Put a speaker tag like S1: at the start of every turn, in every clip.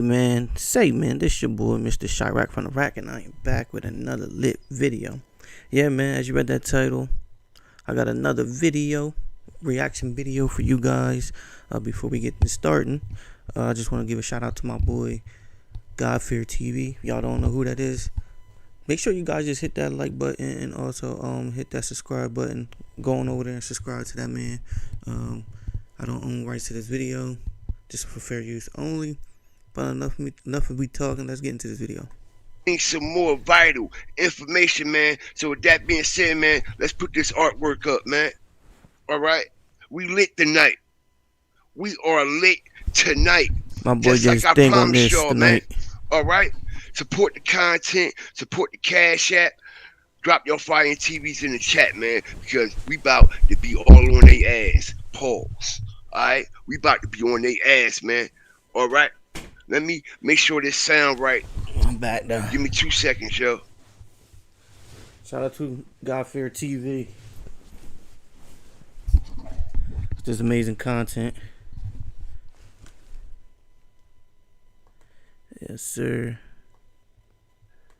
S1: Man, this your boy Mr. Chirac from the Rack, and I am back with another lit video. Yeah, man, as you read that title, I got another video, reaction video for you guys. Before we get this starting, I just want to give a shout out to my boy ll3r TV. Y'all don't know who that is? Make sure you guys just hit that like button and also hit that subscribe button. Go on over there and subscribe to that man. I don't own rights to this video, just for fair use only. But enough of me talking. Let's get into this video.
S2: Need some more vital information, man. So with that being said, man, let's put this artwork up, man. All right, we lit tonight. We are lit tonight.
S1: My boy just like think on this tonight.
S2: Man. All right, support the content, support the Cash App. Drop your fire and TVs in the chat, man, because we about to be all on their ass. Pause. All right, we about to be on their ass, man. All right. Let me make sure this sound right.
S1: I'm back now.
S2: Give me 2 seconds, yo.
S1: Shout out to ll3r TV. This amazing content. Yes, sir.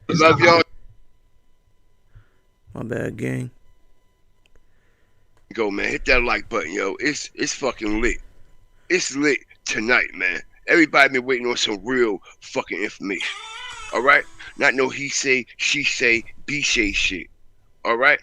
S2: I love y'all.
S1: My bad, gang.
S2: Go, man. Hit that like button, yo. It's fucking lit. It's lit tonight, man. Everybody been waiting on some real fucking information. All right? Not no he say, she say, be say shit. All right?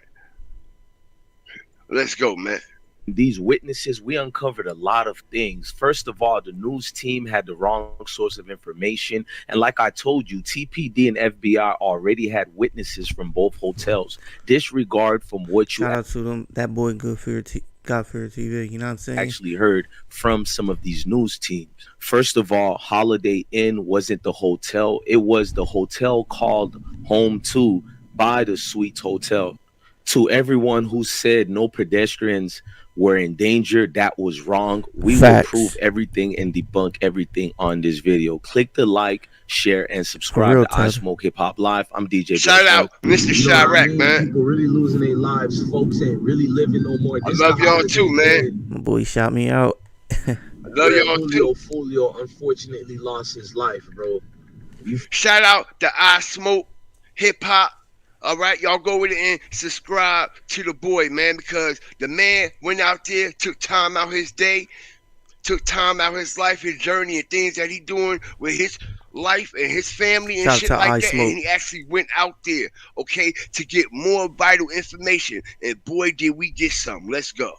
S2: Let's go, man.
S3: These witnesses, we uncovered a lot of things. First of all, the news team had the wrong source of information. And like I told you, TPD and FBI already had witnesses from both hotels. Disregard from what you
S1: shout out to them, that boy ll3r TV, you know what I'm saying?
S3: Actually heard from some of these news teams. First of all, Holiday Inn wasn't the hotel. It was the hotel called Home 2 by the Suites Hotel. To everyone who said no pedestrians were in danger, that was wrong. We will prove everything and debunk everything on this video. Click the like, share, and subscribe to I Smoke Hip Hop Live. I'm DJ.
S2: Shout out, Mr. Chirac, man.
S4: People really losing their lives. Folks ain't really living no more.
S2: I love y'all too, man.
S1: My boy shout me out.
S2: I love y'all too.
S4: Julio Foolio unfortunately lost his life, bro.
S2: Shout out to I Smoke Hip Hop. All right, y'all go with it and subscribe to the boy, man, because the man went out there, took time out his day, took time out his life, his journey, and things that he doing with his life and his family and shit like that. And he actually went out there, okay, to get more vital information. And boy, did we get some. Let's go.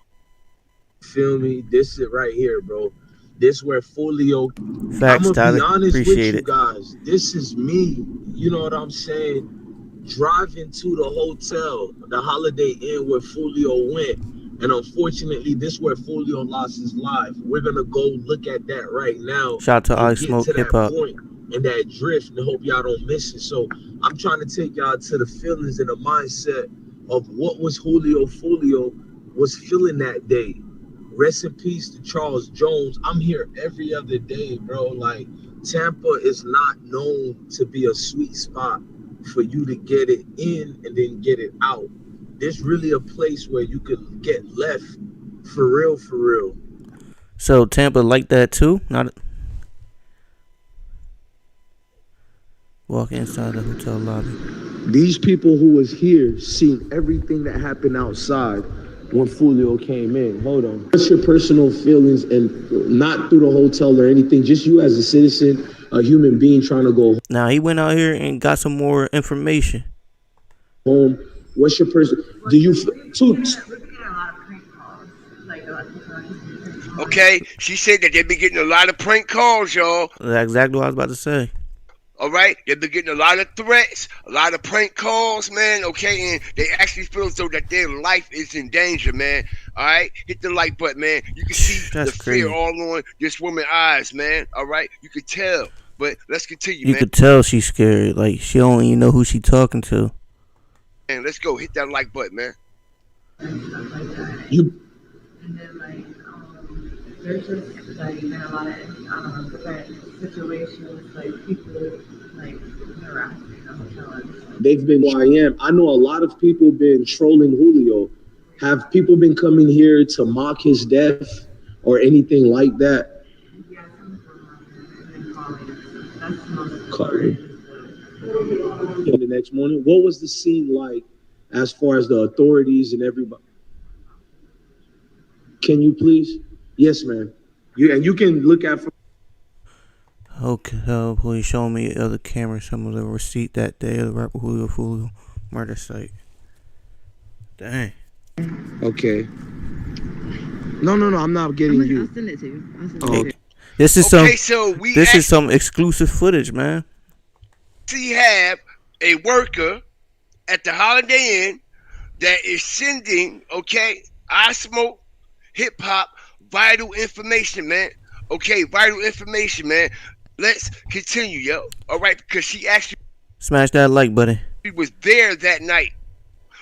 S4: Feel me? This is right here, bro. This where Foolio.
S1: Facts,
S4: I'm gonna be honest
S1: Appreciate
S4: with you guys. This is me. You know what I'm saying? Driving to the hotel, the Holiday Inn where Foolio went, and unfortunately, this is where Foolio lost his life. We're gonna go look at that right now.
S1: Shout out to I Smoke Hip Hop
S4: and that drift, and hope y'all don't miss it. So I'm trying to take y'all to the feelings and the mindset of what was Julio Foolio was feeling that day. Rest in peace to Charles Jones. I'm here every other day, bro. Like, Tampa is not known to be a sweet spot for you to get it in and then get it out. There's really a place where you could get left for real, for real.
S1: So Tampa like that too? Not walk inside the hotel lobby.
S4: These people who was here seen everything that happened outside when Foolio came in. Hold on. What's your personal feelings, and not through the hotel or anything, just you as a citizen, a human being trying to go
S1: now? He went out here and got some more information.
S4: Home. What's your person? Do you
S2: Okay, she said that they've been getting a lot of prank calls, y'all.
S1: That's exactly what I was about to say.
S2: All right, they've been getting a lot of threats, a lot of prank calls, man. Okay, and they actually feel as though that their life is in danger, man. All right, hit the like button, man. You can see the fear all on this woman's eyes, man. All right, you can tell. But let's continue, man.
S1: You could tell she's scared. Like, she don't even know who she talking to.
S2: And let's go. Hit that like button, man.
S4: You.
S5: And then, like, there's just, like, been a lot of different situations, like, people, like, harassing the hotel.
S4: They've been YM. I know a lot of people been trolling Julio. Have people been coming here to mock his death or anything like that?
S5: Yes, I'm from calling. That's the most
S4: Cutlery.
S5: important.
S4: The next morning, what was the scene like as far as the authorities and everybody? Can you please? Yes, ma'am. You can look at.
S1: Okay, please show me the other camera some of the receipt that day of the rapper Julio Foolio murder site. Dang.
S4: Okay. No. I'm not getting you.
S5: I'll send it to you.
S1: Okay. This is
S2: Okay, so we
S1: some exclusive footage, man.
S2: actually have a worker at the Holiday Inn that is sending, okay, I Smoke hip hop vital information, man. Okay, vital information, man. Let's continue, yo. All right, because she actually
S1: Smash that like button.
S2: was there that night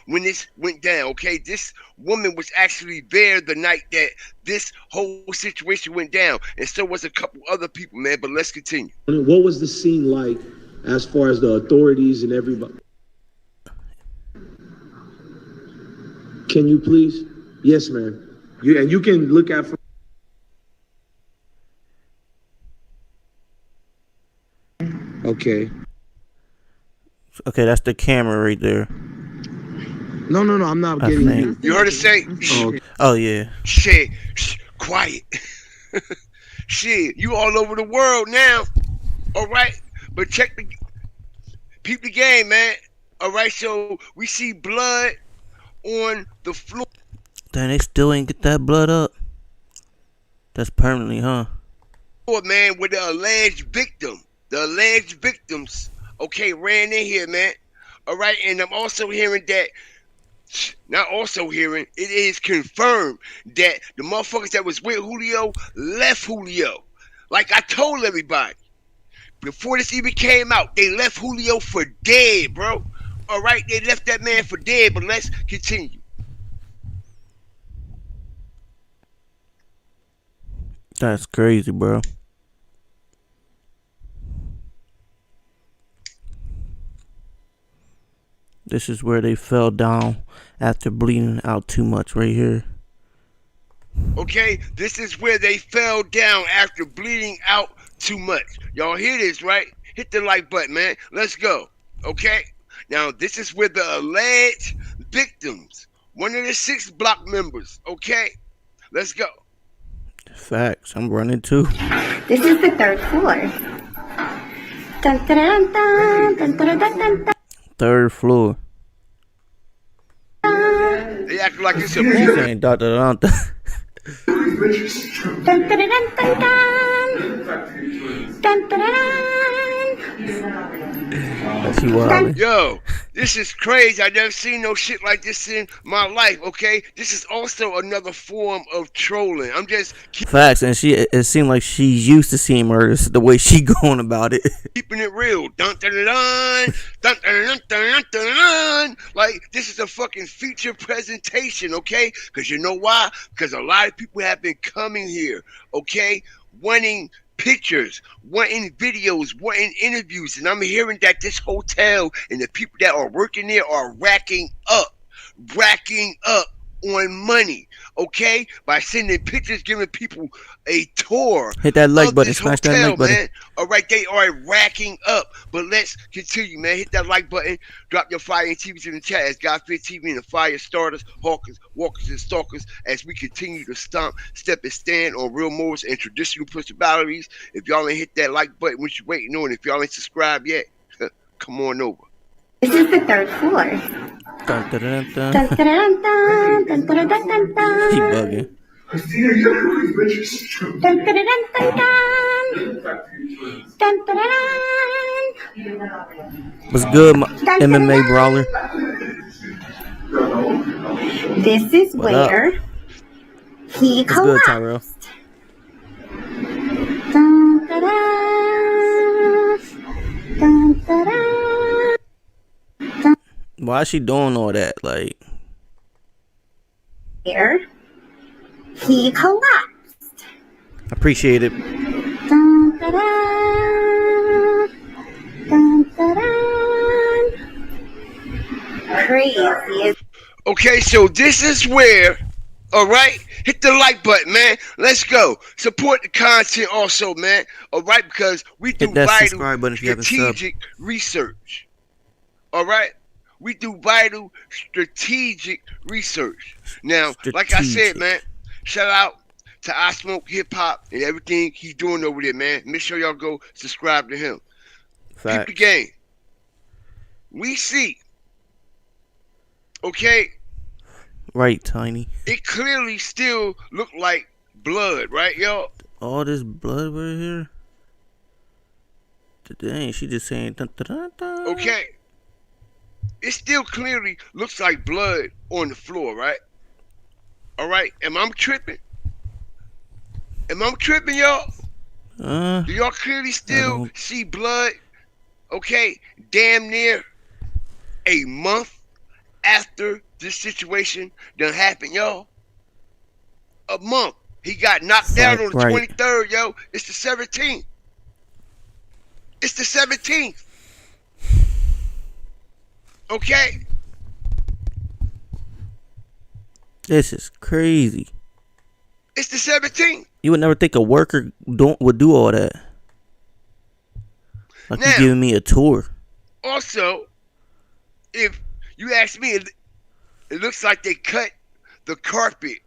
S2: when this went down. Okay, this woman was actually there the night that this whole situation went down, and so was a couple other people, man. But let's continue.
S4: What was the scene like as far as the authorities and everybody? Can you please? Yes, ma'am. You can look at. Okay.
S1: Okay, that's the camera right there.
S4: No. I'm not
S1: I
S4: getting
S1: think.
S4: you.
S2: You heard her say,
S1: Oh yeah.
S2: shit, quiet. Shit, you all over the world now. All right, but peep the game, man. All right, so we see blood on the floor.
S1: Dang, they still ain't get that blood up. That's permanently, huh?
S2: Man, with the alleged victims, okay, ran in here, man. All right, and I'm also hearing that, not also hearing, it is confirmed that the motherfuckers that was with Julio left Julio. Like I told everybody, before this even came out, they left Julio for dead, bro. All right, they left that man for dead, but let's continue.
S1: That's crazy, bro. This is where they fell down after bleeding out too much right here.
S2: Okay, this is where they fell down after bleeding out too much. Y'all hear this, right? Hit the like button, man. Let's go. Okay? Now, this is where the alleged victims, one of the 6 block members, okay? Let's go.
S1: Facts. I'm running too.
S6: This is the 3rd floor. Dun, dun, dun, dun, dun, dun, dun, dun, dun.
S1: 3rd floor.
S2: They act like it's a
S1: She
S2: movie.
S1: saying da da da da.
S6: Dun, dun, dun, dun, dun, dun. Dun, dun, dun.
S1: She wildin'.
S2: Yo, this is crazy. I never seen no shit like this in my life, okay? This is also another form of trolling. I'm just
S1: Facts, and it seemed like she's used to seeing murders the way she going about it.
S2: keeping it real. Dun dun dun dun dun dun dun dun dun. Like this is a fucking feature presentation, okay? Because you know why? Because a lot of people have been coming here, okay, wanting pictures, wanting videos, wanting interviews, and I'm hearing that this hotel and the people that are working there are racking up on money, okay, by sending pictures, giving people a tour.
S1: Hit that like button,
S2: this
S1: smash
S2: hotel,
S1: that like button.
S2: man. All right, they are racking up, but let's continue, man. Hit that like button, drop your fire and TVs in the chat as Godfit TV and the fire starters, hawkers, walkers, and stalkers as we continue to stomp, step, and stand on real moves and traditional personalities. If y'all ain't hit that like button, what you waiting on? If y'all ain't subscribed yet, come on over.
S6: This is the 3rd floor.
S1: Dun, dun, dun, dun.
S6: Dun, dun, dun, dun, dun, dun, dun, dun, dun.
S1: She bugging.
S6: Dun, dun, dun, dun, dun. Dun, dun, dun.
S1: What's good, my MMA brawler?
S6: This is
S1: What up?
S6: where he
S1: What's good,
S6: collapsed.
S1: Tyrell?
S6: Dun, dun, dun. Dun, dun, dun.
S1: Why is she doing all that? Like,
S6: Here he collapsed.
S1: appreciate it.
S6: Dun, dun, dun. Dun, dun, dun. Crazy.
S2: Okay, so this is where, all right, Hit the like button, man. Let's go. Support the content also, man. All right, because we do
S1: Hit that
S2: vital
S1: subscribe button if you haven't subbed.
S2: strategic research. All right? We do vital strategic research. Now, like I said,
S1: Strategic.
S2: man, shout out to I Smoke Hip Hop and everything he's doing over there, man. Make sure y'all go subscribe to him. Keep the
S1: Facts.
S2: game. We see, okay,
S1: Right, Tiny.
S2: it clearly still look like blood, right, y'all?
S1: All this blood right here. Dang, she just saying. Dun, dun, dun, dun.
S2: Okay. It still clearly looks like blood on the floor, right? All right. Am I tripping? Am I tripping, y'all? Do y'all clearly still
S1: don't-
S2: see blood? Okay. Damn near a month after this situation done happened, y'all. A month. He got knocked down on the
S1: Right.
S2: 23rd, yo. It's the 17th. It's the 17th. Okay?
S1: This is crazy.
S2: It's the 17th.
S1: You would never think a worker would do all that. Like
S2: Now-
S1: you giving me a tour.
S2: Also, if you ask me, it looks like they cut the carpet.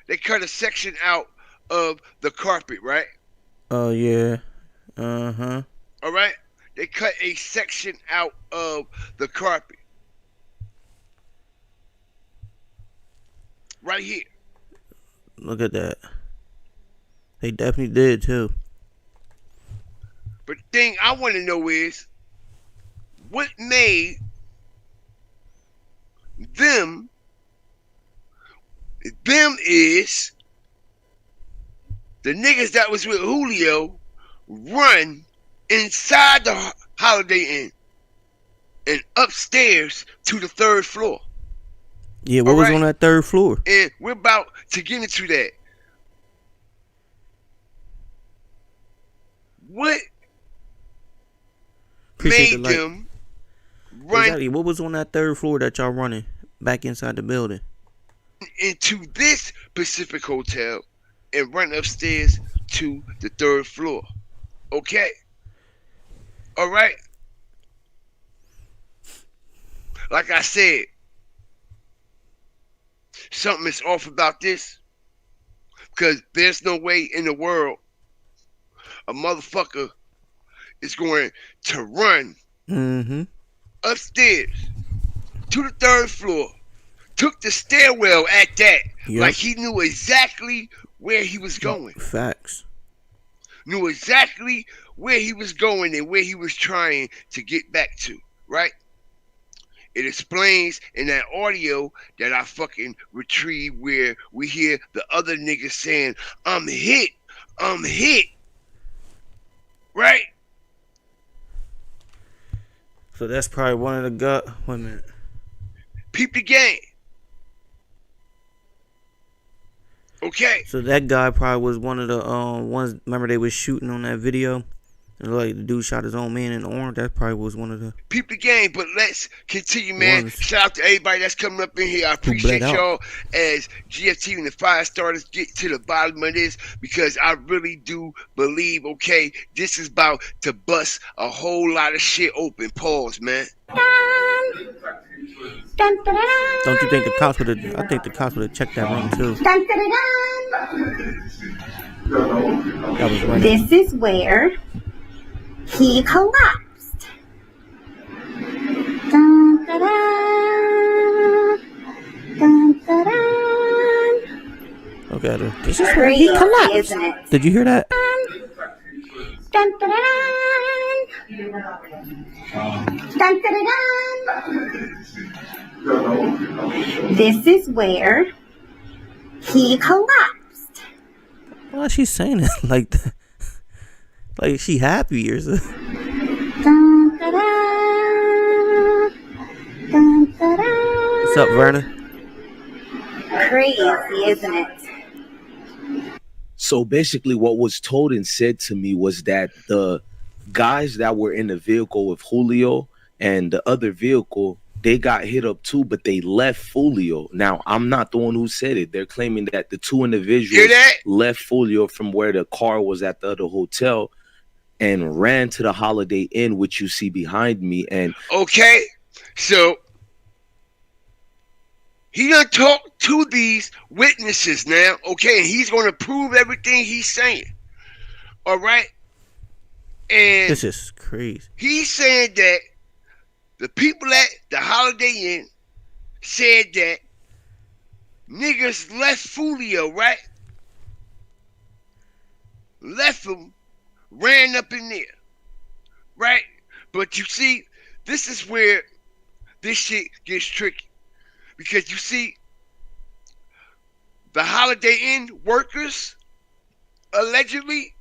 S2: They cut a section out of the carpet, right?
S1: Oh yeah. Uh-huh.
S2: All right? They cut a section out of the carpet. Right here.
S1: Look at that. They definitely did too.
S2: But the thing I want to know is, what made them is the niggas that was with Julio run inside the Holiday Inn and upstairs to the 3rd floor.
S1: Yeah, what
S2: All
S1: was
S2: right.
S1: on that 3rd floor?
S2: And we're about to get into that. What
S1: Appreciate
S2: made
S1: the like.
S2: them run
S1: Exactly. What was on that 3rd floor that y'all running back inside the building?
S2: into this Pacific Hotel and run upstairs to the 3rd floor? Okay? All right? Like I said, something is off about this, because there's no way in the world a motherfucker is going to run
S1: Mm-hmm.
S2: upstairs to the 3rd floor, took the stairwell at that,
S1: Yep.
S2: like he knew exactly where he was going,
S1: Facts.
S2: knew exactly where he was going and where he was trying to get back to, right? It explains in that audio that I fucking retrieved where we hear the other niggas saying, I'm hit, right?
S1: So that's probably one of the gut. Wait a minute.
S2: Peep the game. Okay.
S1: So that guy probably was one of the ones. Remember they was shooting on that video, and like the dude shot his own man in the arm. That probably was one of the.
S2: Peep the game, but let's continue, man.
S1: Ones.
S2: Shout out to everybody that's coming up in here. I
S1: bled
S2: appreciate
S1: out.
S2: y'all as GFT and the Fire Starters get to the bottom of this, because I really do believe, okay, this is about to bust a whole lot of shit open. Pause, man.
S6: Dun, dun, dun,
S1: Don't you think the cops would have? I think the cops would have checked that room too.
S6: dun, dun, dun.
S1: That was right.
S6: This is where he collapsed. Dun, dun, dun. Dun, dun, dun.
S1: Look at her. This is where he
S6: Crazy,
S1: collapsed.
S6: isn't it?
S1: Did you hear that?
S6: Dun, dun, dun, dun. Dun, dun, dun, dun. This is where he collapsed.
S1: Why is she saying it like that? Like she happy or something?
S6: Dun, dun, dun. Dun, dun, dun.
S1: What's up, Verna?
S6: Crazy, isn't it?
S3: So basically what was told and said to me was that the guys that were in the vehicle with Julio and the other vehicle they got hit up too, but they left Foolio. Now, I'm not the one who said it. They're claiming that the two individuals left Foolio from where the car was at the other hotel and ran to the Holiday Inn, which you see behind me. And
S2: okay, so he done talked to these witnesses now, okay, and he's going to prove everything he's saying. All right? And
S1: this is crazy.
S2: He's saying that the people at the Holiday Inn said that niggas left Foolio, right? Left him, ran up in there, right? But you see, this is where this shit gets tricky. Because you see, the Holiday Inn workers allegedly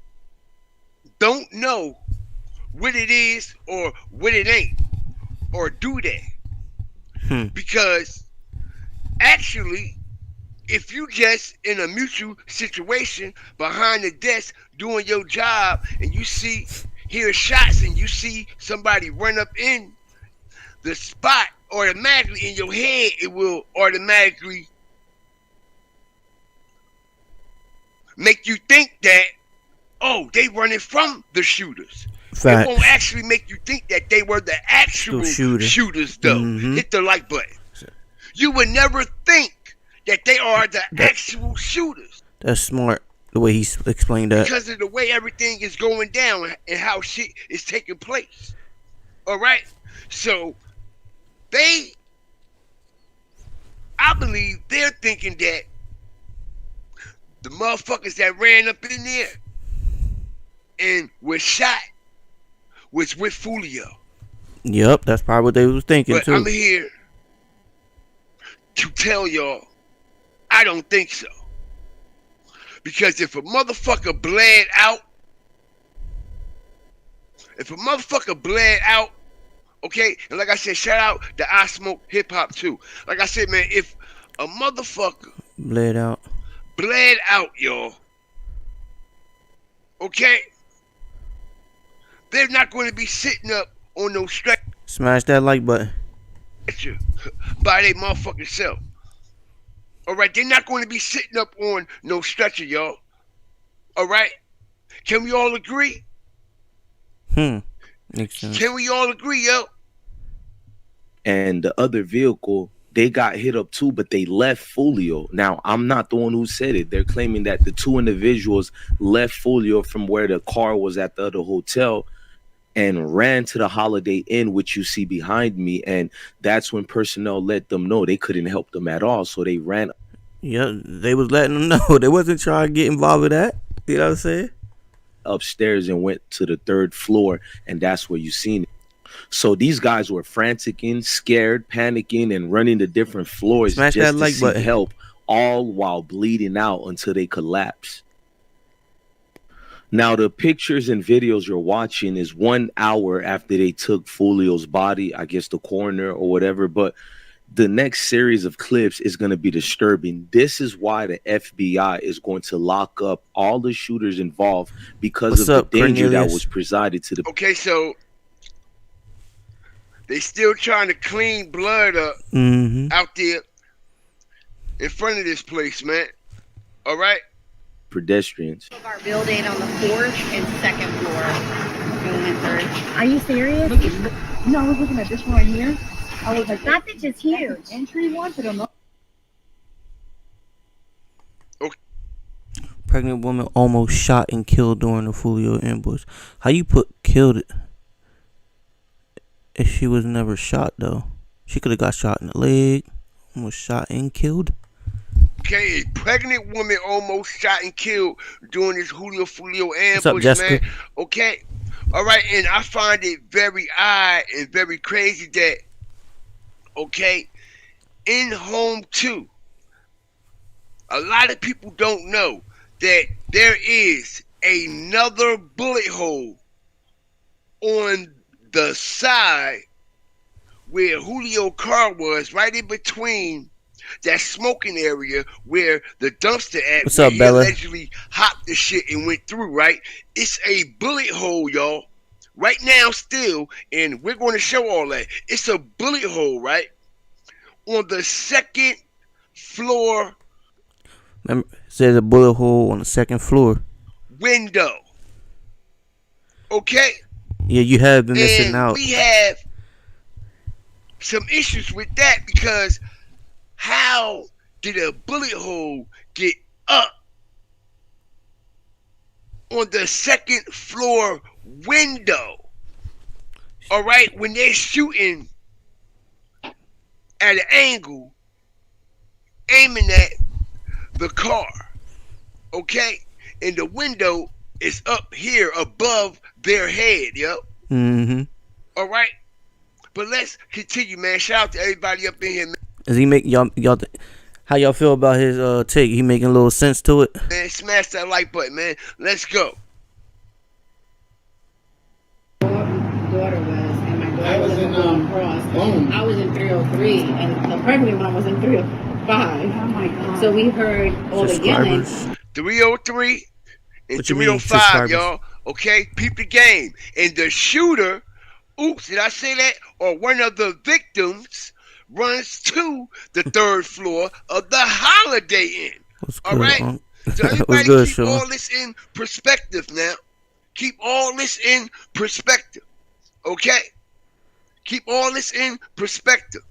S2: don't know what it is or what it ain't, or do that. Because actually, if you just in a mutual situation behind the desk doing your job and you hear shots and you see somebody run up in the spot, automatically in your head it will automatically make you think that, oh, they running from the shooters.
S1: Facts.
S2: It won't actually make you think that they were the actual shooters though. Hit the like button. You would never think that they are the actual shooters.
S1: That's smart, the way he explained that.
S2: Because of the way everything is going down and how shit is taking place. Alright? So I believe they're thinking that the motherfuckers that ran up in there and was shot was with Foolio.
S1: Yep, that's probably what they was thinking
S2: but
S1: too.
S2: I'm here to tell y'all, I don't think so. Because if a motherfucker bled out, okay, and like I said, shout out to I Smoke Hip Hop too. Like I said, man, if a motherfucker
S1: bled out,
S2: y'all, okay, they're not going to be sitting up on no stretcher.
S1: Smash that like button.
S2: By their motherfucking self. Alright, they're not going to be sitting up on no stretcher, y'all. Alright? Can we all agree?
S1: Makes sense.
S2: Can we all agree, yo?
S3: And the other vehicle, they got hit up too, but they left Foolio. Now, I'm not the one who said it. They're claiming that the two individuals left Foolio from where the car was at the other hotel and ran to the Holiday Inn, which you see behind me. And that's when personnel let them know they couldn't help them at all. So they ran.
S1: Yeah, they was letting them know. They wasn't trying to get involved with that. You know what I'm saying?
S3: Upstairs and went to the 3rd floor. And that's where you seen it. So these guys were franticing, scared, panicking, and running to different floors
S1: Smash
S3: just
S1: that
S3: to
S1: like
S3: seek
S1: button.
S3: help, all while bleeding out until they collapsed. Now, the pictures and videos you're watching is 1 hour after they took Foolio's body, I guess the coroner or whatever, but the next series of clips is going to be disturbing. This is why the FBI is going to lock up all the shooters involved because of the danger that was presided to the...
S2: Okay, so they still trying to clean blood up out there in front of this place, man. All right?
S3: Pedestrians.
S7: Of our building on the 4th and 2nd floor. Going in 3rd.
S8: Are you serious?
S9: No, I was looking at this one right here. I was like,
S8: that bitch is huge.
S9: Entry one to the...
S1: Pregnant woman almost shot and killed during the Foolio ambush. How you put killed it if she was never shot though? She could have got shot in the leg, almost shot and killed.
S2: Okay, a pregnant woman almost shot and killed during this Julio Foolio ambush,
S1: What's up, Jessica?
S2: man. Okay, all right, and I find it very odd and very crazy that, okay, in Home 2, a lot of people don't know that there is another bullet hole on the side where Julio car was, right in between that smoking area where the dumpster at.
S1: What's
S2: where
S1: up,
S2: he
S1: Bella?
S2: allegedly hopped the shit and went through, right? It's a bullet hole, y'all, right now still, and we're going to show all that. It's a bullet hole, right, on the second floor
S1: Remember, it says a bullet hole on the second floor.
S2: window. Okay?
S1: Yeah, you have been missing
S2: And
S1: out.
S2: we have some issues with that because how did a bullet hole get up on the second floor window? All right, when they're shooting at an angle, aiming at the car, okay, and the window is up here above their head, yo.
S1: Mm-hmm.
S2: All right, but let's continue, man. Shout out to everybody up in here, man.
S1: Is he make y'all how y'all feel about his take? He making a little sense to it?
S2: Man, smash that like button, man. Let's go.
S7: Daughter was, and my daughter was in Cross. I was in 303, and the pregnant one was in 305. Oh my God! So we heard all the yelling.
S2: 303 and
S1: What you mean,
S2: 305,
S1: subscribers?
S2: y'all. Okay, peep the game. And the shooter, oops, did I say that? Or one of the victims runs to the third floor of the Holiday Inn.
S1: What's
S2: All
S1: good,
S2: right?
S1: Unc?
S2: So
S1: What's
S2: everybody
S1: good,
S2: keep
S1: Sean?
S2: all this in perspective now. Keep all this in perspective. Okay? Keep all this in perspective.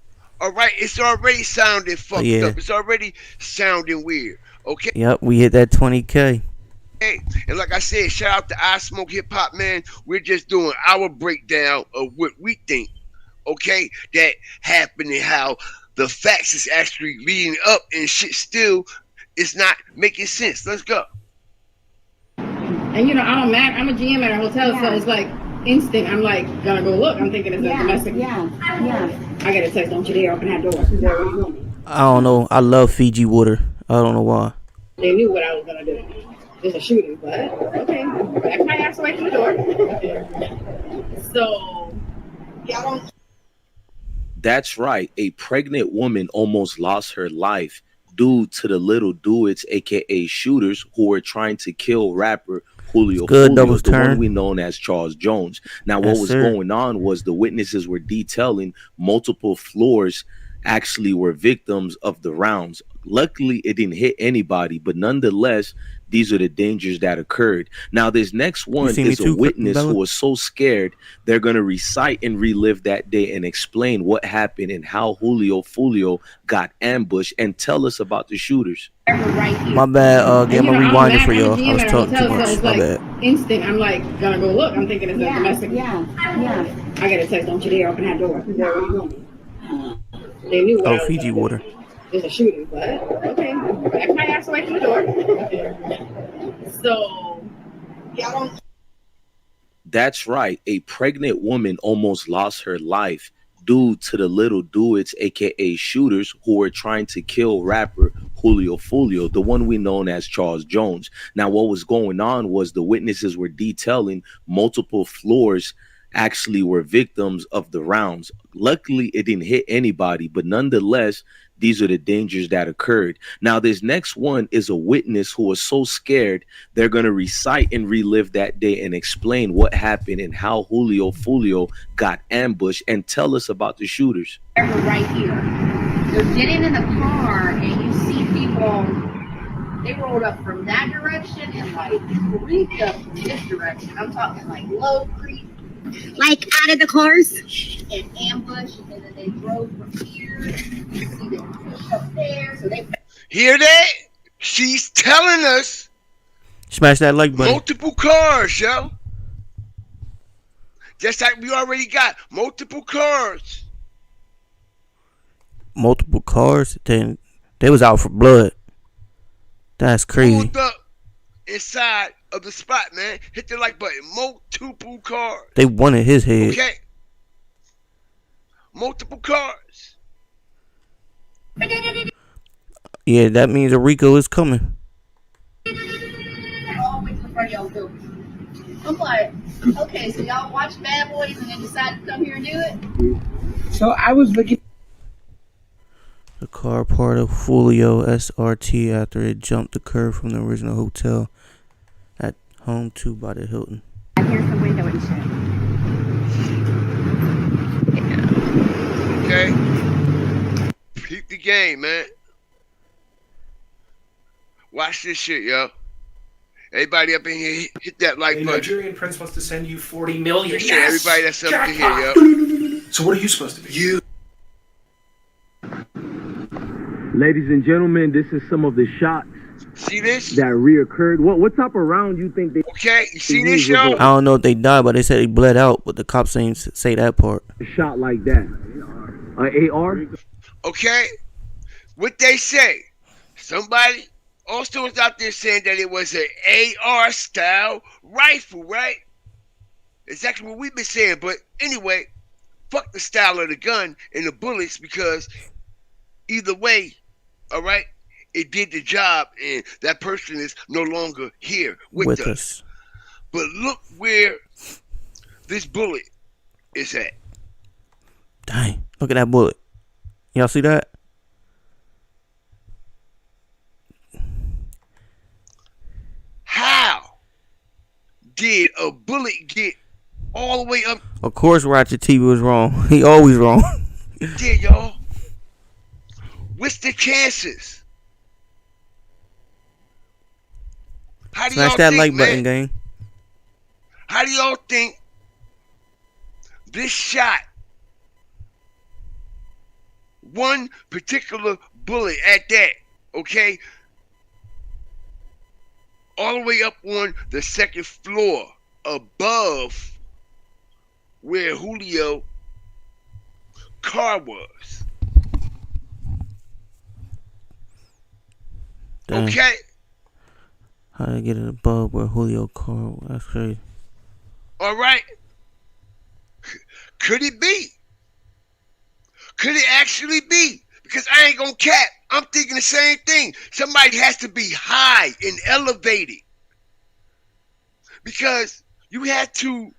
S2: All right? It's already sounding fucked
S1: yeah.
S2: up. It's already sounding weird. Okay?
S1: Yep, we hit that 20K.
S2: Hey, and like I said, shout out to I Smoke Hip Hop, man. We're just doing our breakdown of what we think, okay, that happened and how the facts is actually leading up and shit still is not making sense. Let's go.
S7: And you know, I'm a GM at a hotel, so it's like instinct. I'm like gonna go look. I'm thinking it's a domestic. Yeah. I get a text, don't you dare open that door. She's there, what are you doing?
S1: I don't know. I love Fiji water. I don't know why.
S7: They knew what I was gonna do. There's a shooting, but okay. Back my ass away from the door. So y'all don't.
S3: That's right. A pregnant woman almost lost her life due to the little dudes, aka shooters, who were trying to kill rapper Julio
S1: Good,
S3: Foolio,
S1: Doubles
S3: the
S1: turn.
S3: one we known as Charles Jones. Now, what
S1: Yes,
S3: was
S1: sir.
S3: going on was the witnesses were detailing multiple floors actually were victims of the rounds. Luckily, it didn't hit anybody, but nonetheless, these are the dangers that occurred. Now, this next one
S1: see me
S3: is a
S1: too,
S3: witness
S1: Bella?
S3: who was so scared they're going to recite and relive that day and explain what happened and how Julio Foolio got ambushed and tell us about the shooters.
S7: Right here.
S1: My bad.
S7: And,
S1: Get
S7: you
S1: my
S7: know,
S1: rewinder
S7: I'm
S1: for
S7: a
S1: y'all.
S7: GM
S1: I was
S7: at a
S1: talking too
S7: hotel, so
S1: much.
S7: it's
S1: My
S7: like
S1: bad.
S7: instinct. I'm like gonna go look. I'm thinking it's a domestic. Yeah. I get a text, don't you dare open that door. She's there, what are you doing? They knew what I
S1: Oh,
S7: was
S1: Fiji
S7: gonna do.
S1: water.
S7: There's a shooting, but okay. Back my ass away from the door. So y'all don't.
S3: That's right. A pregnant woman almost lost her life due to the little dudes, aka shooters, who were trying to kill rapper Julio Foolio, the one we known as Charles Jones. Now, what was going on was the witnesses were detailing multiple floors actually were victims of the rounds. Luckily, it didn't hit anybody, but nonetheless, these are the dangers that occurred. Now, this next one is a witness who was so scared they're going to recite and relive that day and explain what happened and how Julio Foolio got ambushed and tell us about the shooters.
S7: Right here. They're getting in the car and you see people, they rolled up from that direction and like creeped up from this direction. I'm talking like low creep.
S6: Like out of the cars?
S7: And ambush, and then they drove from here. You see them push up there, so they.
S2: Hear that? She's telling us
S1: Smash that like button.
S2: multiple cars, yo. Just like we already got multiple cars.
S1: Multiple cars. Then they was out for blood. That's crazy.
S2: Pulled up inside of the spot, man. Hit the like button. Multiple cars.
S1: They wanted his head.
S2: Okay. Multiple cars.
S1: Yeah, that means a Rico is coming.
S7: Always in front of y'all do. I'm like, okay, so y'all watch Bad Boys and then decide to come here and do it?
S9: So I was looking.
S1: The car part of Julio SRT after it jumped the curve from the original hotel at Home 2 by the Hilton.
S6: Here's the window and shit.
S2: game, man. Watch this shit, yo. Everybody up in here, hit that like
S8: A
S2: button.
S8: Nigerian prince wants to send you 40 million.
S2: Make
S8: Yes!
S2: sure everybody that's up in here, yo.
S8: Jackpot! So what are you supposed to be?
S2: You.
S4: Ladies and gentlemen, this is some of the shots
S2: See this?
S4: that reoccurred. What type of round you think they
S2: Okay, you see this, yo?
S1: I don't know if they died, but they said they bled out, but the cops ain't say that part.
S4: shot like that? AR?
S2: Okay? What they say. Somebody also was out there saying that it was an AR style rifle, right? Exactly what we've been saying. But anyway, fuck the style of the gun and the bullets, because either way, all right, it did the job, and that person is no longer here with us. But look where this bullet is at.
S1: Dang, look at that bullet. Y'all see that?
S2: How did a bullet get all the way up
S1: Of course, Ratchet TV was wrong. He always wrong.
S2: there, y'all? What's the chances? How do y'all
S1: Smash that
S2: think,
S1: like
S2: man?
S1: button, gang.
S2: How do y'all think this shot, one particular bullet at that, okay, all the way up on the second floor above where Julio car was?
S1: Dang.
S2: Okay?
S1: How did I get it above where Julio car was? That's crazy.
S2: All right. Could it be? Could it actually be? Because I ain't gonna cap. I'm thinking the same thing. Somebody has to be high and elevated. Because you had to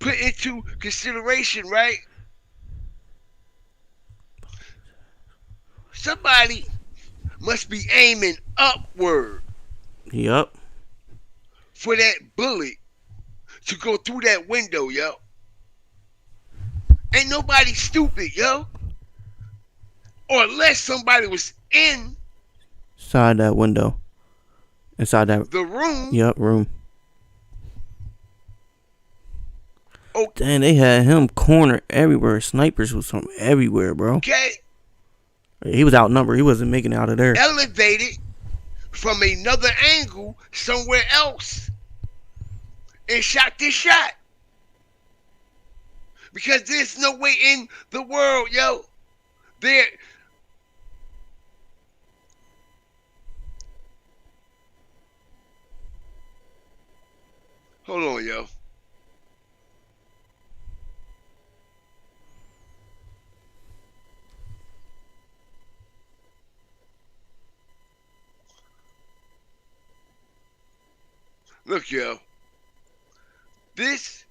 S2: put into consideration, right? Somebody must be aiming upward
S1: Yup.
S2: for that bullet to go through that window, yo. Ain't nobody stupid, yo. Or unless somebody was in
S1: Inside that window. Inside that.
S2: the room.
S1: Yup, room.
S2: Oh.
S1: Damn, they had him cornered everywhere. Snipers was from everywhere, bro.
S2: Okay.
S1: He was outnumbered. He wasn't making it out of there.
S2: Elevated from another angle somewhere else and shot this shot. Because there's no way in the world, yo. There. Hold on, yo. Look, yo. This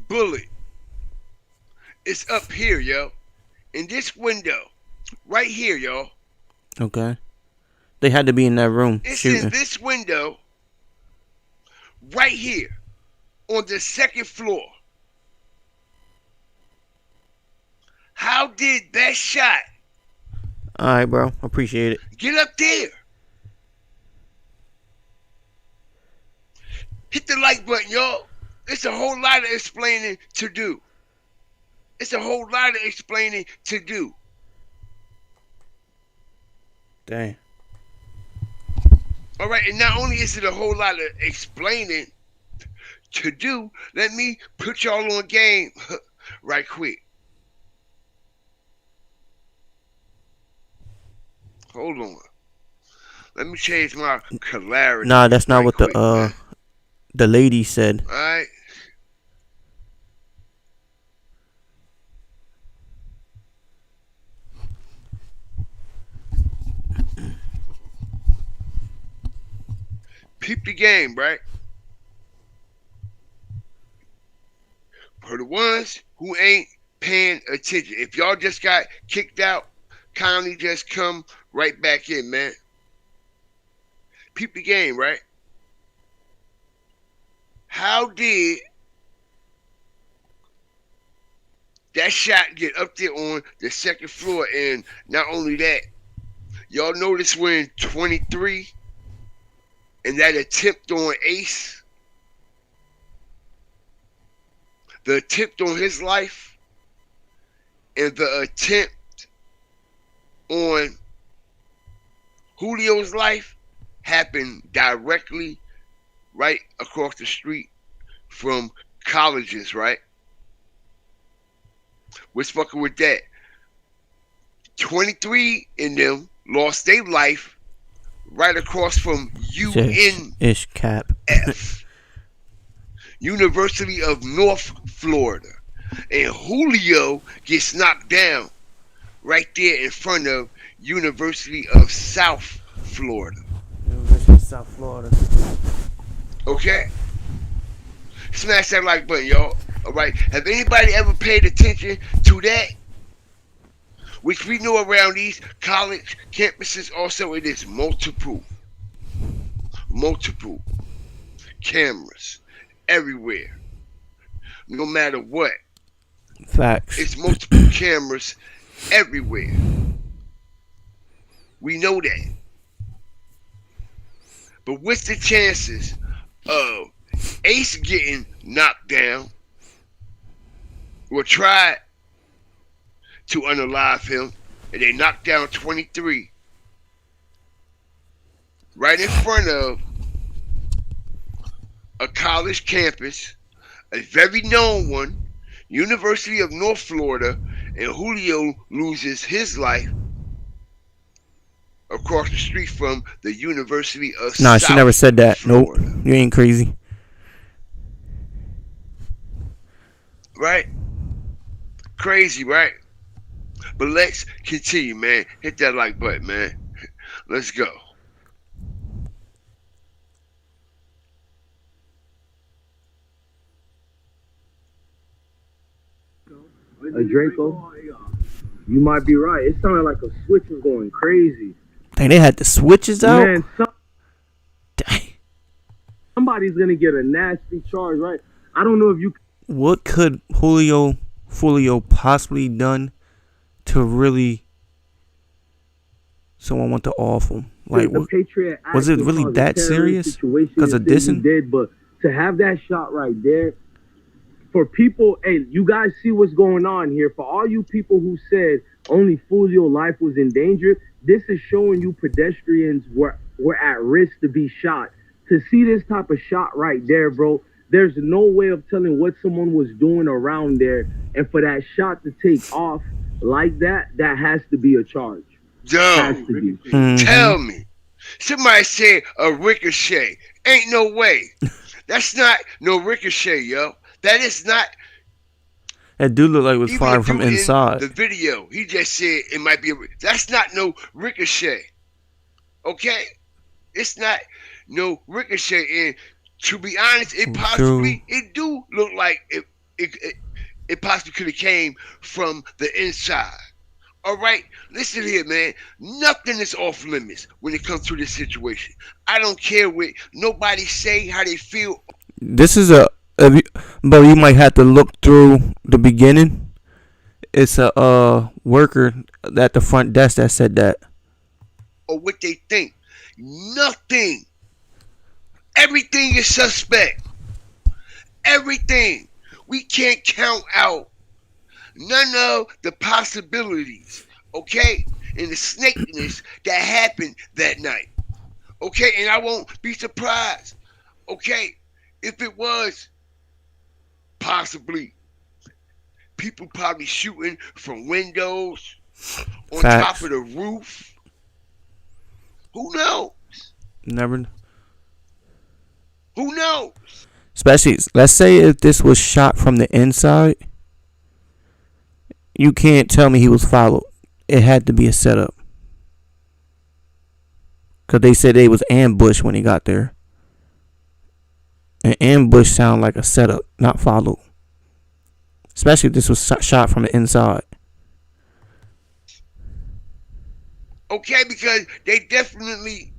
S2: bullet is up here, yo. In this window. Right here, yo.
S1: Okay. They had to be in that room
S2: It's
S1: shooting.
S2: in this window. Right here. On the second floor. How did that shot
S1: Alright, bro. Appreciate it.
S2: get up there? Hit the like button, y'all. It's a whole lot of explaining to do. It's a whole lot of explaining to do.
S1: Dang.
S2: All right, and not only is it a whole lot of explaining to do, let me put y'all on game right quick. Hold on. Let me change my clarity.
S1: Nah, that's not
S2: right
S1: what
S2: quick, man.
S1: the lady said.
S2: All right. Peep the game, right? For the ones who ain't paying attention, if y'all just got kicked out, kindly just come right back in, man. Peep the game, right? How did That shot get up there on the second floor, and not only that, y'all notice when 23 and that attempt on Ace, the attempt on his life, and the attempt on Julio's life happened directly right across the street from colleges, right? What's fucking with that? 23 in them lost their life right across from
S1: Ish cap.
S2: University of North Florida. And Julio gets knocked down right there in front of University of South Florida.
S1: University of South Florida.
S2: Okay? Smash that like button, y'all. Alright? Have anybody ever paid attention to that? Which we know around these college campuses also, it is multiple cameras everywhere. No matter what.
S1: Facts.
S2: It's multiple cameras everywhere. We know that. But what's the chances of Ace getting knocked down or tried to unalive him, and they knocked down 23 right in front of a college campus, a very known one, University of North Florida, and Julio loses his life across the street from the University of
S1: Nah,
S2: South
S1: she never said that.
S2: Florida.
S1: Nope. You ain't crazy.
S2: Right? Crazy, right? But let's continue, man. Hit that like button, man. Let's go.
S4: Draco, you might be right. It sounded like a switch was going crazy.
S1: Dang, they had the switches out?
S4: Man,
S1: Dang.
S4: somebody's going to get a nasty charge, right? I don't know if you...
S1: What could Julio Foolio possibly done to really someone want to off him? Like,
S4: the Patriot
S1: was it really that serious? Because of dissing?
S4: Did, but to have that shot right there, for people, hey, you guys see what's going on here. For all you people who said only Foolio's life was in danger, this is showing you pedestrians were at risk to be shot. To see this type of shot right there, bro, there's no way of telling what someone was doing around there. And for that shot to take off like that, that has to be a charge. Has to be.
S2: Tell me. Somebody said a ricochet. Ain't no way. That's not no ricochet, yo. That is not.
S1: That dude looked like it was fired from inside.
S2: The video, he just said it might be. That's not no ricochet. Okay? It's not no ricochet. And to be honest, it do look like it possibly could have came from the inside. All right, listen here, man. Nothing is off limits when it comes to this situation. I don't care what nobody say, how they feel.
S1: This is but you might have to look through the beginning. It's a worker at the front desk that said that.
S2: Or what they think. Nothing. Everything is suspect. Everything. We can't count out none of the possibilities, okay, and the snakiness that happened that night, okay, and I won't be surprised, okay, if it was possibly people probably shooting from windows on top of the roof. Who knows?
S1: Never.
S2: Who knows?
S1: Especially, let's say if this was shot from the inside. You can't tell me he was followed. It had to be a setup. Because they said they was ambushed when he got there. An ambush sound like a setup, not followed. Especially if this was shot from the inside.
S2: Okay, because they definitely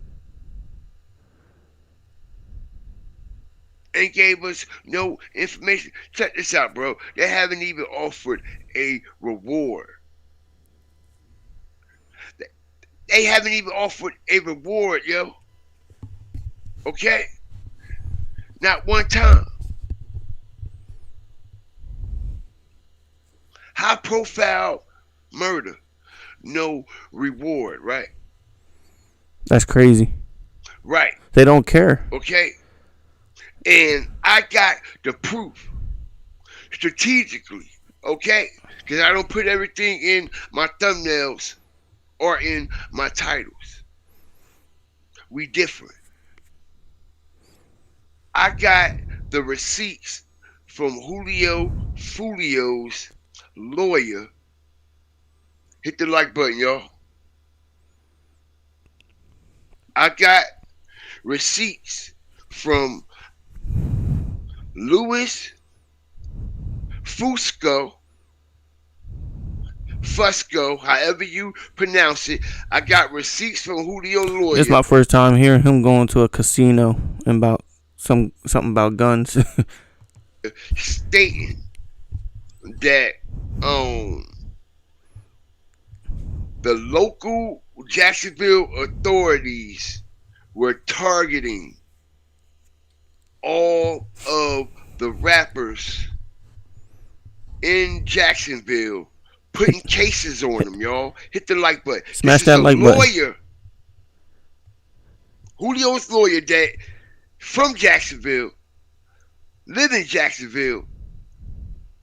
S2: and gave us no information. Check this out, bro. They haven't even offered a reward. They haven't even offered a reward, yo. Okay? Not one time. High profile murder. No reward, right?
S1: That's crazy.
S2: Right.
S1: They don't care.
S2: Okay? And I got the proof strategically, okay? Because I don't put everything in my thumbnails or in my titles. We different. I got the receipts from Julio Foolio's lawyer. Hit the like button, y'all. I got receipts from Louis Fusco, however you pronounce it. I got receipts from Julio lawyer.
S1: It's my first time hearing him going to a casino and about something about guns.
S2: Stating that the local Jacksonville authorities were targeting all of the rappers in Jacksonville, putting cases on them, y'all. Hit the like button.
S1: Smash that like button.
S2: Julio's lawyer that from Jacksonville, live in Jacksonville,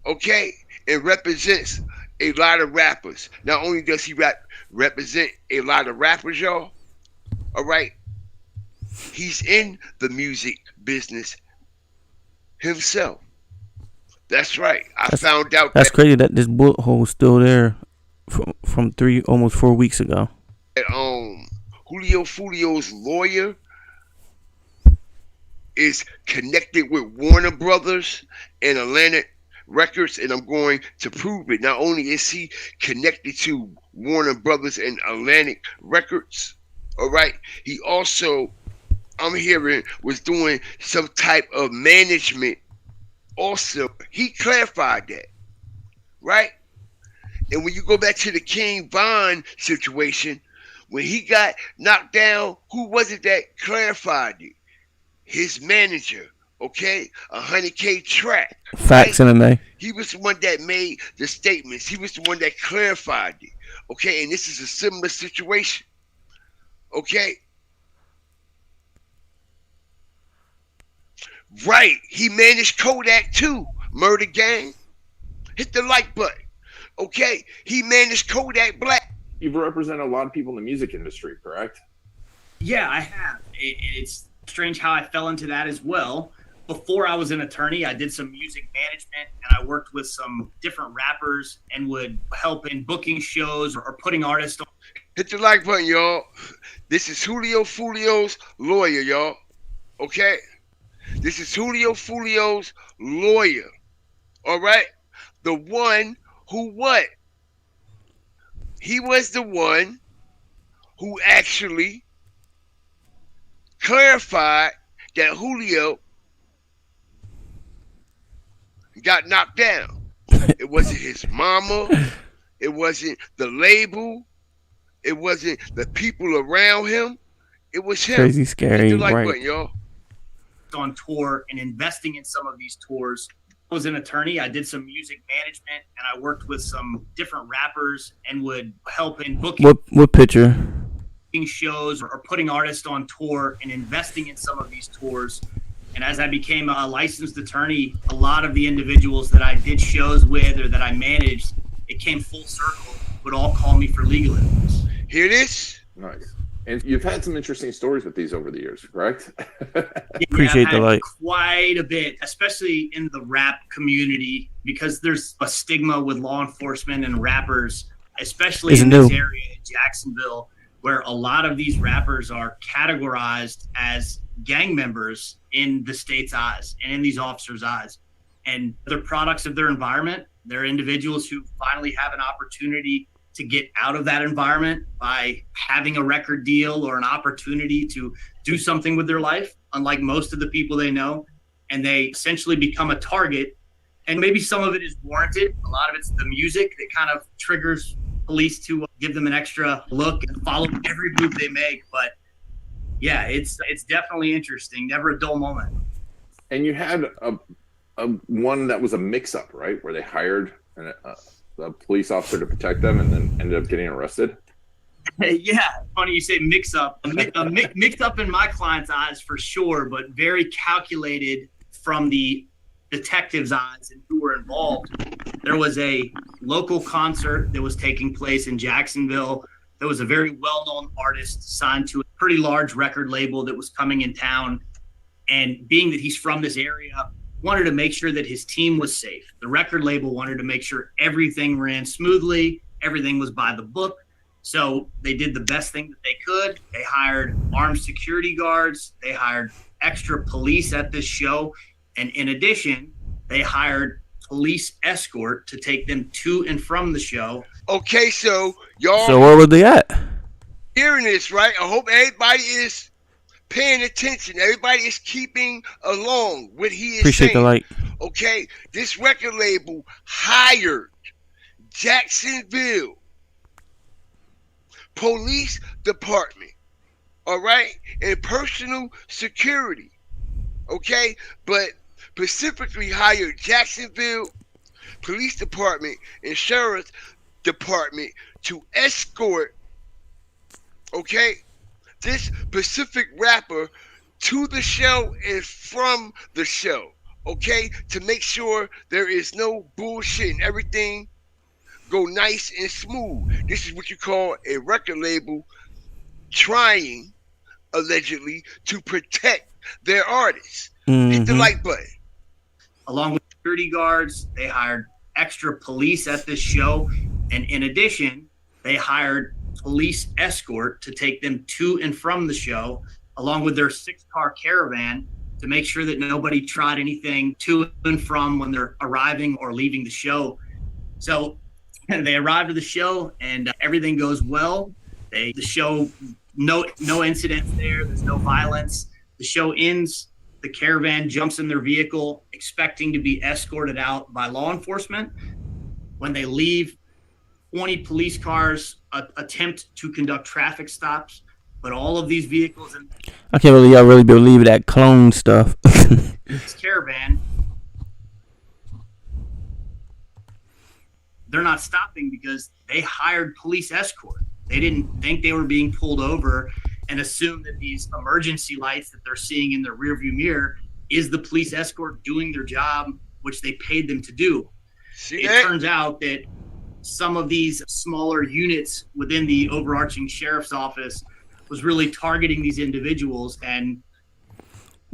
S2: okay, and represents a lot of rappers. Not only does he represent a lot of rappers, y'all, all right, he's in the music business himself. That's right. I found out
S1: that's crazy that this bullet hole is still there from almost 4 weeks ago.
S2: That Julio Foolio's lawyer is connected with Warner Brothers and Atlantic Records, and I'm going to prove it. Not only is he connected to Warner Brothers and Atlantic Records, all right, he also, I'm hearing, was doing some type of management. Also, he clarified that, right? And when you go back to the King Von situation, when he got knocked down, who was it that clarified it? His manager, okay? 100K Track.
S1: Facts
S2: right?
S1: MMA.
S2: He was the one that made the statements. He was the one that clarified it, okay? And this is a similar situation, okay? Right. He managed Kodak too. Murder Gang. Hit the like button. Okay. He managed Kodak Black.
S10: You've represented a lot of people in the music industry, correct?
S11: Yeah, I have. It's strange how I fell into that as well. Before I was an attorney, I did some music management, and I worked with some different rappers and would help in booking shows or putting artists on.
S2: Hit the like button, y'all. This is Julio Foolio's lawyer, y'all. Okay? This is Julio Foolio's lawyer. All right? The one who what? He was the one who actually clarified that Julio got knocked down. It wasn't his mama. It wasn't the label. It wasn't the people around him. It was him.
S1: Crazy, scary,
S2: Hit the like
S1: right?
S2: button, y'all.
S11: On tour and investing in some of these tours. I was an attorney. I did some music management, and I worked with some different rappers and would help in booking.
S1: What picture?
S11: Shows or putting artists on tour and investing in some of these tours. And as I became a licensed attorney, a lot of the individuals that I did shows with or that I managed, it came full circle, would all call me for legal advice.
S2: Hear this?
S10: Nice. And you've had some interesting stories with these over the years, correct?
S1: Appreciate the like.
S11: Quite a bit, especially in the rap community, because there's a stigma with law enforcement and rappers, especially in this area in Jacksonville, where a lot of these rappers are categorized as gang members in the state's eyes and in these officers' eyes. And they're products of their environment. They're individuals who finally have an opportunity to get out of that environment by having a record deal or an opportunity to do something with their life, unlike most of the people they know. and they essentially become a target. And maybe some of it is warranted. A lot of it's the music that kind of triggers police to give them an extra look and follow every move they make. But yeah, it's definitely interesting. Never a dull moment.
S10: And you had a one that was a mix-up, right, where they hired a police officer to protect them and then ended up getting arrested.
S11: Yeah, funny you say mix-up. Mix-up in my client's eyes for sure, but very calculated from the detectives' eyes and who were involved. There was a local concert that was taking place in Jacksonville. There was a very well-known artist signed to a pretty large record label that was coming in town. And being that he's from this area, wanted to make sure that his team was safe. The record label wanted to make sure everything ran smoothly, everything was by the book. So they did the best thing that they could. They hired armed security guards. They hired extra police at this show. And in addition, they hired police escort to take them to and from the show.
S2: Okay, so y'all.
S1: So where were they at?
S2: Hearing this, right? I hope everybody is paying attention. Everybody is keeping along with he is
S1: Appreciate
S2: saying.
S1: the light.
S2: Okay, this record label hired Jacksonville Police Department, all right, and personal security, okay, but specifically hired Jacksonville Police Department and Sheriff's Department to escort, okay, this specific rapper to the show and from the show, okay, to make sure there is no bullshit and everything go nice and smooth. This is what you call a record label trying, allegedly, to protect their artists. Hit the like button.
S11: Along with security guards, they hired extra police at this show. And in addition, they hired police escort to take them to and from the show, along with their 6-car caravan to make sure that nobody tried anything to and from when they're arriving or leaving the show. So they arrived at the show and everything goes well. The show, no incidents there. There's no violence. The show ends. The caravan jumps in their vehicle, expecting to be escorted out by law enforcement. When they leave, 20 police cars attempt to conduct traffic stops, but all of these vehicles in
S1: I can't believe y'all really believe that clone stuff.
S11: this caravan, they're not stopping because they hired police escort. They didn't think they were being pulled over and assume that these emergency lights that they're seeing in their rearview mirror is the police escort doing their job, which they paid them to do. It turns out that some of these smaller units within the overarching sheriff's office was really targeting these individuals. And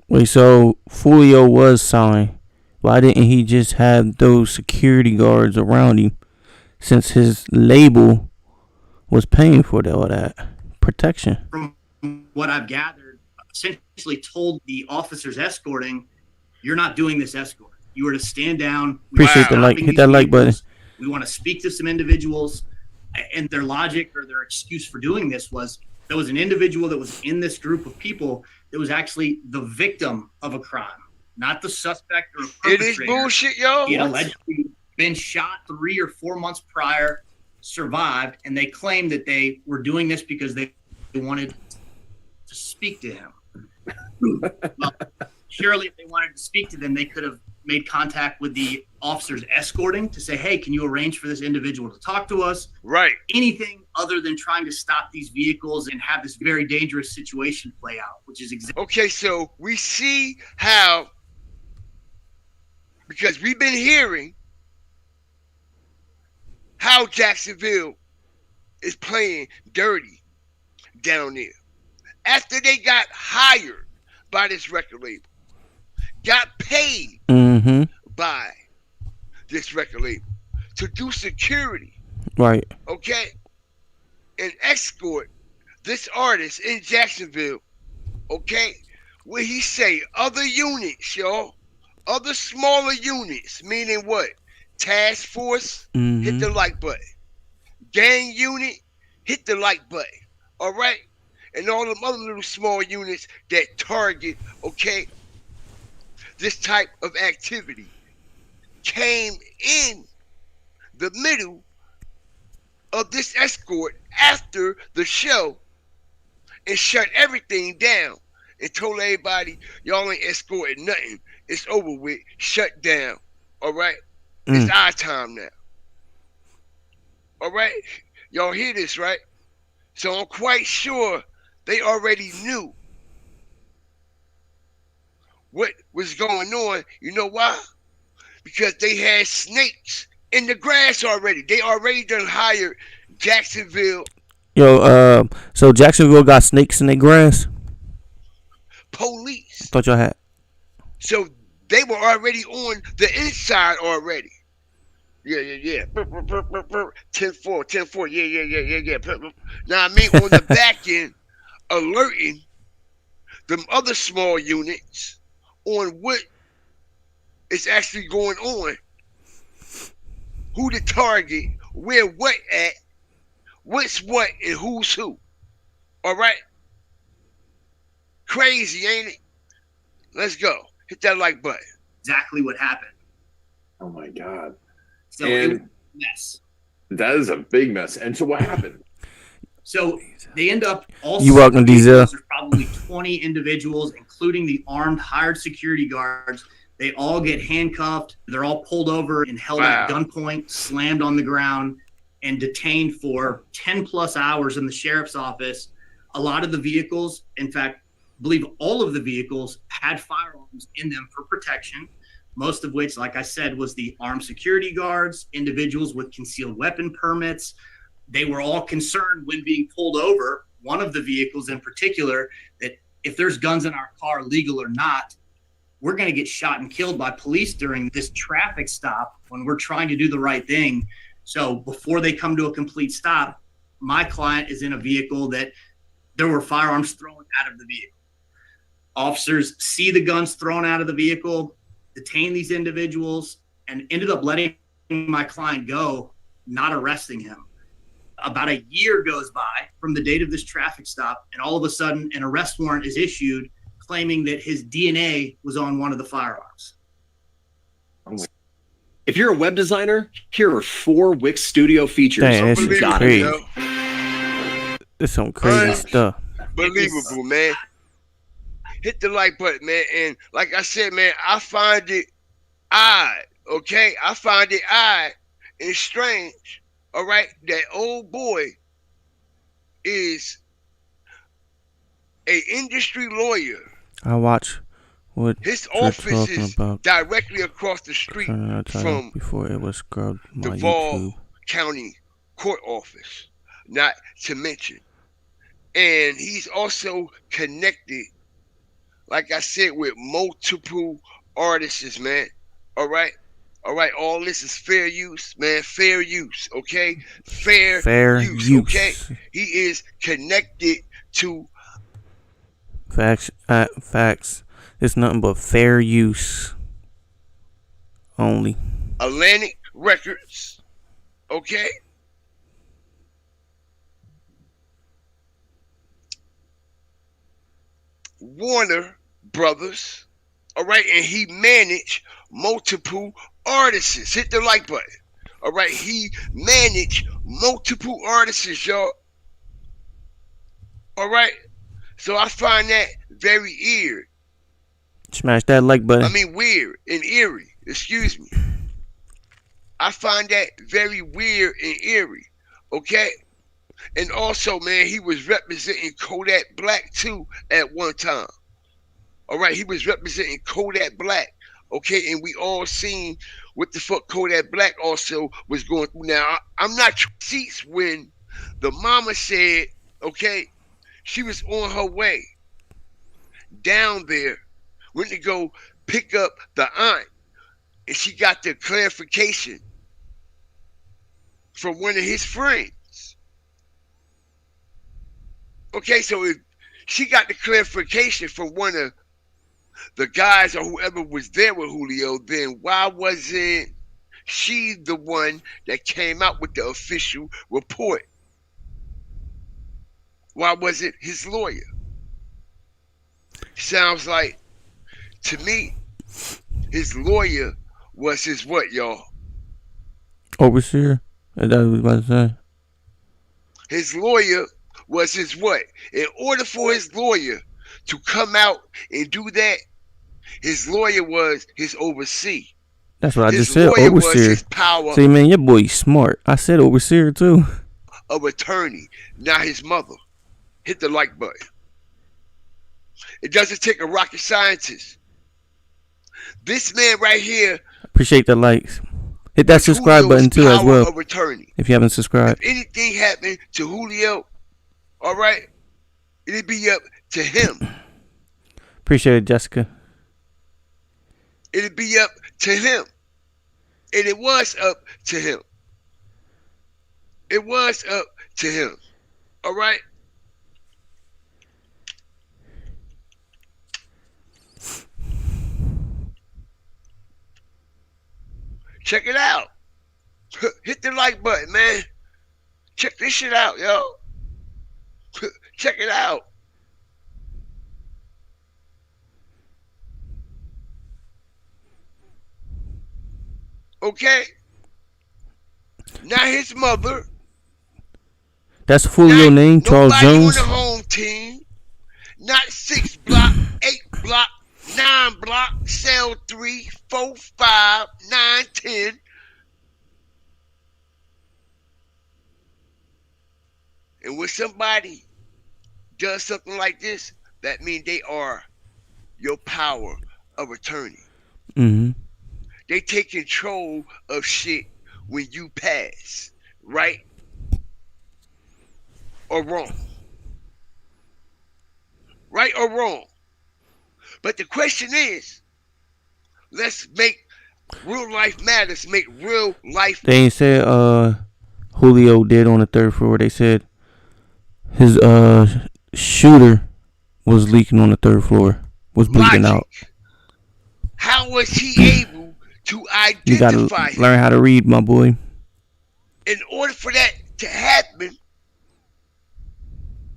S1: wait, so Foolio was signed. Why didn't he just have those security guards around him, since his label was paying for all that protection?
S11: From what I've gathered, essentially told the officers escorting, you're not doing this escort. You are to stand down.
S1: Appreciate the like. Hit that like button.
S11: We want to speak to some individuals. And their logic or their excuse for doing this was there was an individual that was in this group of people that was actually the victim of a crime, not the suspect or a perpetrator.
S2: It is bullshit, yo.
S11: He had allegedly been shot 3 or 4 months prior, survived, and they claimed that they were doing this because they wanted to speak to him. Well, surely if they wanted to speak to them, they could have made contact with the officers escorting to say, hey, can you arrange for this individual to talk to us?
S2: Right.
S11: Anything other than trying to stop these vehicles and have this very dangerous situation play out, which is exactly.
S2: Okay, so we see how, because we've been hearing how Jacksonville is playing dirty down there. After they got hired by this record label, got paid by this record label to do security.
S1: Right.
S2: Okay? And escort this artist in Jacksonville. Okay? Where he say other units, y'all. Other smaller units. Meaning what? Task force, hit the like button. Gang unit, hit the like button. All right? And all them other little small units that target, okay, this type of activity came in the middle of this escort after the show and shut everything down and told everybody, y'all ain't escorting nothing. It's over with. Shut down. All right? It's our time now. All right? Y'all hear this, right? So I'm quite sure they already knew what was going on. You know why? Because they had snakes in the grass already. They already done hired Jacksonville.
S1: Yo, so Jacksonville got snakes in their grass?
S2: Police.
S1: Thought y'all had.
S2: So they were already on the inside already. Yeah. 10-4, 10-4. Yeah. Now, I mean, on the back end, alerting them other small units on what is actually going on, who the target, where what at, what's what, and who's who. All right? Crazy, ain't it? Let's go. Hit that like button.
S11: Exactly what happened.
S10: Oh my God.
S11: So it was a mess.
S10: That is a big mess. And so what happened?
S11: So they end up all.
S1: You welcome, Diesel.
S11: There's probably 20 individuals, including the armed hired security guards. They all get handcuffed. They're all pulled over and held at gunpoint, slammed on the ground, and detained for 10 plus hours in the sheriff's office. A lot of the vehicles, in fact, I believe all of the vehicles had firearms in them for protection, most of which, like I said, was the armed security guards, individuals with concealed weapon permits. They were all concerned when being pulled over, one of the vehicles in particular, that if there's guns in our car, legal or not, we're going to get shot and killed by police during this traffic stop when we're trying to do the right thing. So before they come to a complete stop, my client is in a vehicle that there were firearms thrown out of the vehicle. Officers see the guns thrown out of the vehicle, detain these individuals, and ended up letting my client go, not arresting him. About a year goes by from the date of this traffic stop, and all of a sudden an arrest warrant is issued claiming that his DNA was on one of the firearms.
S12: If you're a web designer, here are 4 Wix Studio features.
S1: Dang, this is crazy.
S2: Yo.
S1: This is some crazy stuff.
S2: Believable, man. Hit the like button, man. And like I said, man, I find it odd, okay? I find it odd and strange, all right, that old boy is a industry lawyer.
S1: I watch what
S2: his
S1: you're
S2: office
S1: talking
S2: is
S1: about.
S2: directly across the street from
S1: before it was scrubbed my
S2: Duval
S1: YouTube.
S2: County Court Office, not to mention. And he's also connected, like I said, with multiple artists, man. All right? All this is fair use, man. Fair use, okay? Fair use, okay? He is connected to
S1: Facts. It's nothing but fair use only.
S2: Atlantic Records, okay? Warner Brothers, all right? And he managed multiple artists. Hit the like button. All right, he managed multiple artists, y'all. All right, so I find that very eerie.
S1: Smash that like button.
S2: I mean, weird and eerie. Excuse me. I find that very weird and eerie. Okay, and also, man, he was representing Kodak Black too at one time. All right, he was representing Kodak Black. Okay, and we all seen what the fuck Kodak Black also was going through. Now, I'm not seats when the mama said, okay, she was on her way down there, went to go pick up the aunt, and she got the clarification from one of his friends. Okay, so if she got the clarification from one of the guys or whoever was there with Julio, then why wasn't she the one that came out with the official report? Why was it his lawyer? Sounds like, to me, His lawyer was his what, y'all?
S1: Overseer? That's what I was about to say.
S2: His lawyer was his what? In order for his lawyer to come out and do that, his lawyer was his overseer.
S1: That's what I
S2: His
S1: just said,
S2: lawyer was
S1: overseer.
S2: his power
S1: See, man, your boy's smart. I said overseer, too.
S2: of attorney, not his mother. Hit the like button. It doesn't take a rocket scientist. This man right here.
S1: Appreciate the likes. Hit that subscribe
S2: Julio's
S1: button, too, as well.
S2: Of attorney.
S1: If you haven't subscribed.
S2: If anything happened to Julio, all right, it'd be up to him.
S1: Appreciate it, Jessica.
S2: It'd be up to him. And it was up to him. It was up to him. All right? Check it out. Hit the like button, man. Check this shit out, yo. Check it out. Okay? Not his mother.
S1: That's Foolio name, Charles Jones.
S2: Nobody on the home team. Not 6 block, 8 block, 9 block, cell 3, 4, 5, 9, 10. And when somebody does something like this, that means they are your power of attorney.
S1: Mm-hmm.
S2: They take control of shit when you pass, right or wrong. Right or wrong. But the question is, let's make real life matters, make real life.
S1: They ain't said Julio did on the 3rd floor. They said his shooter was leaking on the 3rd floor, was bleeding out.
S2: How was he able to identify
S1: You gotta
S2: him?
S1: learn how to read, my boy.
S2: In order for that to happen,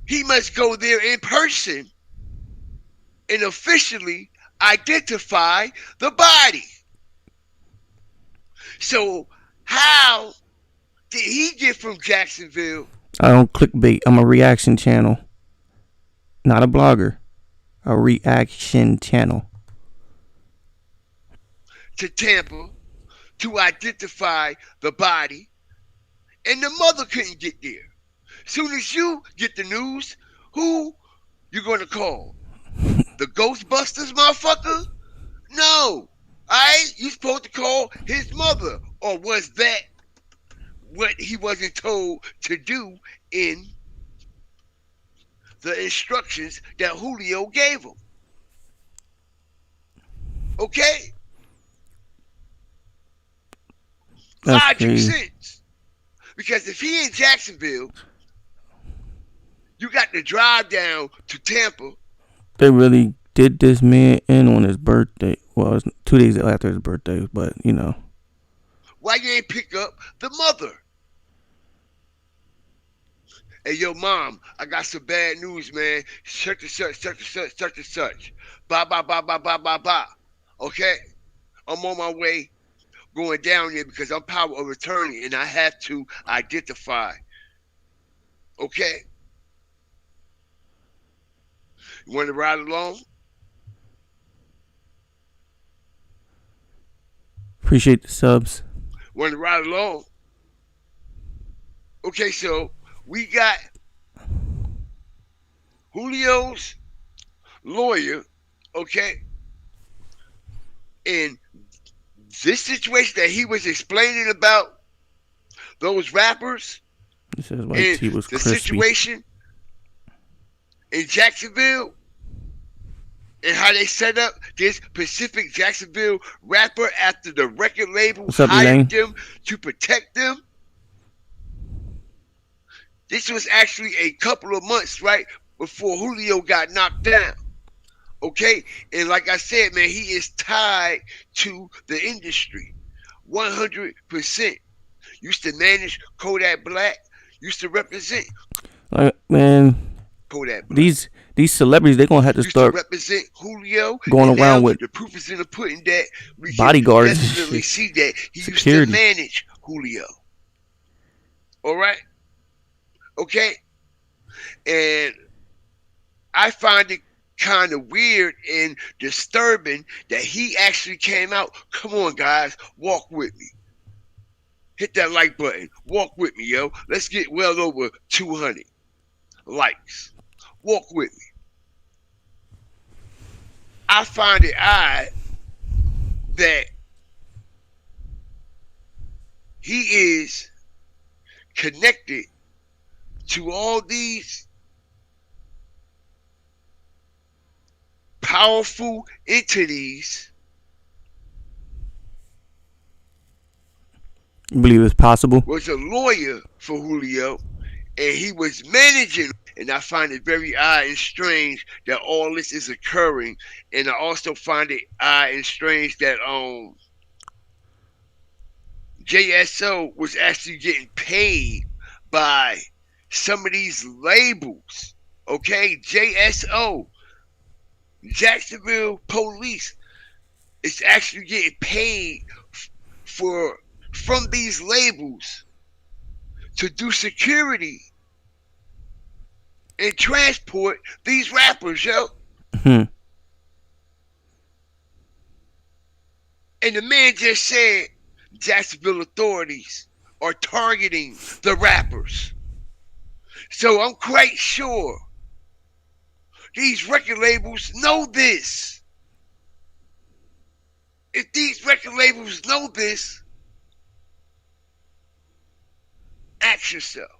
S2: he must go there in person and officially identify the body. So how did he get from Jacksonville?
S1: I don't clickbait. I'm a reaction channel, not a blogger. A reaction channel.
S2: To Tampa to identify the body, and the mother couldn't get there. Soon as you get the news, who you gonna call? The Ghostbusters, motherfucker? No. Alright, you supposed to call his mother. Or was that what he wasn't told to do in the instructions that Julio gave him? Okay?
S1: That's
S2: Logic
S1: crazy.
S2: sense. Because if he in Jacksonville, you got to drive down to Tampa.
S1: They really did this man in on his birthday. Well, it was 2 days after his birthday, but you know.
S2: Why you ain't pick up the mother? Hey, yo, mom, I got some bad news, man. Such and such, such and such, such and such. Bye, bye, bye, bye, bye, bye, bye. Okay? I'm on my way going down there because I'm power of attorney and I have to identify. Okay? You want to ride along?
S1: Appreciate the subs.
S2: Want to ride along? Okay, so we got Julio's lawyer, okay, in this situation that he was explaining about those rappers
S1: He says like
S2: and
S1: he was
S2: the
S1: crispy.
S2: situation in Jacksonville and how they set up this Pacific Jacksonville rapper after the record label
S1: What's up,
S2: hired
S1: Elaine?
S2: them to protect them. This was actually a couple of months, right, before Julio got knocked down. Okay? And like I said, man, he is tied to the industry. 100%. Used to manage Kodak Black. Used to represent
S1: Like, man,
S2: Kodak Black.
S1: these celebrities, they're gonna have to
S2: used to
S1: start
S2: represent Julio,
S1: going
S2: and
S1: around
S2: now
S1: with
S2: the proof is in the pudding that we can
S1: bodyguards and
S2: definitely
S1: shit.
S2: see that he used to
S1: Security.
S2: manage Julio. All right, okay, and I find it kind of weird and disturbing that he actually came out. Come on, guys, walk with me. Hit that like button. Walk with me, yo. Let's get well over 200 likes. Walk with me. I find it odd that he is connected to all these powerful entities.
S1: You believe it's possible?
S2: Was a lawyer for Julio, and he was managing. And I find it very odd and strange that all this is occurring. And I also find it odd and strange that JSO was actually getting paid by some of these labels. Okay, JSO, Jacksonville Police, is actually getting paid from these labels to do security and transport these rappers, yo.
S1: Hmm.
S2: And the man just said Jacksonville authorities are targeting the rappers. So I'm quite sure these record labels know this. If these record labels know this, ask yourself,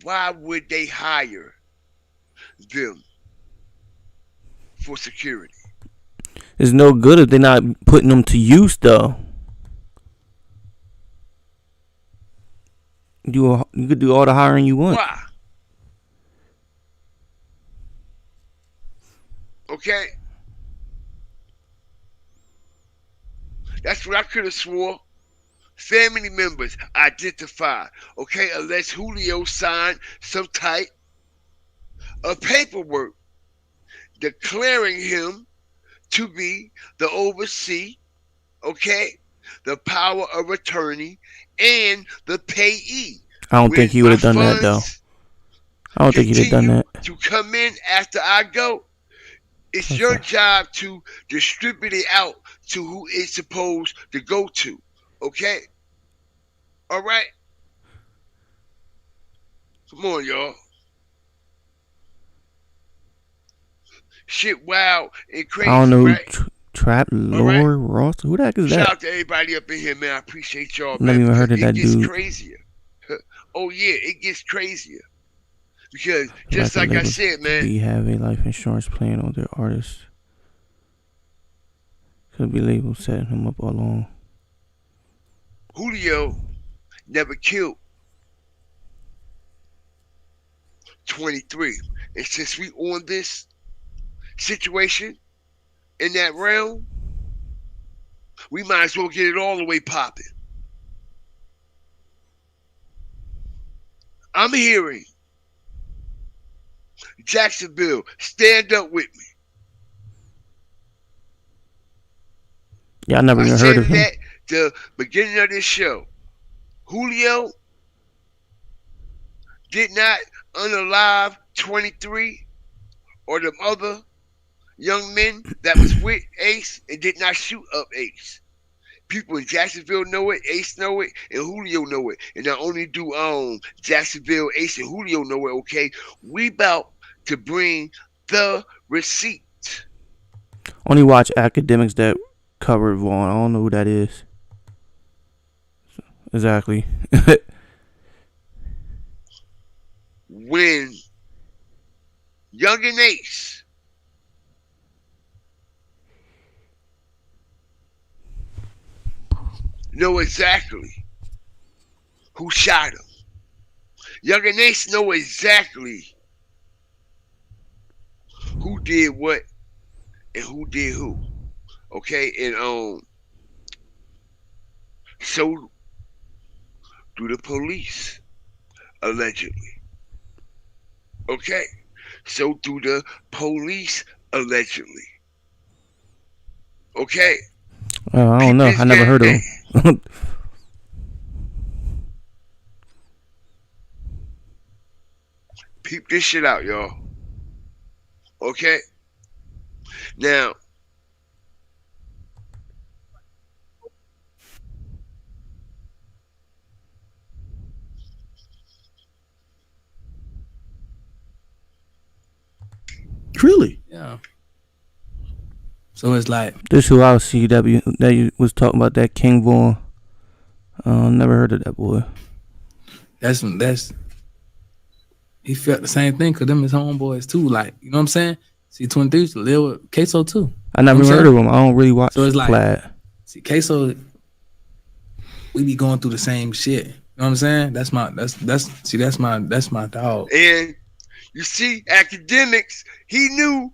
S2: why would they hire them for security?
S1: It's no good if they're not putting them to use, though. You could do all the hiring you want.
S2: Why? Okay? That's what I could have swore. Family members identified. Okay, unless Julio signed some type of paperwork declaring him to be the oversee, okay, the power of attorney and the payee.
S1: I don't think he would have done that, though. I don't think he'd have done that.
S2: To come in after I go, it's your job to distribute it out to who it's supposed to go to. Okay? All right? Come on, y'all. Shit wild and crazy,
S1: I don't know,
S2: right?
S1: Trap Lord Ross. Who the heck is that?
S2: Shout out to everybody up in here, man. I appreciate y'all, man.
S1: Never even heard of that dude.
S2: It gets crazier. Oh, yeah, it gets crazier. Because just like I said, man.
S1: We have a life insurance plan on their artists. Could be labels setting him up all along.
S2: Julio never killed 23. And since we on this situation in that realm, we might as well get it all the way popping. I'm hearing Jacksonville, stand up with me.
S1: Yeah, I never even heard of him.
S2: At the beginning of this show, Julio did not unalive 23 or them other young men that was with Ace and did not shoot up Ace. People in Jacksonville know it, Ace know it, and Julio know it. And not only do Jacksonville, Ace, and Julio know it, okay? We about to bring the receipt.
S1: Only watch academics that covered Vaughn. I don't know who that is. Exactly.
S2: When Young and Ace know exactly who shot him. Young and Ace know exactly who did what and who did who. Okay, and so do the police, allegedly. Okay, So do the police, allegedly. Okay.
S1: I don't know. I never heard of him.
S2: Peep this shit out, y'all. Okay? Now,
S13: Really?
S14: Yeah. So it's like
S1: this who I was CW that you was talking about, that King Vaughn. Never heard of that boy.
S14: That's he felt the same thing because them his homeboys too. Like, you know what I'm saying? See, 23 used to live with Queso too.
S1: I never heard of him. I don't really watch.
S14: So it's like,
S1: Plaid.
S14: see, Queso, we be going through the same shit. You know what I'm saying? That's my dog.
S2: And you see, academics, he knew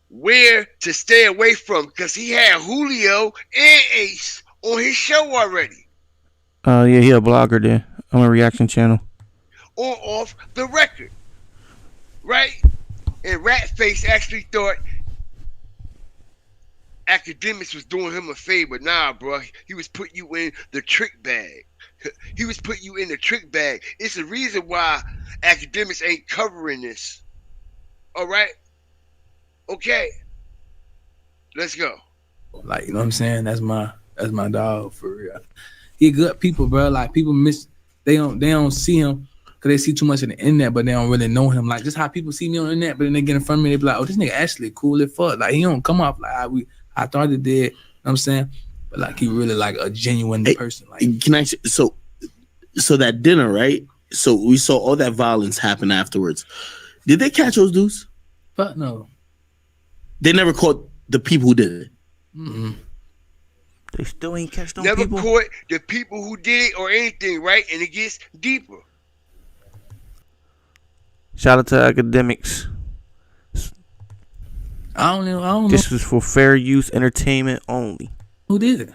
S2: where to stay away from because he had Julio and Ace on his show already.
S1: Yeah, he a blogger there on a reaction channel.
S2: Or off the record. Right? And Ratface actually thought academics was doing him a favor. Nah, bro. He was putting you in the trick bag. He was putting you in the trick bag. It's the reason why academics ain't covering this. All right? Okay. Let's go.
S14: Like, you know what I'm saying? That's my dog for real. He good people, bro. Like, people they don't see him because they see too much in the internet, but they don't really know him. Like, just how people see me on the internet, but then they get in front of me, they be like, oh, this nigga actually cool as fuck. Like, he don't come off like I thought he did. You know what I'm saying? But like, he really like a genuine person. Like,
S13: can I? So that dinner, right? So we saw all that violence happen afterwards. Did they catch those dudes?
S14: Fuck no.
S13: They never caught the people who did it.
S14: Mm-hmm.
S1: They still ain't catch them
S2: Never
S1: people.
S2: caught the people who did it or anything, right? And it gets deeper.
S1: Shout out to academics.
S14: I don't know.
S1: This was for fair use entertainment only.
S14: Who did it?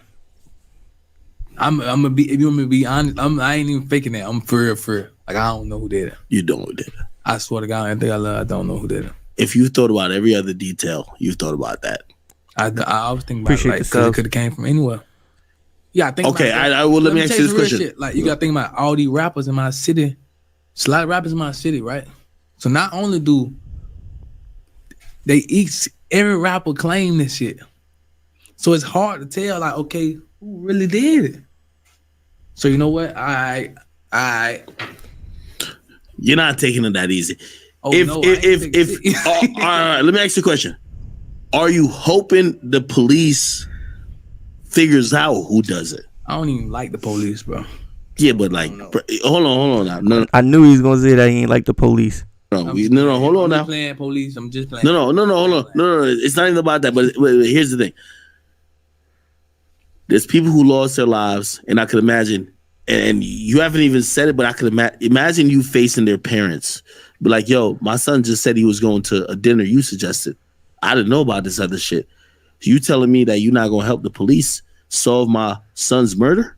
S14: I'm gonna be. If you want me to be honest, I ain't even faking that. I'm for real. Like, I don't know who did it.
S13: You don't know who did it.
S14: I swear to God, I don't know who did it.
S13: If you thought about every other detail, you've thought about that.
S14: I always think about it, like, because it could have came from anywhere. Yeah, I think.
S13: Okay,
S14: about
S13: let me ask you this question.
S14: Shit. Like, you gotta think about all these rappers in my city. It's a lot of rappers in my city, right? So not only do every rapper claim this shit, so it's hard to tell. Like, okay, who really did it? So you know what?
S13: You're not taking it that easy.
S14: Oh,
S13: if
S14: all
S13: right, let me ask you a question. Are you hoping the police figures out who does it?
S14: I don't even like the police, bro.
S13: Yeah, but like, hold on now. No,
S1: I knew he was gonna say that he ain't like the police.
S13: No, hold on now.
S14: I'm playing police. I'm just playing.
S13: No, hold on. No, it's not even about that. But here's the thing. There's people who lost their lives, and I could imagine, and you haven't even said it, but I could imagine you facing their parents. Be like, yo, my son just said he was going to a dinner you suggested. I didn't know about this other shit. You telling me that you're not going to help the police solve my son's murder?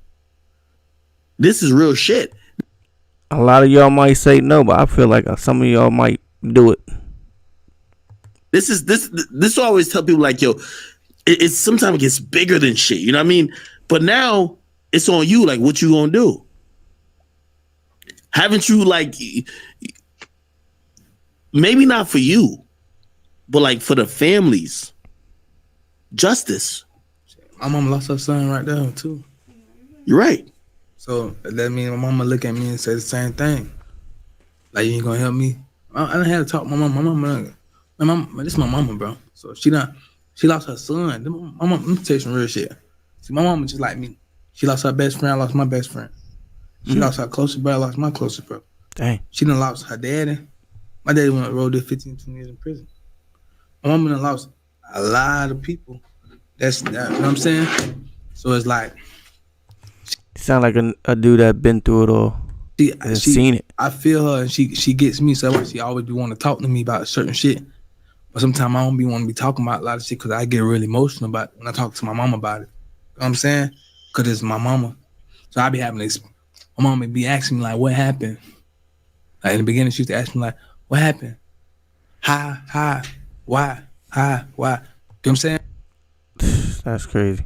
S13: This is real shit.
S1: A lot of y'all might say no, but I feel like some of y'all might do it.
S13: This I always tell people, like, yo, it's sometimes it gets bigger than shit. You know what I mean? But now it's on you. Like, what you gonna do? Haven't you, like, maybe not for you, but like for the families, justice.
S14: My mama lost her son right there too.
S13: You're right.
S14: So that means my mama look at me and say the same thing. Like, you ain't gonna help me? I done had to talk to my mama. My mama, this is my mama, bro. So she lost her son. My mama, let me tell you some real shit. See, my mama just like me. She lost her best friend, I lost my best friend. She lost her closest brother, I lost my closest brother.
S1: Dang.
S14: She done lost her daddy. My daddy went rolled there 15, 20 years in prison. My mama done lost a lot of people. You know what I'm saying? So it's like,
S1: sound like a dude that been through it all. She seen it.
S14: I feel her, and she gets me. So she always be want to talk to me about certain shit. But sometimes I don't be want to be talking about a lot of shit because I get really emotional about it when I talk to my mama about it. You know what I'm saying? Because it's my mama. So I be having this. My mama be asking me, like, what happened? Like, in the beginning, she used to ask me, like, what happened? Hi, why? Hi, why? You know what I'm saying?
S1: That's crazy.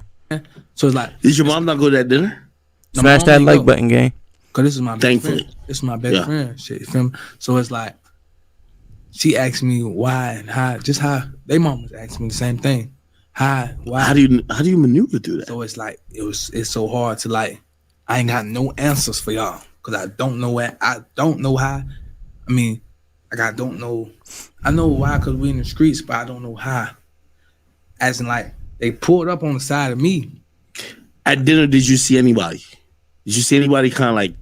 S14: So it's like,
S13: Did your mom not go to that dinner?
S14: No,
S1: Smash
S14: my
S1: that
S14: mom
S1: like
S14: ain't go.
S1: button, gang.
S14: Cause this is my best
S13: Thankfully.
S14: friend. This is my best
S13: Yeah.
S14: friend. Shit, you feel me? So it's like, she asked me why and how. Just how they mom was asking me the same thing. Hi, why?
S13: How do you maneuver through that?
S14: So it's like it's so hard to like. I ain't got no answers for y'all because I don't know what I don't know how. I mean, like I don't know. I know why because we in the streets, but I don't know how. As in, like they pulled up on the side of me.
S13: At dinner, did you see anybody? Did you see anybody kind of like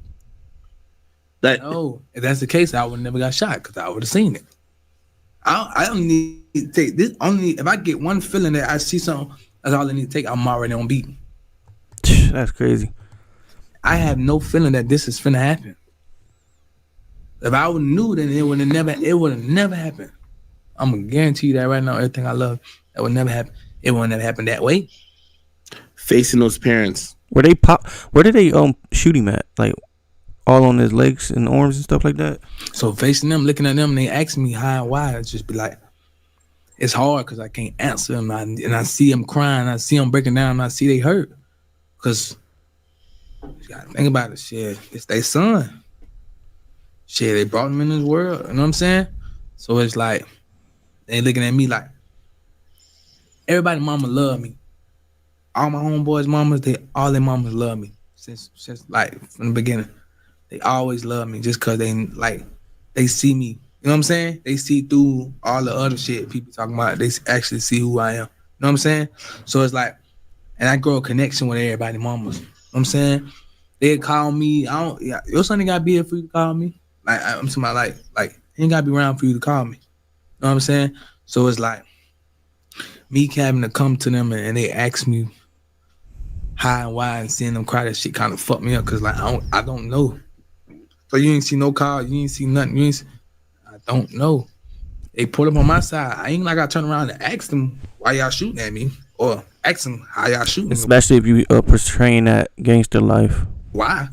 S13: that?
S14: No, if that's the case, I would never got shot because I would have seen it. I don't need to take this. Only if I get one feeling that I see something, that's all I need to take. I'm already on beat.
S1: That's crazy.
S14: I have no feeling that this is finna happen. If I would knew, then it would have never happened. I'm gonna guarantee you that right now. Everything I love, that would never happen. It would never happen that way.
S13: Facing those parents.
S1: Where did they shoot him at? Like all on his legs and arms and stuff like that?
S14: So facing them, looking at them, they ask me how and why. It's just be like, it's hard because I can't answer them. And I see them crying. I see them breaking down. And I see they hurt. Because you gotta think about it. Shit, it's their son. Shit, they brought him in this world. You know what I'm saying? So it's like, they looking at me like, everybody mama love me. All my homeboys' mamas, all their mamas love me. Since like from the beginning. They always love me just cause they see me. You know what I'm saying? They see through all the other shit people talking about. They actually see who I am. You know what I'm saying? So it's like, and I grow a connection with everybody mamas. You know what I'm saying? They call me, your son ain't gotta be here for you to call me. Like I'm talking about like he ain't gotta be around for you to call me. You know what I'm saying? So it's like me having to come to them and they ask me how and why and seeing them cry, that shit kind of fucked me up because like I don't know. So you ain't see no call, you ain't see nothing. I don't know. They put up on my side. I ain't like I turn around and ask them why y'all shooting at me or ask them how y'all shooting.
S1: Especially if you portraying that gangster life.
S14: Why?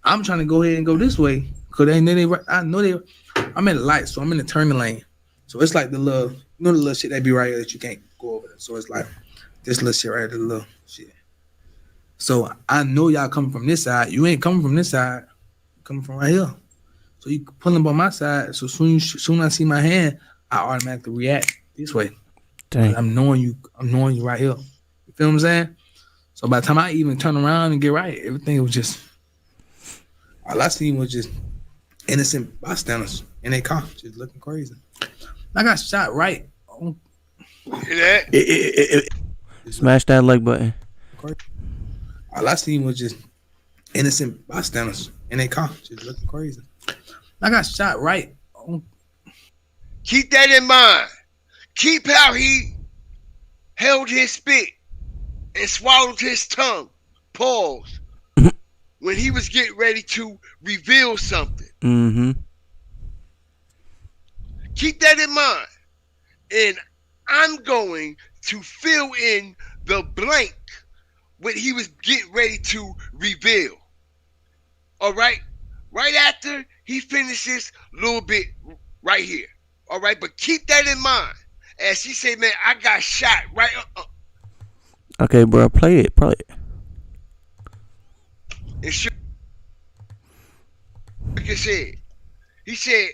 S14: I'm trying to go ahead and go this way because I know I'm in the light, so I'm in the turning lane. So it's like the little shit that be right here that you can't go over there. So it's like this little shit right here, the little shit. So I know y'all coming from this side. You ain't coming from this side. You're coming from right here. So you pulling on my side. So soon I see my hand, I automatically react this way.
S1: Dang.
S14: I'm knowing you right here. You feel what I'm saying? So by the time I even turn around and get right, everything was just, all I seen was just innocent bystanders in their car, just looking crazy. I got shot right.
S1: Smash that like button.
S14: All I seen was just innocent bystanders in their car, just looking crazy. I got shot right.
S2: Keep that in mind. Keep how he held his spit and swallowed his tongue. Pause. When he was getting ready to reveal something.
S1: Mm-hmm.
S2: Keep that in mind. And I'm going to fill in the blank when he was getting ready to reveal. All right? Right after he finishes a little bit right here. All right? But keep that in mind. As she said, man, I got shot right up.
S1: Okay, bro, play it.
S2: And sure, like I said, he said,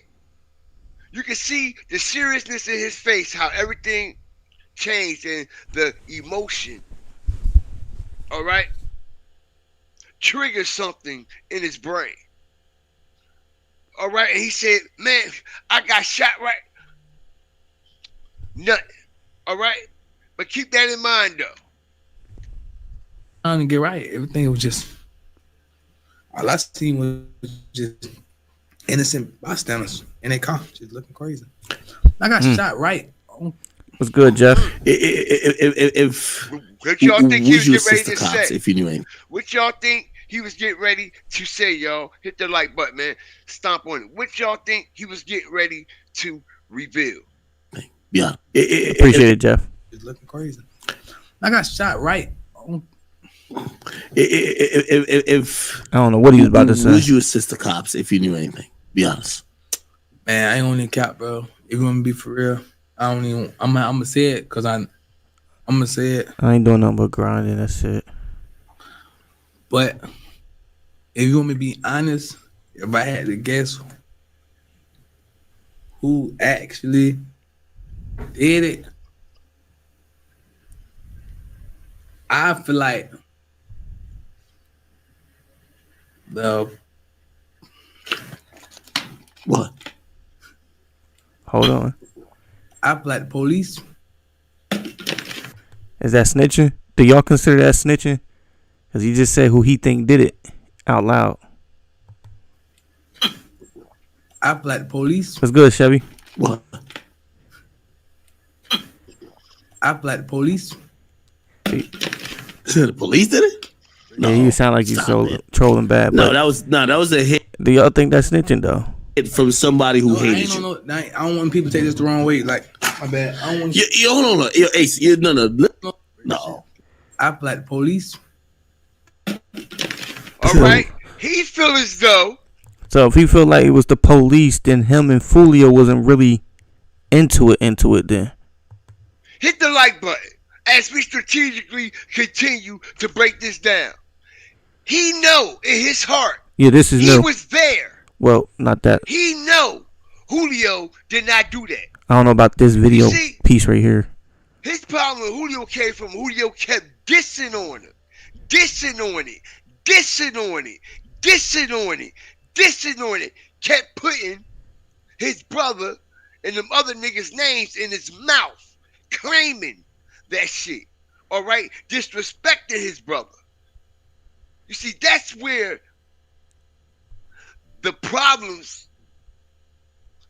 S2: you can see the seriousness in his face, how everything changed and the emotion, all right, triggers something in his brain. All right, and he said, man, I got shot right. Nothing. All right? But keep that in mind, though.
S14: Trying to get right. Everything was just, all I seen was just innocent bystanders in their car, just looking crazy. I got shot right.
S1: What's good, Jeff?
S13: If
S2: what y'all think he was
S13: you
S2: getting ready
S13: assist the
S2: to
S13: cops
S2: say?
S13: if you knew anything?
S2: What y'all think he was getting ready to say, y'all? Hit the like button, man. Stomp on it. What y'all think he was getting ready to reveal?
S13: Yeah.
S1: Appreciate it, Jeff.
S14: Just looking crazy. I got shot right.
S13: If
S1: I don't know what he was about to say.
S13: Would you assist the cops if you knew anything? Be honest.
S14: Man, I ain't on the cap, bro. If you want to be for real, I don't even. I'm gonna say it because I'm gonna say it.
S1: I ain't doing nothing but grinding. That's it.
S14: But if you want me to be honest, if I had to guess who actually did it, I feel like
S13: what?
S1: Hold on.
S14: I feel like the police.
S1: Is that snitching? Do y'all consider that snitching? Because he just said who he think did it out loud.
S14: I feel like the police.
S1: What's good, Chevy?
S13: What?
S14: I feel like the police.
S13: The police did it?
S1: Yeah, you sound like you trolling bad.
S13: No, that was a hit.
S1: Do y'all think that's snitching though?
S13: From somebody who hated you.
S14: I don't want people to take this the wrong way. Like, my bad. I don't want.
S13: Hold on, Ace. No.
S14: I feel like the police.
S2: All right, he feel as though.
S1: So if he feel like it was the police, then him and Foolio wasn't really into it. Then
S2: hit the like button as we strategically continue to break this down. He know in his heart.
S1: Yeah, this is
S2: he
S1: new.
S2: was there.
S1: Well, not that.
S2: He know Julio did not do that.
S1: I don't know about this video piece right here.
S2: His problem with Julio came from Julio kept dissing on him. Dissing on it. Kept putting his brother and them other niggas' names in his mouth. Claiming that shit. Alright? Disrespecting his brother. You see, that's where the problems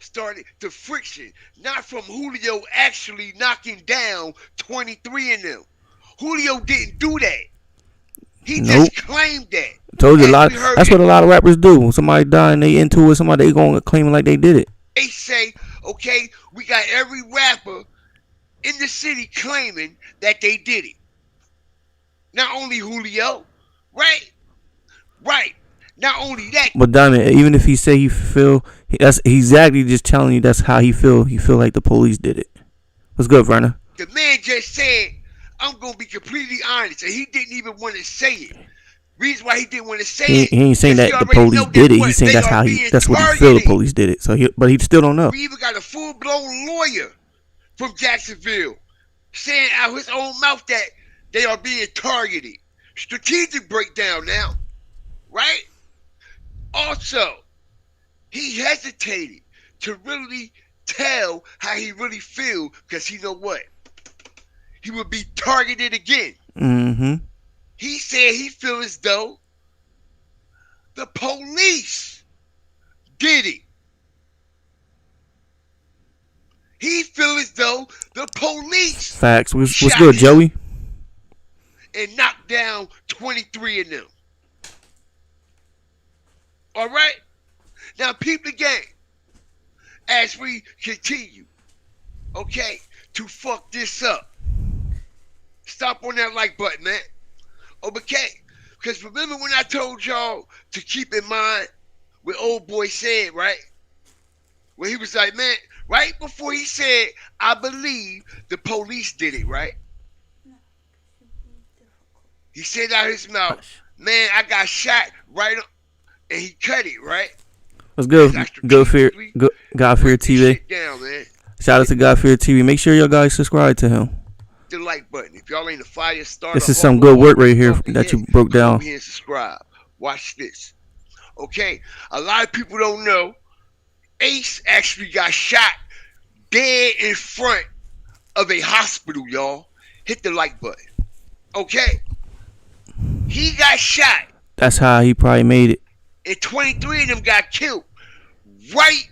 S2: started, the friction, not from Julio actually knocking down 23 in them. Julio didn't do that. He just claimed that.
S1: Told you a lot. That's what a lot of rappers do. When somebody die and they into it, somebody they gonna claim it like they did it.
S2: They say, okay, we got every rapper in the city claiming that they did it. Not only Julio, right? Right. Not only that.
S1: But Diamond, even if he say he feel, that's exactly just telling you that's how he feel. He feel like the police did it. What's good, Verna?
S2: The man just said, I'm going to be completely honest. And he didn't even want to say it. Reason why he didn't want to say it.
S1: He ain't saying that the police did it. He's saying that's how that's what he feel the police did it. So but he still don't know.
S2: We even got a full-blown lawyer from Jacksonville saying out his own mouth that they are being targeted. Strategic breakdown now. Right? Also, he hesitated to really tell how he really feel because he know what? He would be targeted again.
S1: Mm-hmm.
S2: He said he feel as though the police did it. He feel as though the police
S1: Facts. What's good, Joey?
S2: And knocked down 23 of them. All right? Now, peep the game as we continue, okay, to fuck this up. Stop on that like button, man. Okay? Because remember when I told y'all to keep in mind what old boy said, right? When he was like, man, right before he said, I believe the police did it, right? He said out his mouth, man, I got shot right up. And he cut it, right?
S1: What's good? God Fear TV.
S2: Down, man.
S1: Shout out to God Fear TV. Make sure y'all guys subscribe to him.
S2: The like button. If y'all ain't a fire starter,
S1: this is some good work right here that you broke down.
S2: Come here and subscribe. Watch this. Okay, a lot of people don't know. Ace actually got shot dead in front of a hospital, y'all. Hit the like button. Okay, he got shot.
S1: That's how he probably made it.
S2: And 23 of them got killed right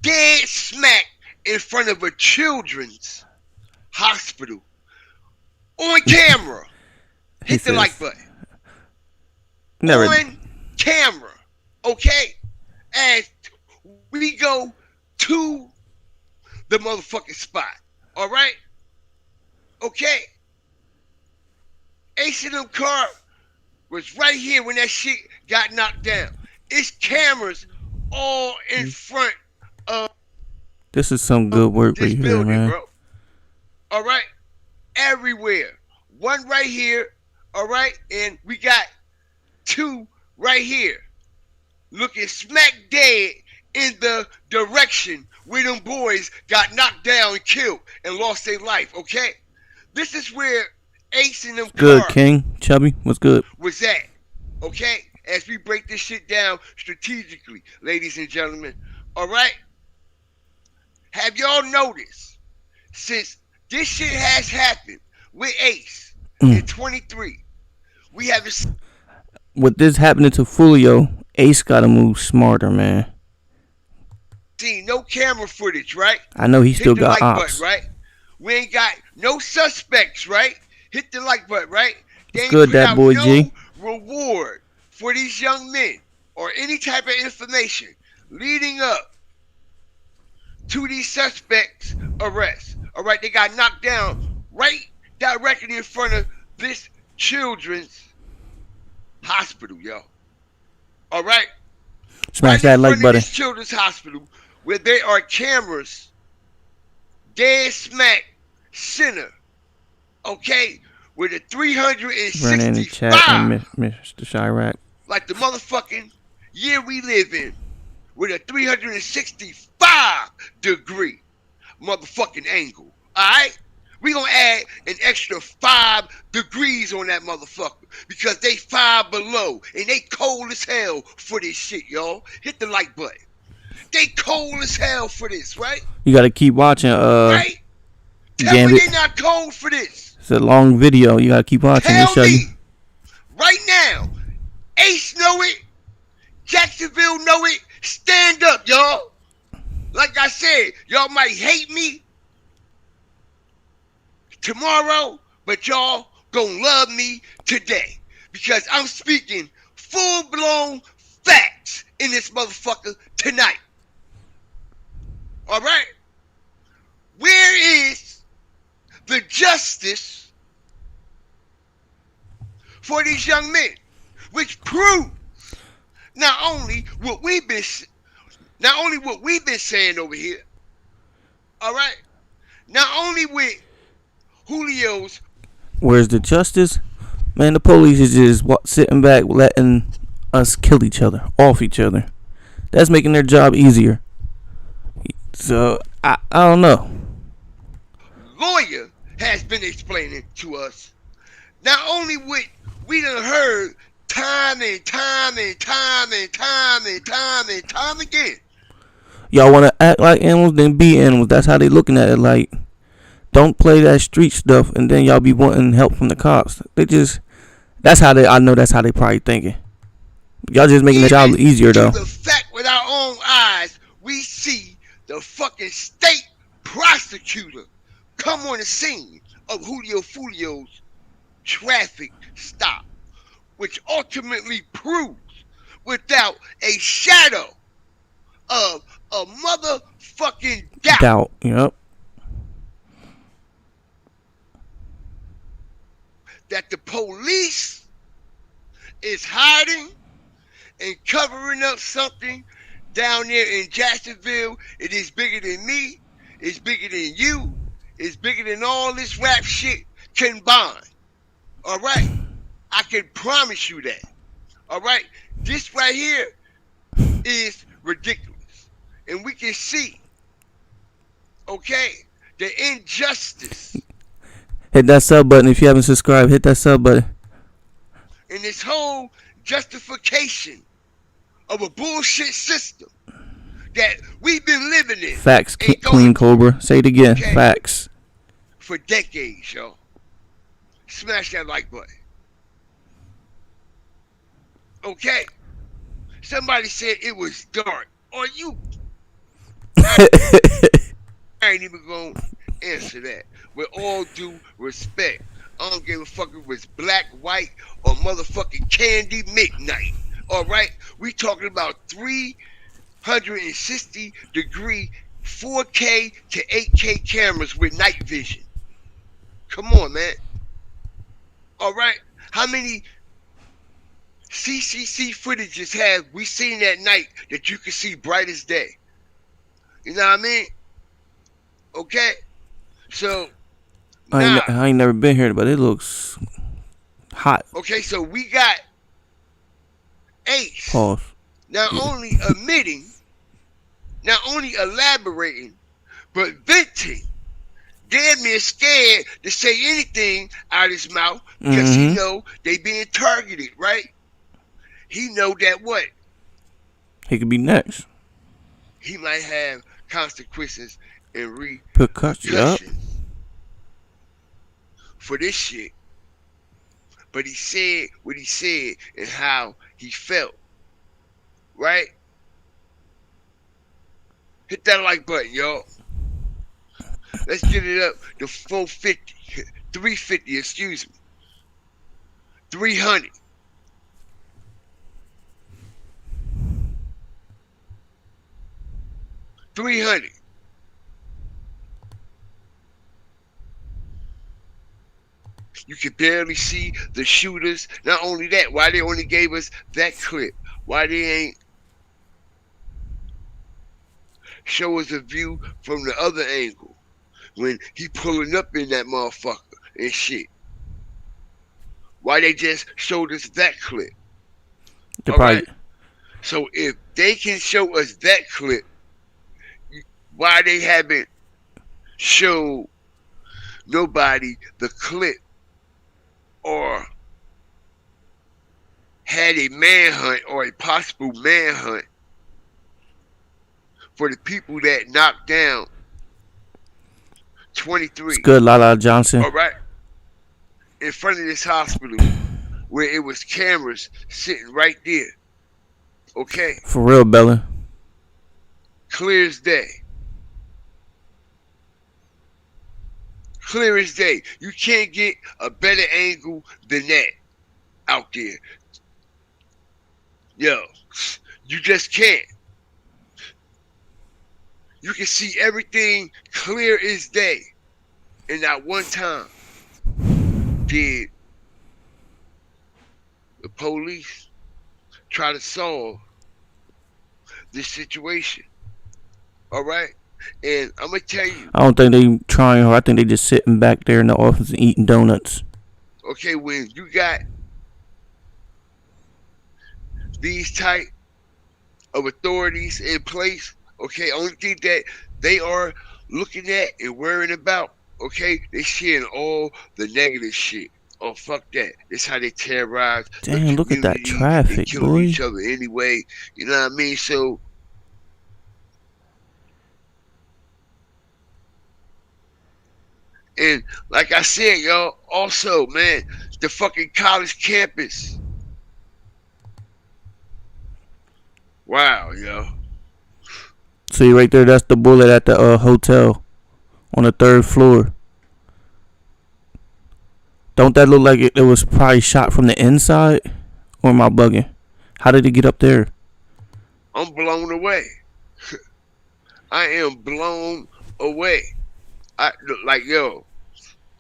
S2: dead smack in front of a children's hospital on camera. Hit the like button.
S1: Never.
S2: On camera. Okay? As we go to the motherfucking spot. All right? Okay? Ace in them car was right here when that shit got knocked down. It's cameras all in front of
S1: This is some good work right
S2: this
S1: here,
S2: building,
S1: man.
S2: bro. All right, everywhere. One right here. All right, and we got two right here, looking smack dead in the direction where them boys got knocked down and killed and lost their life. Okay, this is where Ace and them
S1: Good,
S2: cars
S1: King. Chubby, what's good?
S2: was at. Okay, as we break this shit down strategically, ladies and gentlemen. All right, have y'all noticed since this shit has happened with Ace in 23, we haven't
S1: With this happening to Foolio, Ace gotta move smarter, man.
S2: seen no camera footage, right?
S1: I know he
S2: Hit
S1: still
S2: the
S1: got
S2: like
S1: ops.
S2: button, right? We ain't got no suspects, right? Hit the like button, right? They
S1: It's
S2: ain't
S1: good,
S2: put
S1: that
S2: out
S1: boy
S2: no
S1: G.
S2: reward for these young men or any type of information leading up to these suspects' arrests. All right, they got knocked down right directly in front of this children's hospital, yo. All right,
S1: Smash
S2: right
S1: that
S2: in
S1: like
S2: front of
S1: button.
S2: this children's hospital where there are cameras dead smack center, okay, with a
S1: Run in the chat and
S2: 365,
S1: Mr. Chirac.
S2: like the motherfucking year we live in, with a 365 degree motherfucking angle. All right, we gonna add an extra 5 degrees on that motherfucker because they 5 below and they cold as hell for this shit, y'all. Hit the like button. They cold as hell for this, right?
S1: You gotta keep watching,
S2: Right? Tell
S1: Gambit.
S2: me they not cold for this.
S1: It's a long video. You gotta keep watching. They
S2: Tell
S1: show you.
S2: me right now. Ace know it. Jacksonville know it. Stand up, y'all. Like I said, y'all might hate me tomorrow, but y'all gonna love me today because I'm speaking full-blown facts in this motherfucker tonight. All right? Where is the justice for these young men? Which proves not only what we've been saying over here, all right? Not only with Julio's.
S1: Where's the justice? Man, the police is just sitting back, letting us kill each other, off each other. That's making their job easier. So I don't know.
S2: Lawyer has been explaining to us. Not only what we done heard time and time and time and time and time and time again.
S1: Y'all want to act like animals, then be animals. That's how they looking at it. Like, don't play that street stuff, and then y'all be wanting help from the cops. They just, that's how they. I know that's how they probably thinking. Y'all just making the job easier though.
S2: The fact with our own eyes, we see the fucking state prosecutor come on the scene of Julio Foolio's traffic stop, which ultimately proves without a shadow of a motherfucking doubt.
S1: Yep.
S2: That the police is hiding and covering up something down there in Jacksonville. It is bigger than me. It's bigger than you. It's bigger than all this rap shit combined. All right? I can promise you that. All right? This right here is ridiculous. And we can see, okay, the injustice.
S1: Hit that sub button if you haven't subscribed. Hit that sub button.
S2: And this whole justification of a bullshit system that we've been living in.
S1: Facts, Queen Cobra. Say it again. Okay. Facts.
S2: For decades, yo. Smash that like button. Okay. Somebody said it was dark. Are you? I ain't even gonna answer that. With all due respect, I don't give a fuck if it's black, white, or motherfucking candy midnight. All right, we talking about 360 degree 4K to 8K cameras with night vision. Come on, man. All right, how many CCC footages have we seen that night that you can see bright as day? You know what I mean? Okay, so
S1: I ain't never been here, but it looks hot.
S2: okay, so we got Ace
S1: Pause.
S2: not only admitting, not only elaborating, but venting. Damn near scared to say anything out of his mouth because he know they being targeted, right? He know that what?
S1: He could be next.
S2: He might have consequences and
S1: Percussion.
S2: For this shit. But he said what he said and how he felt. Right? Hit that like button, y'all. Let's get it up to 450. 350, excuse me. 300. $300. You can barely see the shooters. Not only that, why they only gave us that clip? Why they ain't show us a view from the other angle when he pulling up in that motherfucker and shit? Why they just showed us that clip? All right. So if they can show us that clip, why they haven't showed nobody the clip or had a manhunt or a possible manhunt for the people that knocked down 23.
S1: It's good, Lala Johnson.
S2: All right. In front of this hospital where it was cameras sitting right there. Okay.
S1: For real, Bella.
S2: Clear as day. Clear as day. You can't get a better angle than that out there. Yo, you just can't. You can see everything clear as day. And not one time did the police try to solve this situation. All right? And I'm going to tell you.
S1: I don't think they trying hard. I think they just sitting back there in the office and eating donuts.
S2: Okay, when you got these type of authorities in place, okay, only thing that they are looking at and worrying about, okay, they seeing all the negative shit. Oh, fuck that. That's how they terrorize.
S1: Damn, look at that traffic,
S2: killing
S1: boy.
S2: each other anyway. You know what I mean? So, and like I said, y'all, also, man, the fucking college campus. Wow, yo.
S1: See right there, that's the bullet at the hotel on the 3rd floor. Don't that look like it was probably shot from the inside? Or am I bugging? How did it get up there?
S2: I'm blown away. I am blown away. Yo,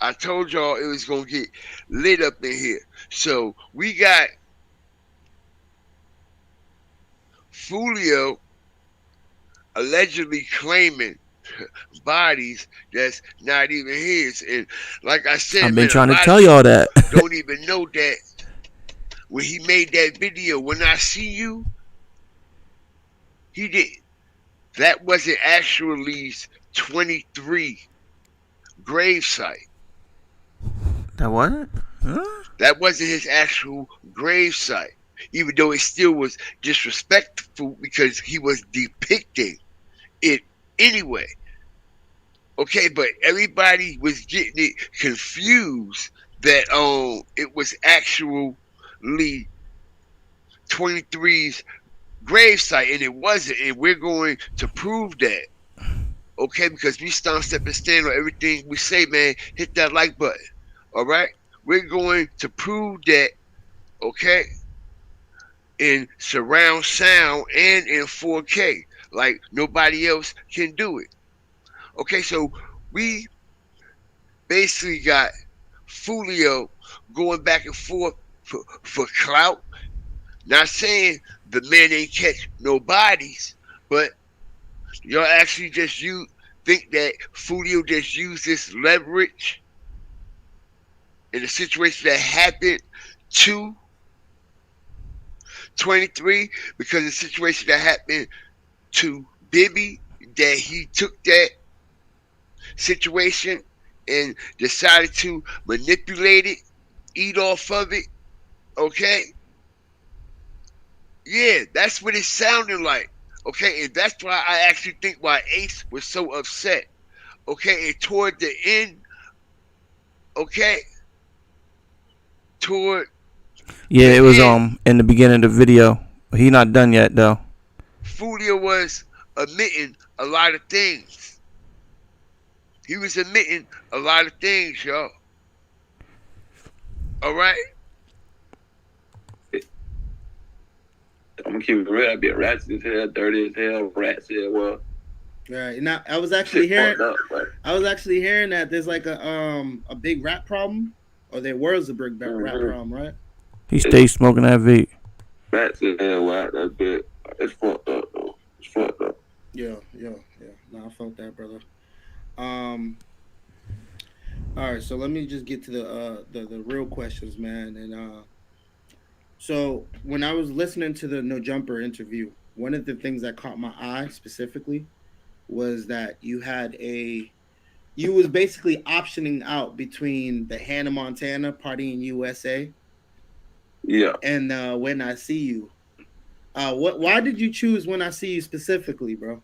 S2: I told y'all it was going to get lit up in here. So we got Foolio allegedly claiming bodies that's not even his. And like I said,
S1: I've been trying to tell y'all that.
S2: Don't even know that when he made that video, When I See You, he did. That wasn't actually 23 gravesite.
S1: That what? Huh?
S2: That wasn't his actual gravesite. Even though it still was disrespectful because he was depicting it anyway. Okay, but everybody was getting it confused that it was actually 23's gravesite, and it wasn't, and we're going to prove that. Okay, because we step and stand on everything we say, man. Hit that like button. All right? We're going to prove that, okay, in surround sound and in 4K, like nobody else can do it. Okay, so we basically got Foolio going back and forth for clout. Not saying the man ain't catch no bodies, but y'all actually just think that Foolio just used this leverage in a situation that happened to 23 because of the situation that happened to Bibby, that he took that situation and decided to manipulate it, eat off of it, okay? Yeah, that's what it sounded like, okay? And that's why I actually think why Ace was so upset, okay? And toward the end, okay?
S1: Yeah, it was in the beginning of the video. He not done yet though.
S2: Foolio was admitting a lot of things. He was admitting a lot of things, y'all. All right.
S15: I'm gonna keep it real. I'd be a ratchet as hell, dirty as hell, rats as well.
S16: Right. Now I was actually hearing that there's like a big rap problem, or there was a big rap problem, right?
S1: He stays smoking that vape.
S15: Rats as hell, right? That's bit. It's fucked up though. It's fucked up.
S16: Yeah. No, I felt that, brother. All right, so let me just get to the real questions, man. And so when I was listening to the No Jumper interview, one of the things that caught my eye specifically was that you was basically optioning out between the Hannah Montana Party in USA, and When I See You. Why did you choose When I See You specifically, bro?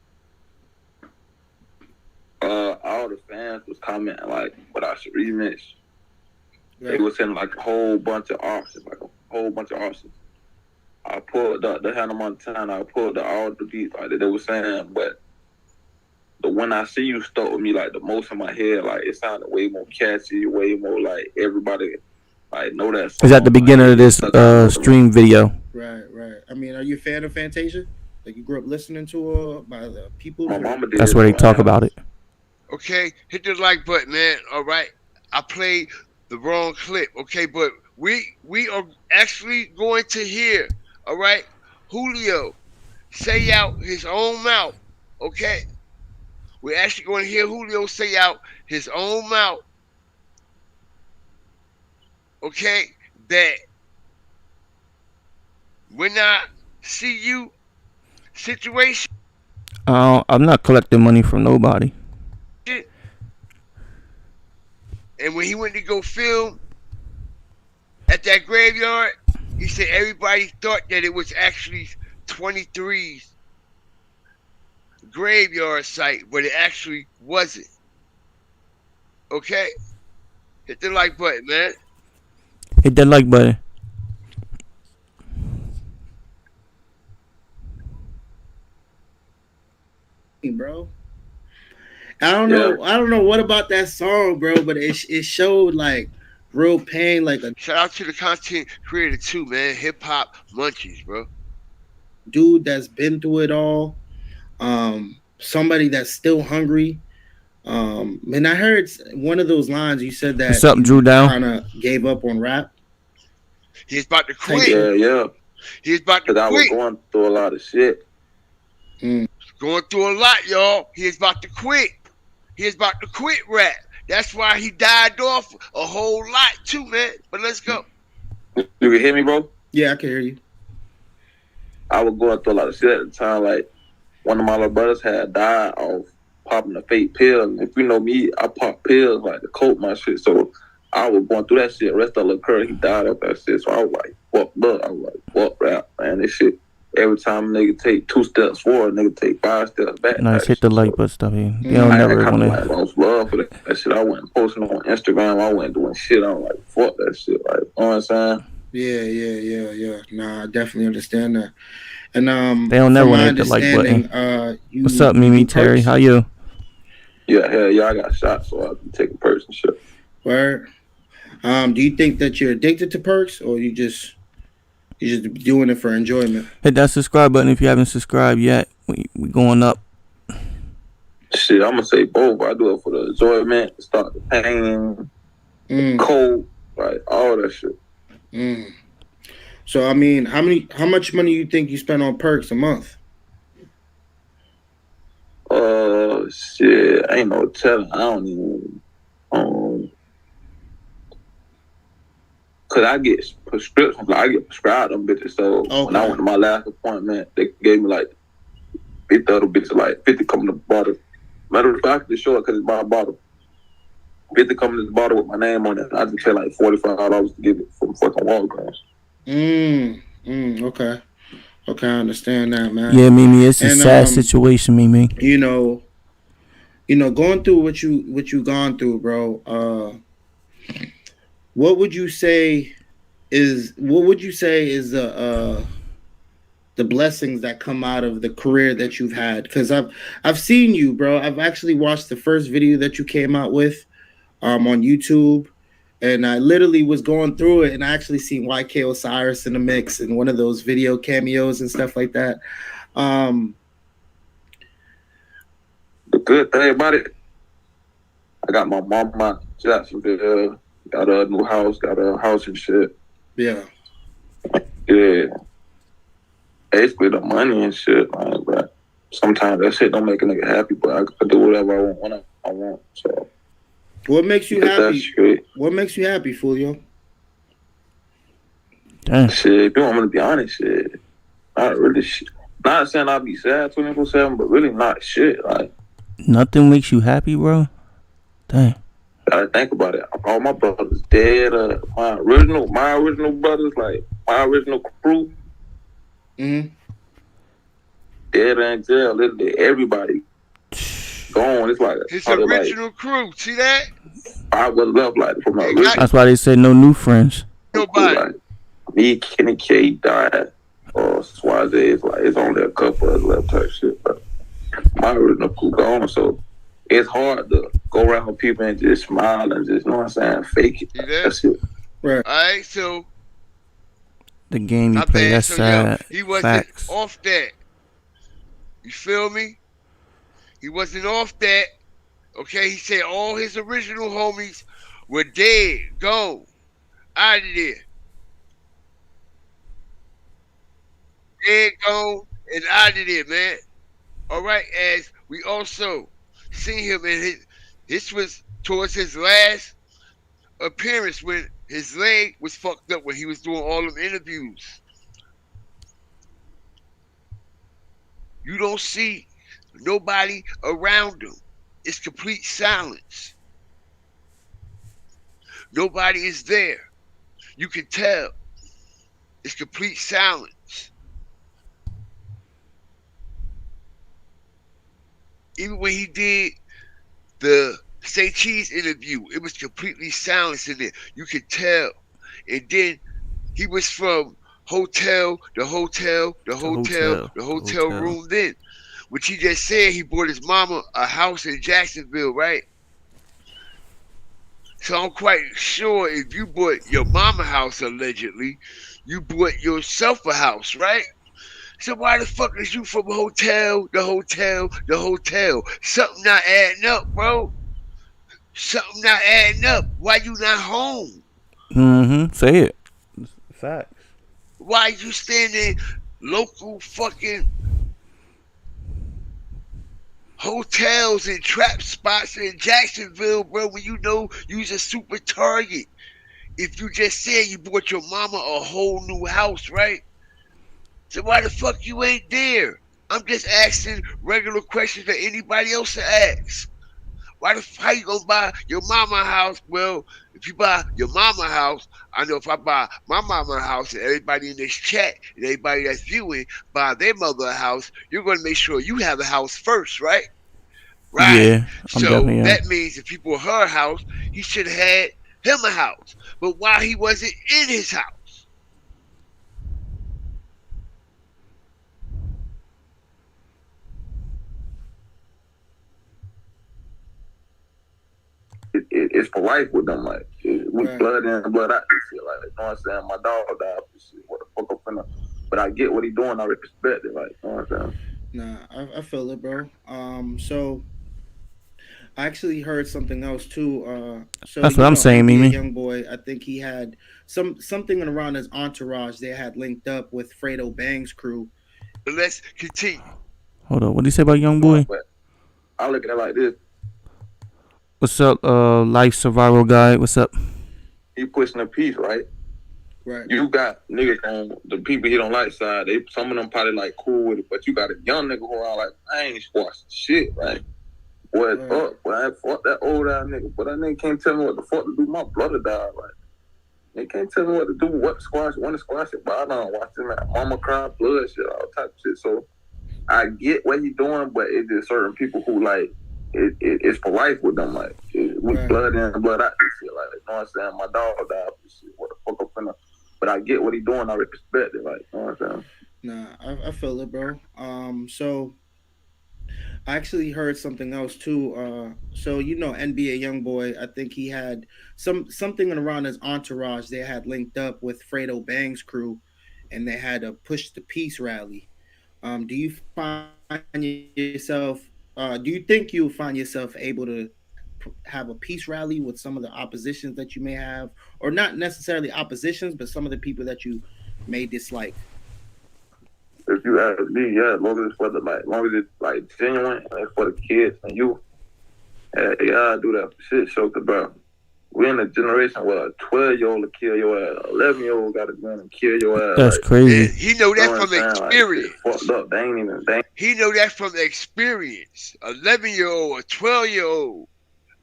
S15: All the fans was commenting like, "What I should remix." Right. They was saying like a whole bunch of options, I pulled up the Hannah Montana. I pulled up all the beats like they were saying, but the When I See You stuck with me like the most in my head. Like it sounded way more catchy, way more like everybody like know that song.
S1: Is at the beginning of this stream video.
S16: Right. I mean, are you a fan of Fantasia? Like you grew up listening to her by the people?
S15: My mama did.
S1: That's where they talk about it.
S2: Okay, hit the like button, man. All right, I played the wrong clip. Okay, but we are actually going to hear, all right, Julio say out his own mouth. Okay, we're actually going to hear Julio say out his own mouth. Okay, that When I See You situation.
S1: I'm not collecting money from nobody.
S2: And when he went to go film at that graveyard, he said everybody thought that it was actually 23's graveyard site, but it actually wasn't. Okay? Hit the like button, man.
S1: Hit that like button.
S16: Bro, I don't know what about that song, bro, but it showed like real pain. Like a
S2: shout out to the content creator too, man. Hip hop munchies, bro.
S16: Dude that's been through it all. Somebody that's still hungry. And I heard one of those lines you said that
S1: what's up, Drew Down?
S16: Kind of gave up on rap.
S2: He's about to quit.
S15: Yeah.
S2: He's about to quit.
S15: I was going through a lot of shit.
S2: Going through a lot, y'all. He's about to quit. He's about to quit rap. That's why he died off a whole lot too, man. But let's go.
S15: You can hear me, bro?
S16: Yeah, I can hear you.
S15: I was going through a lot of shit at the time. Like one of my little brothers had died off popping a fake pill. And if you know me, I pop pills like to cope my shit. So I was going through that shit. Rest of ll3r, he died off that shit. So I was like, fuck up. I was like, fuck rap, man. This shit. Every time a nigga take 2 steps forward, nigga take 5 steps back.
S1: Nice, hit the like button stuff. You don't never
S15: want to. I lost love for that shit. I went posting on Instagram. I went doing shit. I'm like, fuck that shit. Like, you know what I'm saying?
S16: Yeah. Nah, I definitely understand that. And
S1: they don't never want to hit the like button. What's up, Mimi Terry? How you?
S15: Yeah, hell yeah. I got shot, so I'll be taking perks and shit.
S16: Word. Do you think that you're addicted to perks, or you're just doing it for enjoyment?
S1: Hit that subscribe button if you haven't subscribed yet. We going up.
S15: Shit, I'm gonna say both. I do it for the enjoyment, start the pain, cold, like all that shit.
S16: So I mean, how much money you think you spend on perks a month?
S15: Oh shit, ain't no telling. I don't even. Cause I get prescriptions, like I get prescribed them bitches. So when I went to my last appointment, they gave me like 50 other bitches, like 50 coming to the bottle. Matter of fact, I can show it because it's my bottle. 50 coming to the bottle with my name on it. I just pay like $45 to get it from fucking Walgreens.
S16: Okay. Okay, I understand that, man.
S1: Yeah, Mimi, it's a sad situation, Mimi.
S16: You know, going through what you gone through, bro. What would you say is the blessings that come out of the career that you've had? Because I've seen you, bro. I've actually watched the first video that you came out with on YouTube, and I literally was going through it, and I actually seen YK Osiris in the mix in one of those video cameos and stuff like that.
S15: The good thing about it, I got my mama Jacksonville, got a new house, got a house and shit.
S16: Yeah.
S15: Yeah. Basically the money and shit, man, but sometimes that shit don't make a nigga happy, but I can do whatever I want when I want. So
S16: what makes you happy? What makes you happy, Foolio?
S1: Damn.
S15: Shit, if you want me to be honest, shit, not really shit. Not saying I'll be sad 24/7, but really not shit. Like
S1: nothing makes you happy, bro. Dang.
S15: Gotta think about it. All my brothers dead. My original brothers, like my original crew, dead in jail. Literally everybody gone. It's like
S2: his original crew. See that?
S15: I was left like from my original.
S1: That's why they said no new friends.
S2: Nobody.
S15: Like, me, Kenny K died, or Swaze. It's like it's only a couple of left type shit. But my original crew gone, so it's hard to go around with people and just smile and just, you know what I'm saying, fake it. That's it.
S16: Right.
S2: All right, so
S1: the game you play, that's sad.
S2: He wasn't
S1: Facts.
S2: off that. You feel me? He wasn't off that. Okay, he said all his original homies were dead, gone, out of there. Dead, gone, and out of there, man. All right, as we also seen him in this was towards his last appearance when his leg was fucked up when he was doing all them interviews. You don't see nobody around him. It's complete silence. Nobody is there. You can tell. It's complete silence. Even when he did the Say Cheese interview, it was completely silence in there. You could tell. And then he was from hotel room then. Which he just said he bought his mama a house in Jacksonville, right? So I'm quite sure if you bought your mama house allegedly, you bought yourself a house, right? So why the fuck is you from hotel? Something not adding up, bro. Something not adding up. Why you not home?
S1: Say it. Facts.
S2: Why you standing local fucking hotels and trap spots in Jacksonville, bro, when you know you's a super target? If you just said you bought your mama a whole new house, right? So why the fuck you ain't there? I'm just asking regular questions that anybody else would ask. How you gonna buy your mama a house? Well, if you buy your mama a house, I know if I buy my mama a house and everybody in this chat and everybody that's viewing buy their mother a house, you're gonna make sure you have a house first, right? Right.
S1: Yeah,
S2: so that means if you bought her house, he should have had him a house. But why he wasn't in his house?
S15: It's for life with them, like we blood in, blood out. This shit, like you know what I'm saying. My dog died. Shit, what the fuck I'm finna? But I get what he doing. I respect it, like you know what I'm saying.
S16: Nah, I feel it, bro. So I actually heard something else too. So
S1: that's what I'm saying, Mimi.
S16: Young boy, I think he had something around his entourage. They had linked up with Fredo Bang's crew.
S2: Let's continue.
S1: Hold on, what did he say about Young Boy?
S15: I look at it like this.
S1: What's up, life survival guy? What's up?
S15: He pushing the peace, right?
S16: Right.
S15: You got niggas on the people he don't like side. Some of them probably like cool with it, but you got a young nigga who are like, I ain't squashing shit, right? Boy, fuck, boy, I fuck that old ass nigga. But that nigga can't tell me what the fuck to do. My brother died, right? They can't tell me what to do, what to squash, when to squash it. But I don't watch them, man. Mama cry, blood, shit, all type of shit. So I get what he doing, but it's just certain people who like it's for life with them. Like we blood in, blood out, this shit. Like you know what I'm saying? My dog died for shit. What the fuck up in the? But I get what he doing. I respect it. Like you know what I'm saying?
S16: Nah, I feel it, bro. So I actually heard something else too. So you know, NBA YoungBoy, I think he had something around his entourage. They had linked up with Fredo Bang's crew, and they had a push the peace rally. Do you find yourself? Do you think you'll find yourself able to have a peace rally with some of the oppositions that you may have, or not necessarily oppositions, but some of the people that you may dislike?
S15: If you ask me, yeah, as long as it's for the long as it's like genuine and it's for the kids and you, yeah, I do that for shit show. Cause bro, we're in a generation where a 12-year-old will kill your ass, 11-year-old got a gun and kill your ass.
S1: That's crazy.
S2: Yeah, he know that from experience.
S15: Like, fucked up. They ain't even.
S2: He know that from experience. 11-year-old or 12-year-old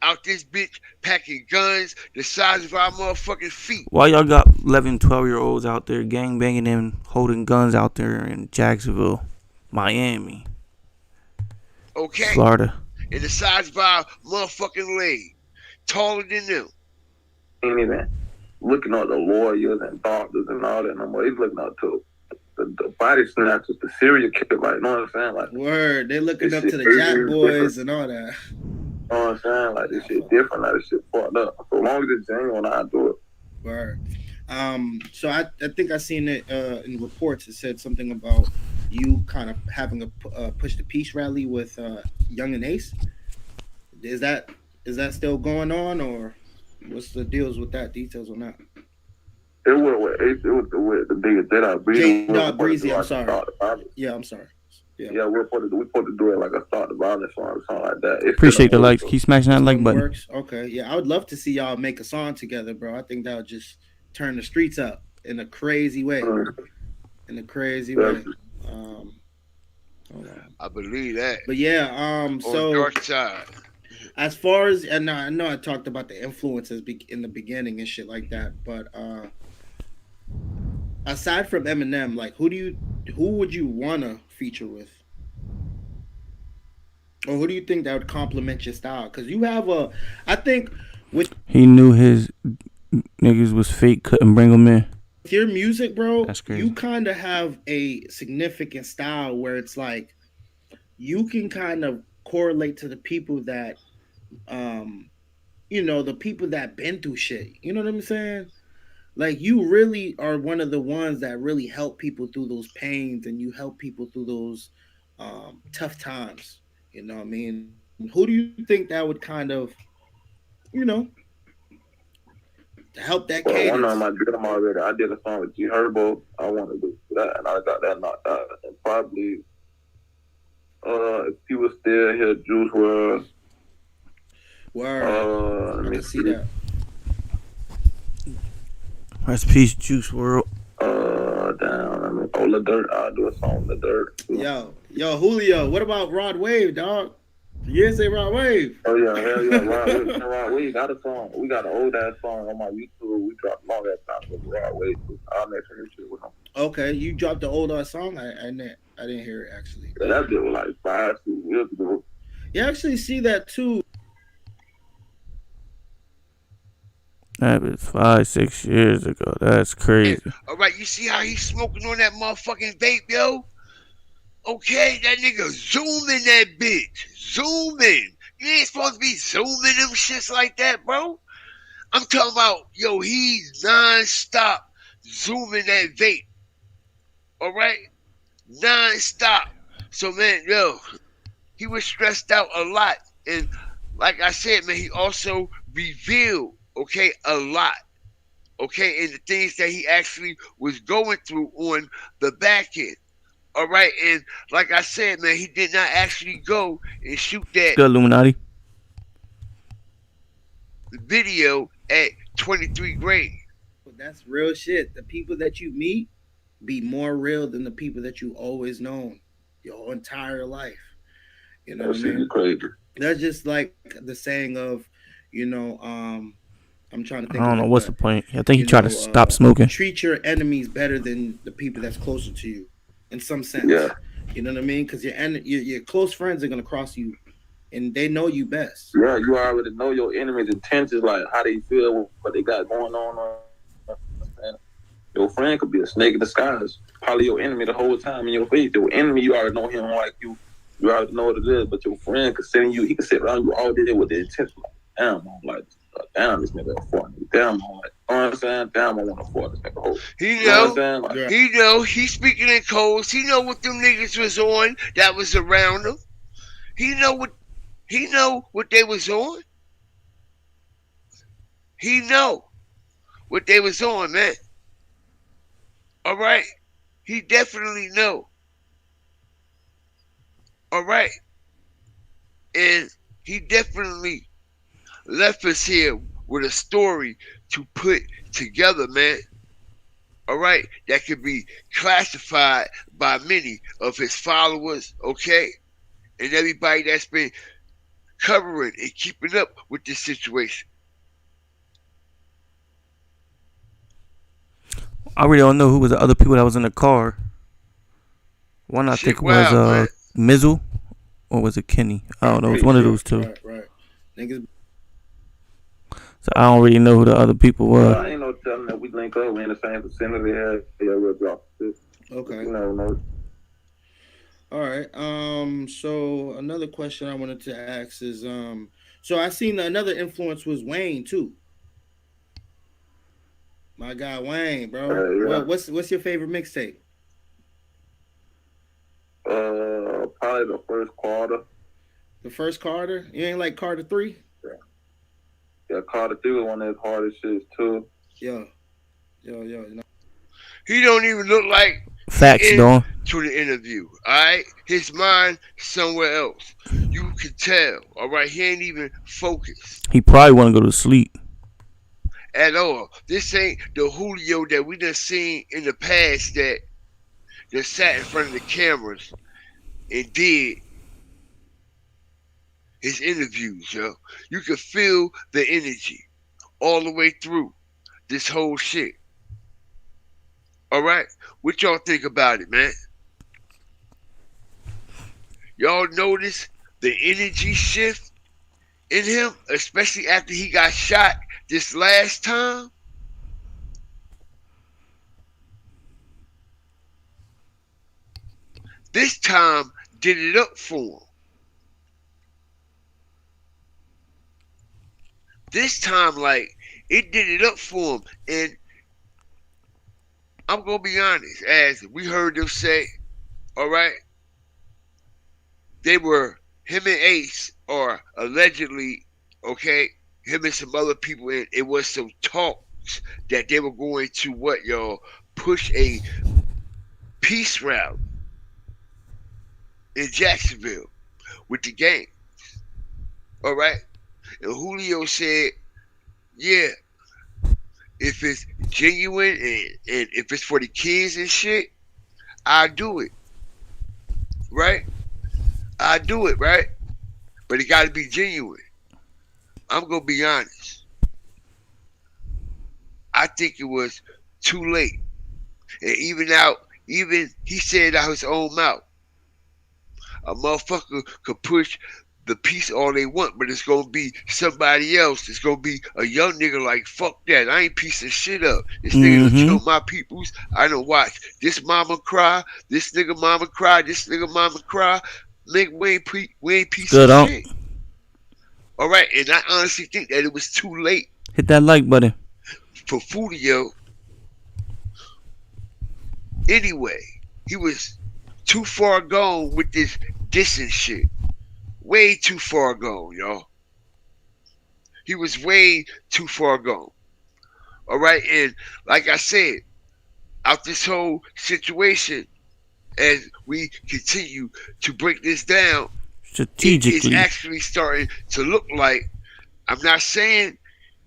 S2: out this bitch packing guns the size of our motherfucking feet.
S1: Why y'all got 11, 12-year-olds out there gang banging and holding guns out there in Jacksonville, Miami,
S2: okay,
S1: Florida?
S2: And the size of our motherfucking leg, taller than them.
S15: Ain't even looking at the lawyers and doctors and all that no more. He's looking up to the body snatchers, the serial killer. Like, you know what I'm saying? Like,
S16: word, they looking up to the Jack Boys and all that.
S15: You know what I'm saying? Like, this shit different. Like, this shit fucked up. So long as it's genuine, I do it.
S16: Word. So I think I seen it in reports. It said something about you kind of having a push the peace rally with Young and Ace. Is that still going on, or what's the deals with that? Details on that?
S15: It was Ace. It was with the biggest that I breathed.
S16: Breezy. I'm sorry. Yeah, I'm sorry. Yeah,
S15: we're supposed to do it like a start the violence song or something like that.
S1: Appreciate the likes. Keep smashing that like button.
S16: Works. Okay, yeah, I would love to see y'all make a song together, bro. I think that would just turn the streets up in a crazy way. In a crazy way.
S2: I believe that.
S16: But yeah, so
S2: dark side.
S16: As far as, and I know I talked about the influences in the beginning and shit like that, but aside from Eminem, like who would you wanna feature with? Or who do you think that would complement your style? Because you have I think with
S1: he knew his niggas was fake, couldn't bring them in.
S16: With your music, bro,
S1: that's crazy.
S16: You kind of have a significant style where it's like you can kind of correlate to the people that, the people that been through shit. You know what I'm saying? Like, you really are one of the ones that really help people through those pains, and you help people through those tough times. You know what I mean? Who do you think that would kind of, to help that cadence?
S15: One of them I did them already. I did a song with G Herbo. I wanted to do that, and I got that knocked out. And probably, if he was still here, Juice WRLD.
S16: I can see that.
S1: Rest in peace, Juice WRLD.
S15: ll3r. I'll do a song with ll3r.
S16: Yo, Julio. What about Rod Wave, dog? You didn't say Rod Wave.
S15: Oh yeah, hell yeah, Rod Wave got a song. We got an old ass song on my YouTube. We dropped long ass time with Rod Wave. I'll make some shit with him.
S16: Okay, you dropped the old ass song. I didn't hear it actually.
S15: Yeah, that bit was like 5 years ago.
S16: You actually see that too.
S1: That was 5-6 years ago. That's crazy.
S2: All right, you see how he's smoking on that motherfucking vape, yo? Okay, that nigga zooming that bitch. Zooming. You ain't supposed to be zooming them shits like that, bro. I'm talking about, yo, he's non-stop zooming that vape. All right? Non-stop. So, man, yo, he was stressed out a lot. And like I said, man, he also revealed, okay, a lot. Okay, and the things that he actually was going through on the back end. All right, and like I said, man, he did not actually go and shoot that
S1: Good Illuminati.
S2: video at 23 grade.
S16: That's real shit. The people that you meet be more real than the people that you always known your entire life. You know what I mean?
S15: Crazy.
S16: That's just like the saying of, I'm trying to think.
S1: I don't know what's the point. I think he
S16: you
S1: tried to
S16: know,
S1: stop smoking.
S16: Treat your enemies better than the people that's closer to you, in some sense.
S15: Yeah.
S16: You know what I mean? Because your close friends are gonna cross you, and they know you best.
S15: Yeah, you already know your enemy's intentions, like how they feel, what they got going on. Your friend could be a snake in disguise, probably your enemy the whole time in your face. Your enemy, you already know him like you already know what it is. But your friend could sit in you, he could sit around you all day with the intention, like, damn, I'm like, damn, this nigga a fuck. Damn, I'm like, you know what I'm saying? Damn, I want to fuck this nigga whole.
S2: He
S15: You know
S2: know,
S15: what I'm saying? Like,
S2: he know, he's speaking in codes. He know what them niggas was on that was around him. He know what they was on. He know what they was on, man. All right, he definitely know. All right, and he definitely left us here with a story to put together, man. All right, that could be classified by many of his followers, okay, and everybody that's been covering and keeping up with this situation.
S1: I really don't know who was the other people that was in the car. One I think was Mizzle, or was it Kenny? I don't know. It was one of those two.
S16: Right. Niggas.
S1: So I don't really know who the other people were.
S15: I ain't no telling that we link up. We in the same vicinity. Yeah, we'll drop this.
S16: Okay.
S15: You never know.
S16: All right. So another question I wanted to ask is, so I seen another influence was Wayne too. My guy Wayne, bro.
S15: Yeah.
S16: What's your favorite mixtape?
S15: Probably the first Carter.
S16: The first Carter? You ain't like Carter 3?
S15: Yeah, Carter 3 was one of his hardest shits too.
S16: Yo.
S2: He don't even look like
S1: Facts, Dawn.
S2: To the interview, all right? His mind somewhere else. You can tell, all right? He ain't even focused
S1: He probably want to go to sleep.
S2: at all. This ain't the Julio that we done seen in the past that sat in front of the cameras and did his interviews, yo. You can feel the energy all the way through this whole shit. All right? What y'all think about it, man? Y'all notice the energy shift in him, especially after he got shot this last time? This time did it up for him. This time, like, it did it up for him. And I'm going to be honest, as we heard them say, all right, they were, him and Ace, or allegedly, okay, him and some other people, and it was some talks that they were going to, what, y'all, push a peace rally in Jacksonville with the gang. All right? And Julio said, yeah, if it's genuine and if it's for the kids and shit, I'll do it. Right? I'll do it, right? But it got to be genuine. I'm going to be honest. I think it was too late. And even he said out his own mouth, a motherfucker could push the peace all they want, but it's going to be somebody else. It's going to be a young nigga like, fuck that. I ain't piecing shit up. This nigga done killed my peoples. I don't watch. This mama cry. This nigga mama cry. This nigga mama cry. Nigga, we ain't piecing shit. All right, and I honestly think that it was too late.
S1: Hit that like button.
S2: For Foolio. Anyway, he was too far gone with this dissing shit. Way too far gone, y'all. He was way too far gone. All right, and like I said, out this whole situation, as we continue to break this down,
S1: strategically,
S2: it's actually starting to look like, I'm not saying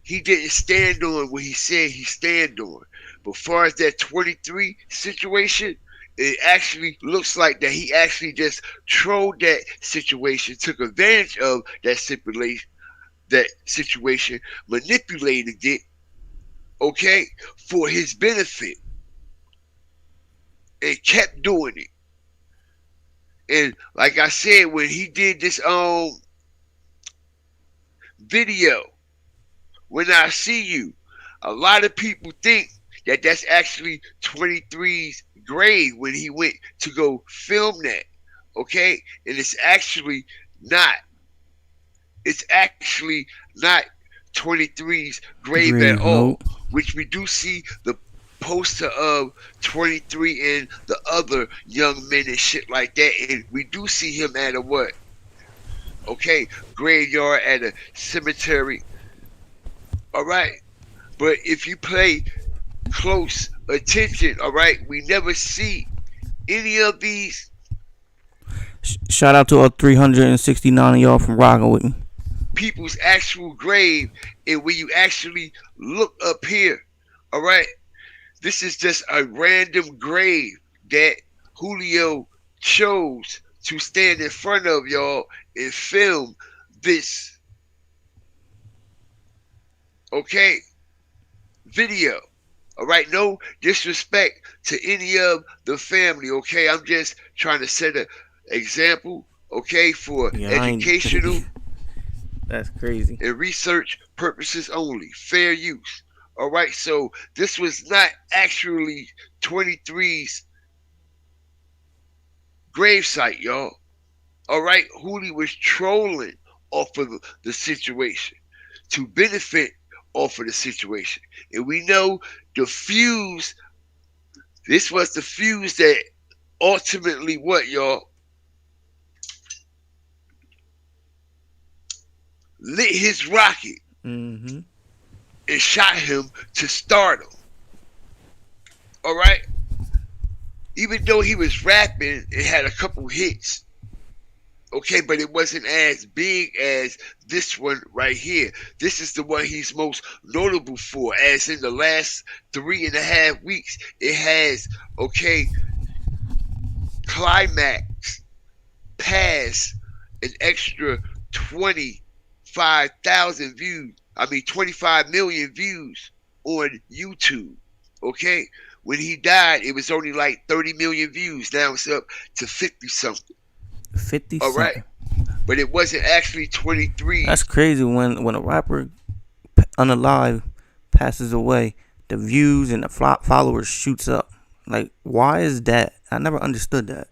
S2: he didn't stand on what he said he stand on, but far as that 23 situation, it actually looks like that he actually just trolled that situation, took advantage of that situation, manipulated it, okay, for his benefit, and kept doing it. And like I said, when he did this video, When I See You, a lot of people think that that's actually 23's grave when he went to go film that, okay? And it's actually not. It's actually not 23's grave at all, which we do see the poster of 23 and the other young men and shit like that, and we do see him at a what? Okay, graveyard at a cemetery. All right, but if you pay close attention, all right, we never see any of these.
S1: Shout out to all 369 of y'all from rocking with me.
S2: People's actual grave, and when you actually look up here, all right, this is just a random grave that Julio chose to stand in front of y'all and film this, okay, video. All right, no disrespect to any of the family, okay? I'm just trying to set an example, okay, for educational
S1: that's crazy,
S2: and research purposes only, fair use. All right, so this was not actually 23's gravesite, y'all. All right, Julio was trolling off of the situation to benefit off of the situation. And we know the fuse, this was the fuse that ultimately what, y'all? Lit his rocket and shot him to stardom. All right? Even though he was rapping, it had a couple hits. Okay, but it wasn't as big as this one right here. This is the one he's most notable for, as in the last 3.5 weeks, it has, okay, climax past an extra 25,000 views. 25 million views on YouTube. Okay? When he died, it was only like 30 million views. Now it's up to 50 something.
S1: 50
S2: all right, but it wasn't actually 23.
S1: That's crazy. When a rapper unalive passes away, the views and the followers shoots up. Like, why is that? I never understood that.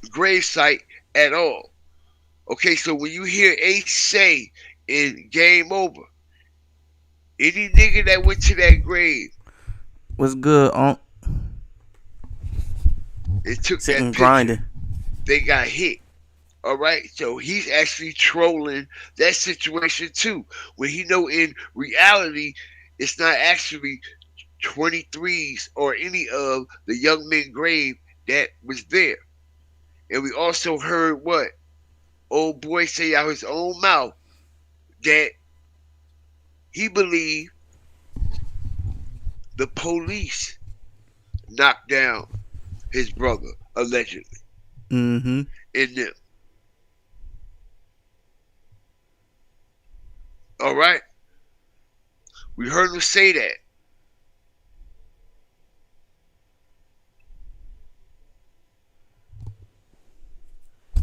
S2: Gravesite at all. Okay, so when you hear Ace say in Game Over, any nigga that went to that grave,
S1: what's good,
S2: it took
S1: sitting
S2: that
S1: grinding.
S2: Picture, they got hit. All right, so he's actually trolling that situation too. When he know in reality, it's not actually 23's or any of the young men grave that was there. And we also heard what old boy say out his own mouth that he believed the police knocked down his brother, allegedly. In them. All right? We heard him say that.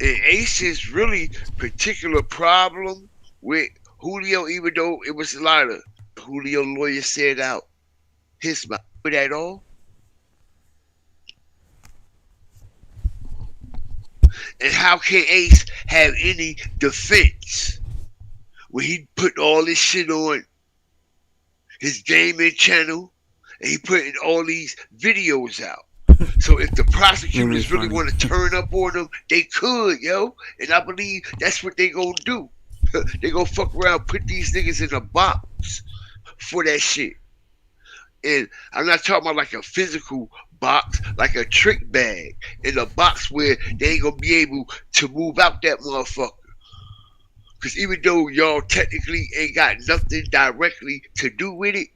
S2: And Ace's really particular problem with Julio, even though it was a lot of Julio lawyers said out his mouth, but at all. And how can Ace have any defense when he put all this shit on his gaming channel and he putting all these videos out? So if the prosecutors really want to turn up on them, they could, yo. And I believe that's what they gonna do. They gonna fuck around, put these niggas in a box for that shit. And I'm not talking about like a physical box, like a trick bag, in a box where they ain't gonna be able to move out that motherfucker. Because even though y'all technically ain't got nothing directly to do with it,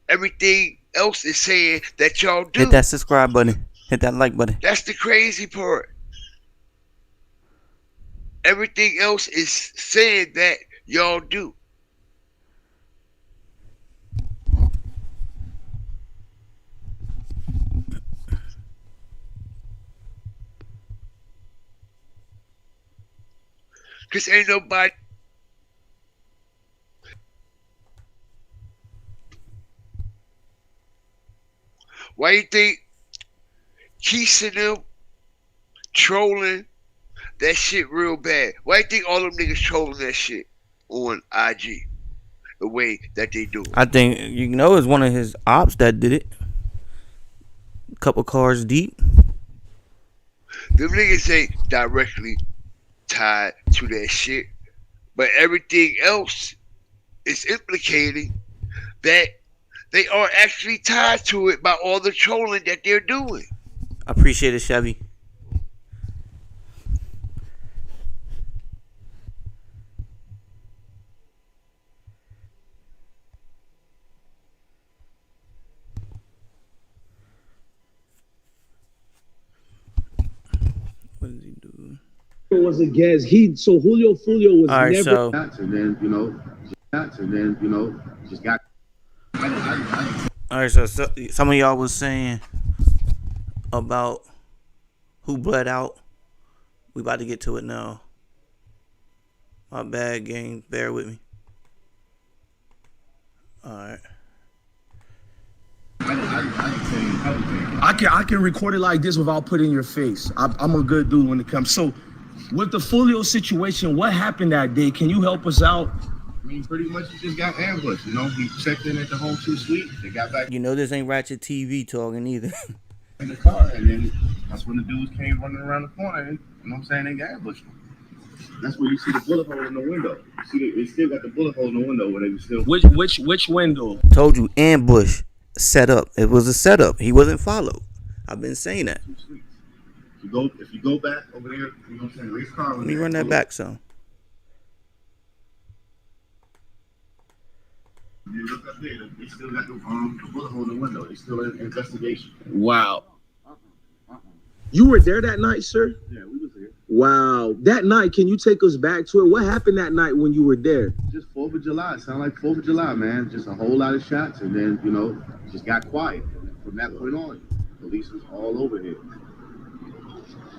S2: everything else is saying that y'all do.
S1: Hit that subscribe button. Hit that like button.
S2: That's the crazy part. Everything else is saying that y'all do. Cause ain't nobody. Why you think Keith and them trolling that shit real bad? Why you think all them niggas trolling that shit on IG the way that they do it?
S1: I think it's one of his ops that did it. A couple cars deep.
S2: Them niggas ain't directly tied to that shit, but everything else is implicating that they are actually tied to it by all the trolling that they're doing.
S1: I appreciate it, Chevy. What did he do?
S4: Was a guess. So Julio Foolio was
S1: All right,
S4: never.
S1: so
S4: And then just got.
S1: all right, so some of y'all was saying about who bled out. We about to get to it now. My bad, gang. Bear with me. All right.
S17: I can record it like this without putting your face. I'm a good dude when it comes. So, with the Foolio situation, what happened that day? Can you help us out?
S18: I mean, pretty much he just got ambushed. He checked in at the Home 2 suite. They got back
S1: This ain't Ratchet TV talking either.
S18: in the car, and then that's when the dudes came running around the corner. And, you know what I'm saying? They got ambushed him. That's where you see the bullet hole in the window. You see, they still got the bullet hole in the window where they were still.
S17: Which window?
S1: Told you, ambush, set up. It was a setup. He wasn't followed. I've been saying that.
S18: If you go back over there, you know what I'm saying? Race car.
S1: Let me run that back some.
S18: You look up there, they still got the bullet hole in the window. They still in investigation.
S17: Wow.
S4: You were there that night, sir?
S18: Yeah, we was there.
S4: Wow. That night, can you take us back to it? What happened that night when you were there?
S18: Just 4th of July. It sounded like 4th of July, man. Just a whole lot of shots, and then, just got quiet. From that point on, police was all over here.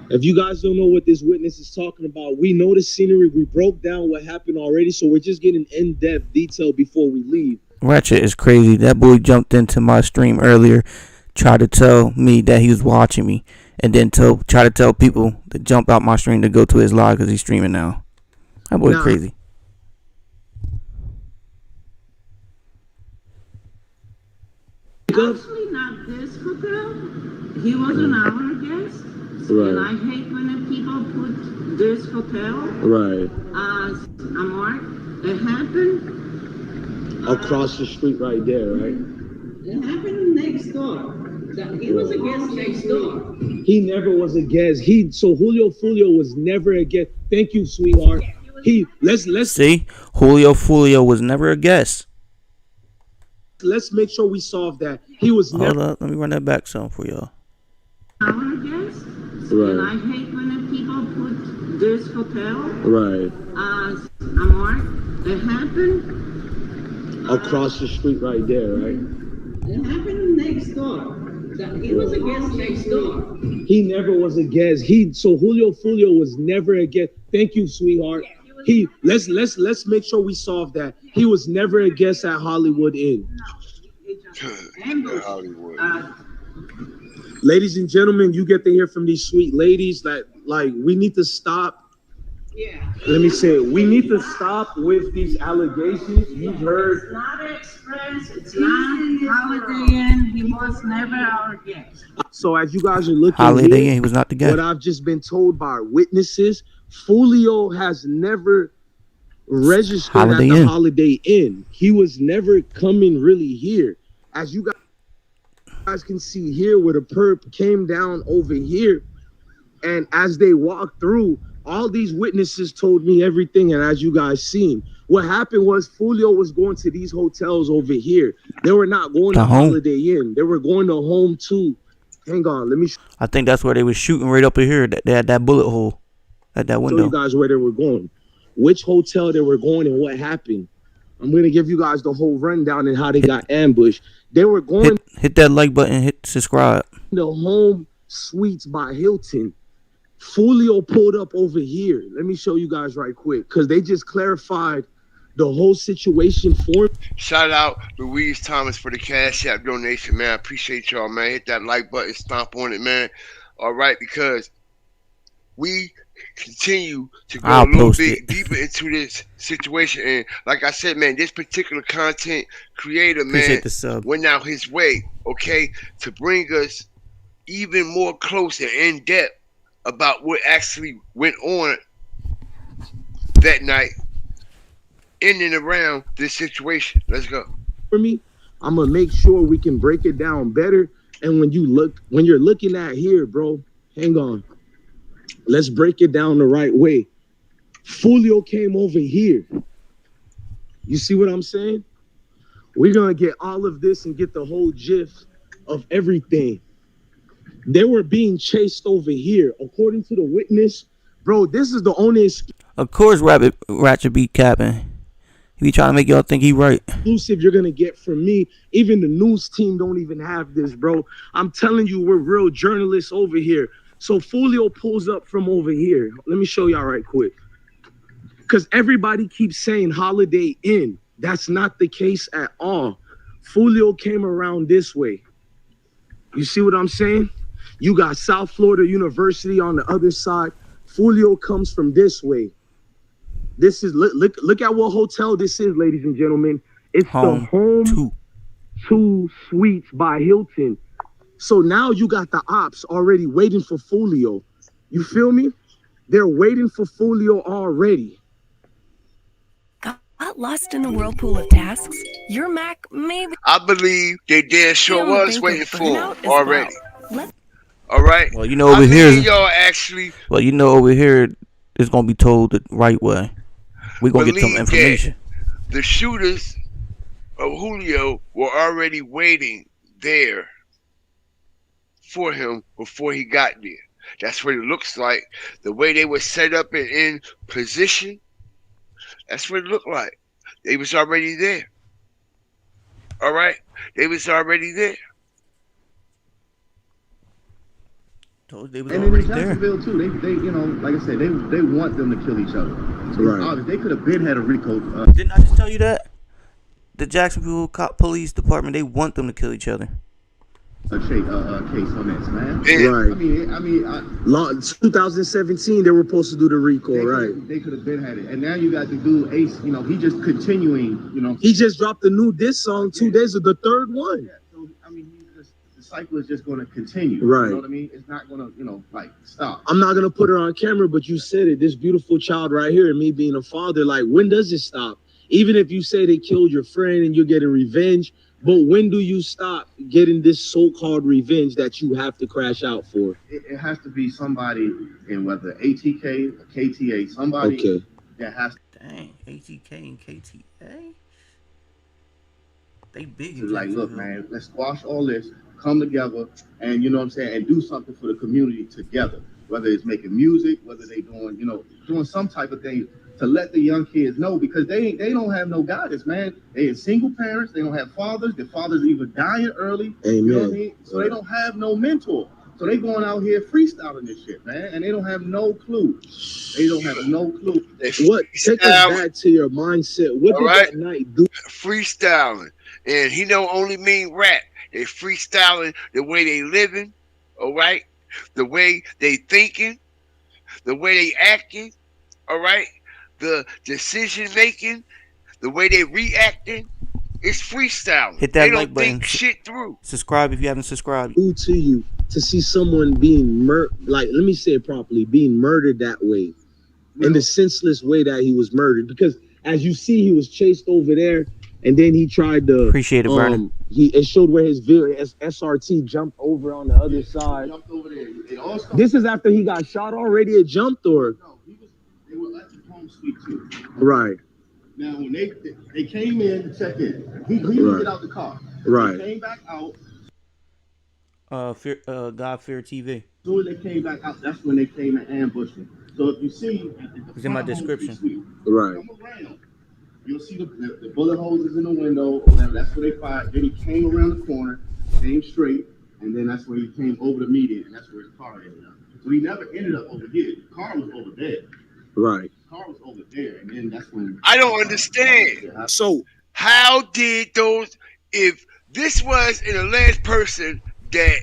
S4: If you guys don't know what this witness is talking about, we know the scenery. We broke down what happened already, so we're just getting in-depth detail before we leave.
S1: Ratchet is crazy. That boy jumped into my stream earlier, tried to tell me that he was watching me, and then try to tell people to jump out my stream to go to his live because he's streaming now. That boy crazy.
S19: Actually, not this hotel. He was an our guest.
S4: Right.
S19: And I hate when the people put this hotel
S4: Right.
S19: as a mark. It happened.
S4: Across the street right there, right?
S19: It happened next door. He was a guest next door.
S4: He never was a guest. So Julio Foolio was never a guest. Thank you, sweetheart. Let's
S1: see. Julio Foolio was never a guest.
S4: Let's make sure we solve that. He was
S1: Hold
S4: never.
S1: up, let me run that back some for y'all.
S19: Our guest.
S4: Right.
S19: And I hate when the people put this hotel
S4: Right.
S19: as a mark. It happened.
S4: Across the street right there, right?
S19: It happened next door. He was a guest next door.
S4: He never was a guest. So Julio Foolio was never a guest. Thank you, sweetheart. Let's make sure we solve that. He was never a guest at Hollywood Inn. Ladies and gentlemen, you get to hear from these sweet ladies that we need to stop.
S19: Yeah.
S4: Let me say it. We need to stop with these allegations. You've heard.
S19: It's not Express. It's not Holiday Inn. He was never our guest.
S4: So as you guys are looking
S1: Holiday Inn, he was not the guest.
S4: What I've just been told by our witnesses, Foolio has never registered
S1: Holiday
S4: at the
S1: Inn.
S4: Holiday Inn. He was never coming really here. As you guys
S17: guys can see here where the perp came down over here, and as they walked through, all these witnesses told me everything. And as you guys seen, what happened was Foolio was going to these hotels over here. They were not going to Holiday Inn. They were going to Home 2. Hang on, let me
S1: I think that's where they were shooting right up in here. They had that bullet hole at that window.
S17: show you guys where they were going, which hotel they were going, and what happened. I'm going to give you guys the whole rundown and how they got ambushed. They were going
S1: hit that like button, hit subscribe.
S17: The Home Suites by Hilton. Foolio pulled up over here. Let me show you guys right quick, because they just clarified the whole situation for.
S2: Shout out Louise Thomas for the Cash App donation, man. I appreciate y'all, man. Hit that like button, stomp on it, man. All right, because we continue to go a little bit deeper into this situation. And like I said, man, this particular content creator, man, went out his way, okay, to bring us even more close and in depth about what actually went on that night in and around this situation. Let's go.
S17: For me, I'm gonna make sure we can break it down better. And when you're looking at here, bro, hang on. Let's break it down the right way. Foolio came over here. You see what I'm saying? We're gonna get all of this and get the whole gist of everything. They were being chased over here. According to the witness, bro, this is the only
S1: Of course Ratchet be capping. He be trying to make y'all think he right.
S17: Exclusive you're gonna get from me. Even the news team don't even have this, bro. I'm telling you, we're real journalists over here. So Foolio pulls up from over here. Let me show y'all right quick. Because everybody keeps saying Holiday Inn. That's not the case at all. Foolio came around this way. You see what I'm saying? You got South Florida University on the other side. Foolio comes from this way. This is look at what hotel this is, ladies and gentlemen. It's the Home 2 Suites by Hilton. So now you got the ops already waiting for Foolio. You feel me? They're waiting for Foolio already.
S20: Got lost in the whirlpool of tasks? Your Mac maybe.
S2: I believe they damn sure was waiting for him already. All right.
S1: Well, you know over here,
S2: y'all actually.
S1: Well, you know over here, it's gonna be told the right way. We're gonna get some information.
S2: The shooters of Julio were already waiting there for him before he got there. That's what it looks like. The way they were set up and in position, that's what it looked like. They was already there. All right? They was already there.
S1: They was
S18: and in Jacksonville too, they you know, like I said, they want them to kill each other. So right. They could have been had a RICO.
S1: Didn't I just tell you that? The Jacksonville Police Department, they want them to kill each other.
S18: A case on this, man.
S17: Right.
S18: I mean,
S17: 2017, they were supposed to do the RICO, right?
S18: They could have been had it, and now you got the dude Ace. You know, he just continuing. You know,
S17: he just dropped a new diss song 2 days of the third one.
S18: Yeah. So I mean, the cycle is just going to continue.
S17: Right.
S18: You know what I mean? It's not going to, you know, like stop.
S17: I'm not gonna put her on camera, but you said it. This beautiful child right here, and me being a father, like, when does it stop? Even if you say they killed your friend and you're getting revenge, but when do you stop getting this so-called revenge that you have to crash out for?
S18: It has to be somebody in whether ATK or KTA, somebody that has to.
S1: Dang, ATK and KTA? They big.
S18: It's like, look, man, let's squash all this, come together, and you know what I'm saying, and do something for the community together. Whether it's making music, whether they doing, you know, doing some type of thing to let the young kids know, because they don't have no guidance, man. They are single parents, they don't have fathers, their fathers are either dying early,
S17: Amen.
S18: You know what I mean? So they don't have no mentor. So they going out here freestyling this shit, man, and they don't have no clue. They don't have no clue.
S17: What? Take us back to your mindset. What did that night do?
S2: Freestyling. And he don't only mean rap. They freestyling the way they living, all right? The way they thinking, the way they acting, all right? The decision making, the way they reacting, it's freestyling.
S1: Hit that
S2: they don't
S1: like button.
S2: think shit through.
S1: Subscribe if you haven't subscribed.
S17: Who to you to see someone being murdered? Like, let me say it properly, being murdered that way, in the senseless way that he was murdered. Because as you see, he was chased over there. and then he tried to
S1: Appreciate it, Vernon.
S17: it showed where his SRT jumped over on the other side.
S18: Jumped over there. It all started.
S17: This is after he got shot already. It jumped, or
S18: No, they were at the home suite too.
S17: right.
S18: Now when they came in to check in, he didn't get out the car.
S17: Right.
S18: They came back out.
S1: God Fear TV.
S18: As soon as they came back out, that's when they came and ambushed him. So if you see,
S1: It's in my description.
S18: Suite,
S17: right.
S18: Come around, you'll see the bullet holes in the window. Or whatever. That's where they fired. Then he came around the corner, came straight, and then that's where he came over the median, and that's where his car ended up. So he never ended up over here. The car was over there.
S17: Right.
S18: The car was over there, and then that's when.
S2: I don't understand.
S17: So
S2: how did those? If this was an alleged person that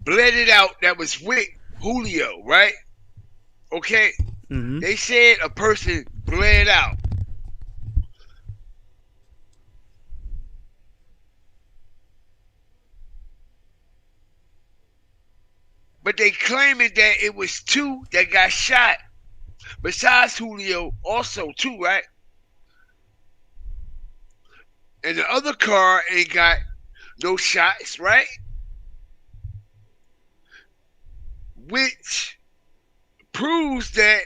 S2: bled it out, that was with Julio, right? Okay.
S1: Mm-hmm.
S2: They said a person bled out. But they claiming that it was two that got shot. Besides Julio, also too, right? And the other car ain't got no shots, right? Which proves that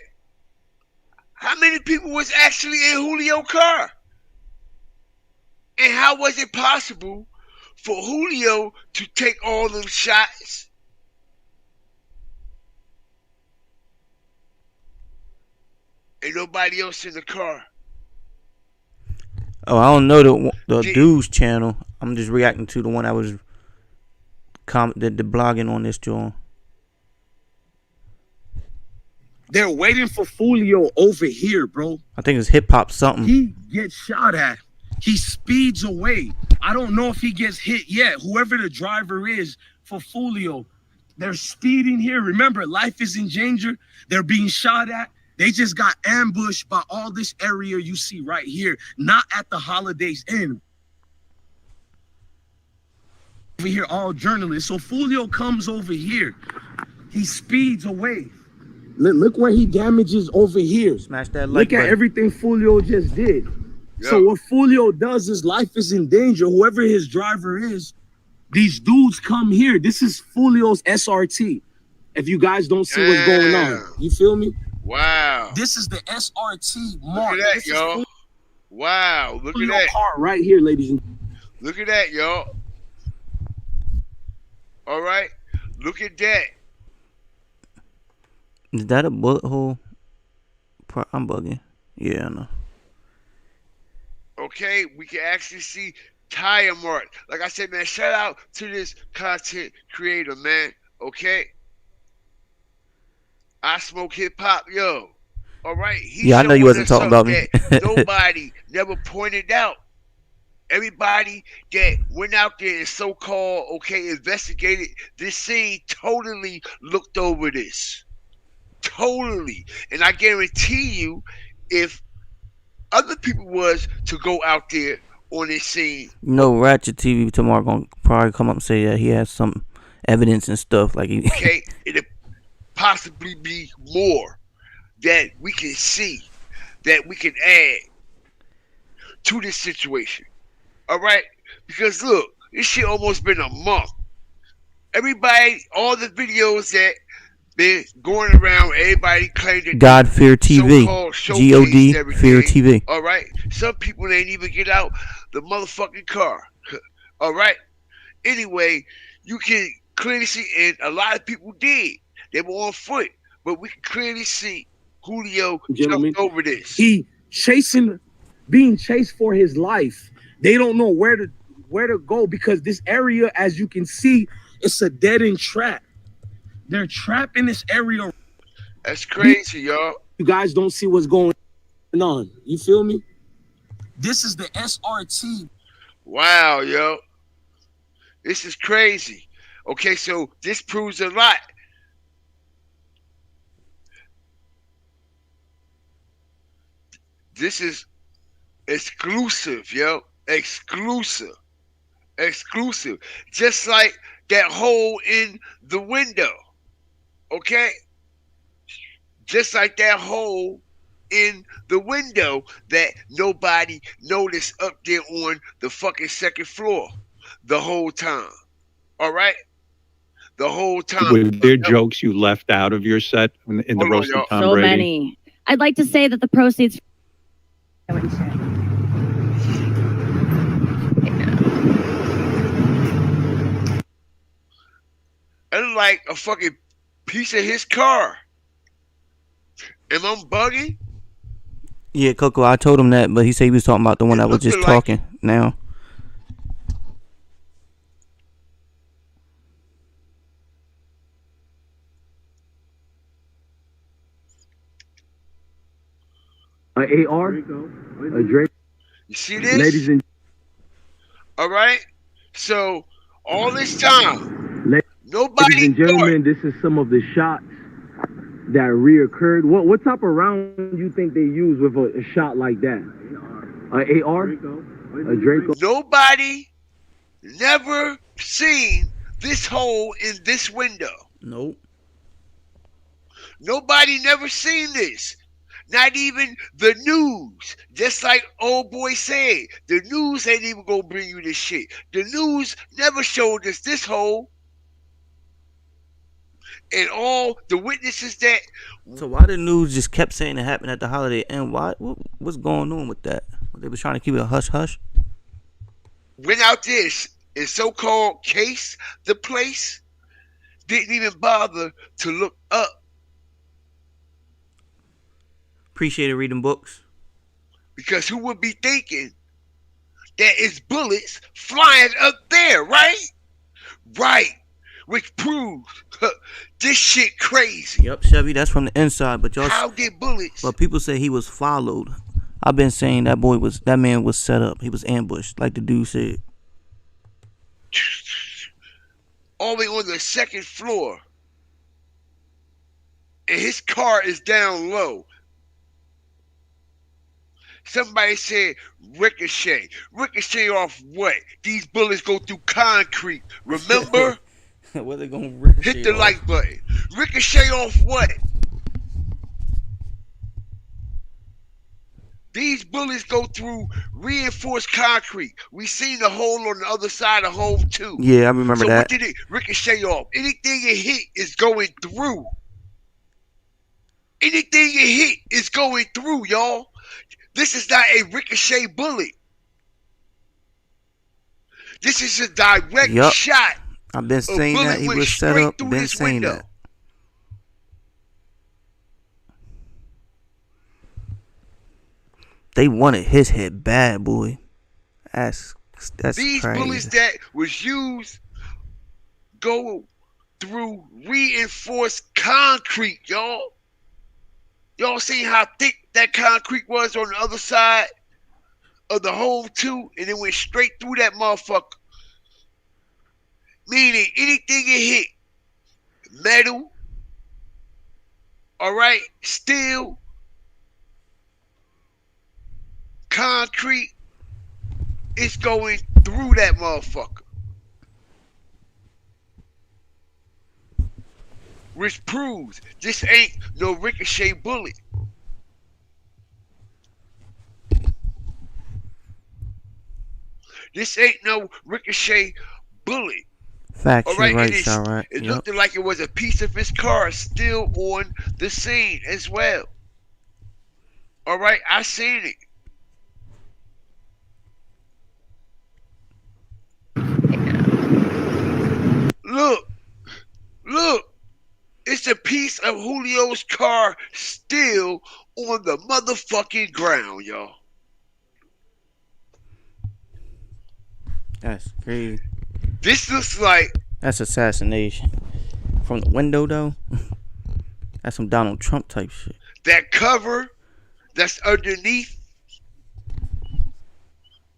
S2: how many people was actually in Julio's car? And how was it possible for Julio to take all them shots? And nobody else in the car.
S1: Oh, I don't know the dude's channel. I'm just reacting to the one I was the blogging on this joint.
S17: They're waiting for Foolio over here, bro.
S1: I think it's hip hop something.
S17: He gets shot at. He speeds away. I don't know if he gets hit yet. Whoever the driver is for Foolio, they're speeding here. Remember, life is in danger. They're being shot at. They just got ambushed by all this area you see right here, not at the Holidays Inn. Over here, all journalists. So Foolio comes over here. He speeds away. Look where he damages over here.
S1: Smash that like
S17: Look at
S1: button.
S17: everything Foolio just did.
S2: Yep.
S17: So what Foolio does is life is in danger. Whoever his driver is, these dudes come here. This is Foolio's SRT. If you guys don't see what's going on, you feel me?
S2: Wow.
S17: This is the SRT mark.
S2: Look at that,
S17: This is
S2: y'all. Wow. Look at
S17: Foolio
S2: that.
S17: car right here, ladies and
S2: Look at that, y'all. All right. Look at that.
S1: Is that a bullet hole? I'm bugging. Yeah, I know.
S2: Okay, we can actually see tire mark. Like I said, man, shout out to this content creator, man. Okay. I smoke hip hop, yo. All right.
S1: Yeah, I know you wasn't talking about me.
S2: That nobody never pointed out. Everybody that went out there and so-called, investigated this scene totally looked over this. Totally. And I guarantee you, if other people was to go out there on this scene.
S1: You know, Ratchet TV tomorrow gonna probably come up and say that he has some evidence and stuff like he.
S2: Okay, it'll possibly be more that we can see, that we can add to this situation. All right, because look, this shit almost been a month. Everybody, all the videos that been going around, everybody claimed that
S1: God Fear TV. God Fear TV.
S2: All right, some people ain't even get out the motherfucking car. All right. Anyway, you can clearly see, and a lot of people did. They were on foot, but we can clearly see Julio jumped over this.
S17: He being chased for his life. They don't know where to go because this area, as you can see, it's a dead end trap. They're trapped in this area.
S2: That's crazy, y'all.
S17: You guys don't see what's going on. You feel me? This is the SRT.
S2: Wow, yo. This is crazy. Okay, so this proves a lot. This is exclusive, yo. Exclusive. Just like that hole in the window. Okay? Just like that hole in the window that nobody noticed up there on the fucking second floor the whole time. All right? The whole time.
S21: Were there jokes you left out of your set in the
S2: Hold on,
S21: roast
S2: y'all.
S21: of Tom
S22: So
S21: Brady?
S22: many. I'd like to say that the proceeds.
S2: And like a fucking piece of his car. Am I bugging?
S1: Yeah, Coco, I told him that, but he said he was talking about the one that was just
S2: like-
S1: talking now.
S17: AR, a Drake.
S2: You see this?
S17: Ladies and
S2: all right. So all this time,
S17: ladies
S2: nobody
S17: and gentlemen, this is some of the shots that reoccurred. What type of round you think they use with a shot like that? AR, a Draco.
S2: Nobody never seen this hole in this window.
S1: Nope.
S2: Nobody never seen this. Not even the news. Just like old boy said, the news ain't even gonna bring you this shit. The news never showed us this hole. And all the witnesses that.
S1: So why the news just kept saying it happened at the Holiday Inn? What's going on with that? They was trying to keep it a hush hush.
S2: Went out there and so-called case the place. Didn't even bother to look up.
S1: Appreciated reading books.
S2: Because who would be thinking that it's bullets flying up there, right? Right. Which proves this shit crazy.
S1: Yep, Chevy, that's from the inside. But y'all,
S2: how did bullets?
S1: But people say he was followed. I've been saying that man was set up. He was ambushed, like the dude said.
S2: All the way on the second floor. And his car is down low. Somebody said ricochet. Ricochet off what? These bullets go through concrete. Remember?
S1: What they gonna ricochet
S2: Hit the
S1: off?
S2: like button. Ricochet off what? These bullets go through reinforced concrete. We seen the hole on the other side of the hole too.
S1: Yeah, I remember that.
S2: So what did it ricochet off? Anything it hit is going through. Anything it hit is going through, y'all. This is not a ricochet bullet. This is a direct shot.
S1: I've been saying that he was set up. Been saying that. They wanted his head bad, boy. That's
S2: these
S1: crazy.
S2: bullets that was used go through reinforced concrete, y'all. Y'all see how thick that concrete was on the other side of the hole too, and it went straight through that motherfucker. Meaning anything it hit, metal, all right, steel, concrete, it's going through that motherfucker. Which proves this ain't no ricochet bullet. This ain't no ricochet bullet.
S1: Facts,
S2: all right,
S1: you're right, Chirac.
S2: It looked like it was a piece of his car still on the scene as well. All right, I seen it. Look, it's a piece of Julio's car still on the motherfucking ground, y'all.
S1: That's crazy.
S2: This looks like
S1: that's assassination. From the window though. That's some Donald Trump type shit.
S2: That cover that's underneath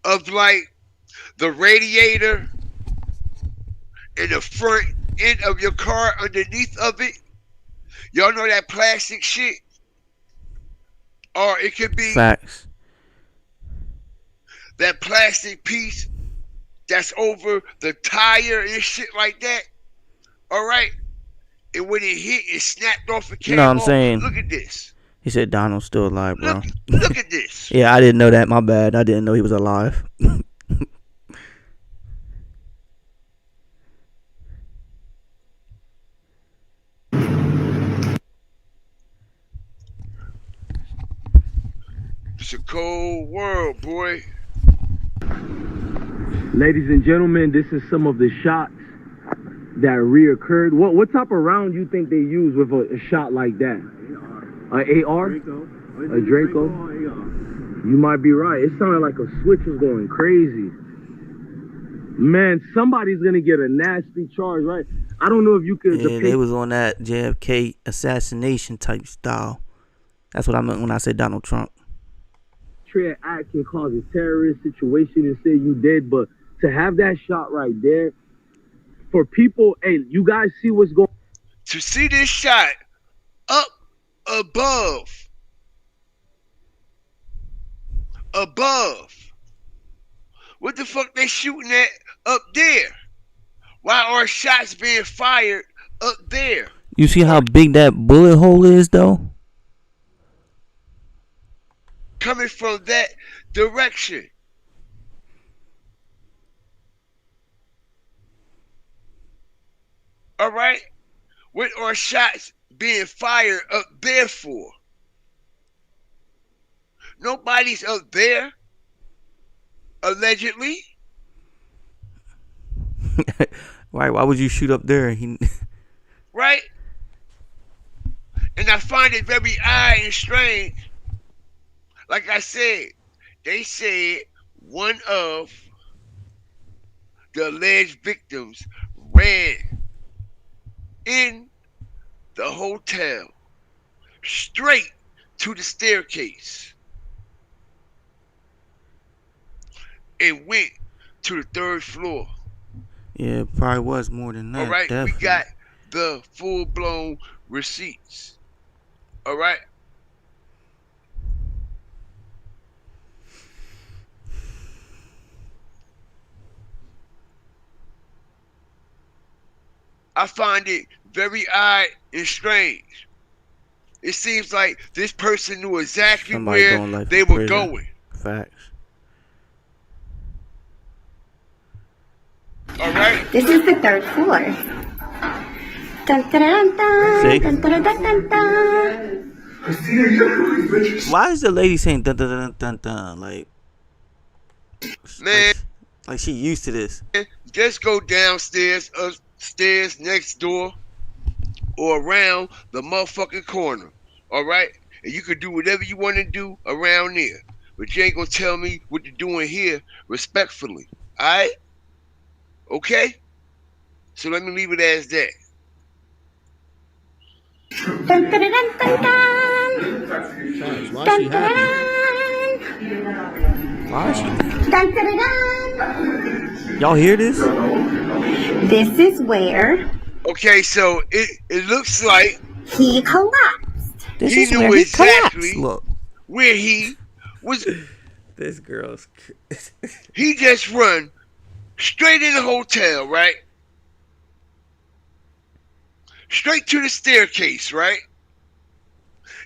S2: of like the radiator in the front end of your car underneath of it. Y'all know that plastic shit? Or it could be
S1: facts.
S2: That plastic piece that's over the tire and shit like that. All right. And when it hit, it snapped off and came
S1: You know what I'm
S2: off.
S1: saying?
S2: Look at this.
S1: He said Donald's still alive, bro.
S2: Look at this.
S1: Yeah, I didn't know that. My bad. I didn't know he was alive.
S2: It's a cold world, boy.
S17: Ladies and gentlemen, this is some of the shots that reoccurred. What type of round you think they use with a shot like that? An AR? A Draco? You might be right. It sounded like a switch was going crazy. Man, somebody's gonna get a nasty charge, right? I don't know if you could.
S1: Yeah, they was on that JFK assassination type style. That's what I meant when I said Donald Trump.
S17: Act can cause a terrorist situation and say you dead, but to have that shot right there for people, hey, you guys see what's going on?
S2: To see this shot up above, what the fuck they shooting at up there? Why are shots being fired up there?
S1: You see how big that bullet hole is, though?
S2: Coming from that direction. All right? What are shots being fired up there for? Nobody's up there, allegedly.
S1: Right? Why would you shoot up there?
S2: Right? And I find it very odd and strange. Like I said, they said one of the alleged victims ran in the hotel straight to the staircase and went to the 3rd floor.
S1: Yeah, it probably was more than that.
S2: All right,
S1: definitely.
S2: we got the full-blown receipts. All right. I find it very odd and strange. It seems like this person knew exactly where they were going.
S1: Facts.
S2: All right.
S6: This is the 3rd floor. Dun, dun, dun, dun, dun, dun, dun, dun, dun.
S1: Why is the lady saying dun dun dun dun dun?
S2: Man,
S1: like she used to this.
S2: Just go downstairs, upstairs, next door, or around the motherfucking corner. All right, and you can do whatever you want to do around there, but you ain't gonna tell me what you're doing here, respectfully. All right? Okay. So let me leave it as that.
S6: Dun, dun, dun, dun, dun, dun.
S1: Why is she happy? Why is she?
S6: Dun, dun, dun, dun.
S1: Y'all hear this?
S6: This is where.
S2: Okay, so it looks like
S6: he collapsed.
S2: He knew exactly where he was.
S1: This girl's.
S2: He just run straight in the hotel, right? Straight to the staircase, right?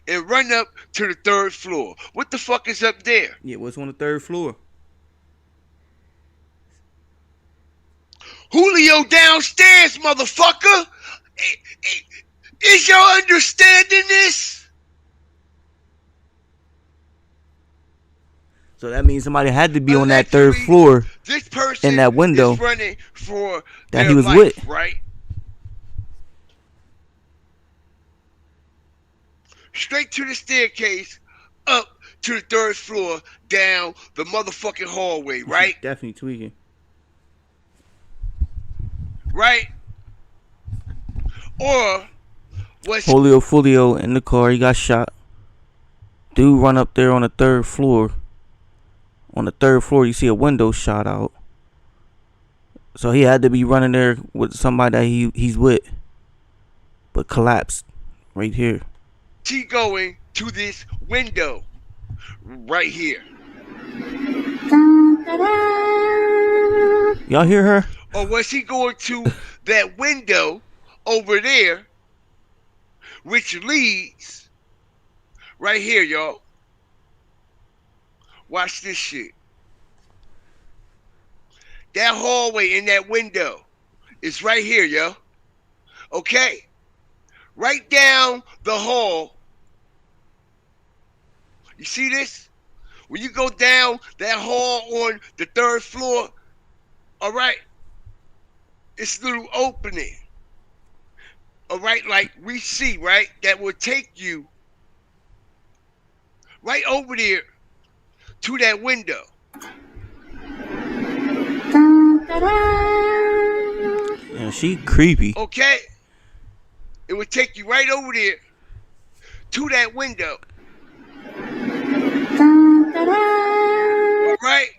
S2: And run up to the 3rd floor. What the fuck is up there?
S1: Yeah, what's on the 3rd floor?
S2: Julio downstairs, motherfucker. Is y'all understanding this?
S1: So that means somebody had to be on that 3rd floor
S2: this person
S1: in that window
S2: is running for
S1: that he was with.
S2: Right? Straight to the staircase, up to the 3rd floor, down the motherfucking hallway, right?
S1: Definitely tweaking.
S2: Right? Or was
S1: Julio Foolio in the car, he got shot. Dude run up there on the 3rd floor. On the 3rd floor, you see a window shot out. So he had to be running there with somebody that he's with. But collapsed right here.
S2: he going to this window right here?
S1: Y'all hear her?
S2: Or was he going to that window over there, which leads right here, y'all. Watch this shit. That hallway in that window is right here, yo. Okay? Right down the hall. You see this? When you go down that hall on the 3rd floor, all right, it's a little opening. All right, like we see, right? That will take you right over there to that window.
S1: Yeah, she creepy.
S2: Okay? It would take you right over there to that window. All right?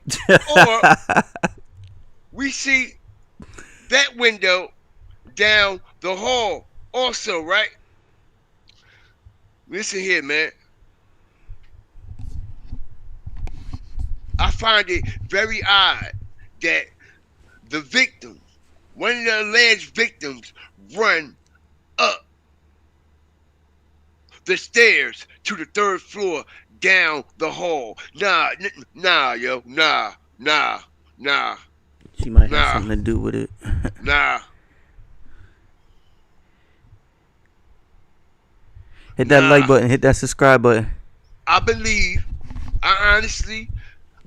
S2: Or we see that window down the hall also, right? Listen here, man. I find it very odd that the victim, one of the alleged victims, run up the stairs to the 3rd floor down the hall. Nah, yo. Nah.
S1: She might have something to do with it.
S2: Nah.
S1: Hit that like button. Hit that subscribe button.
S2: I honestly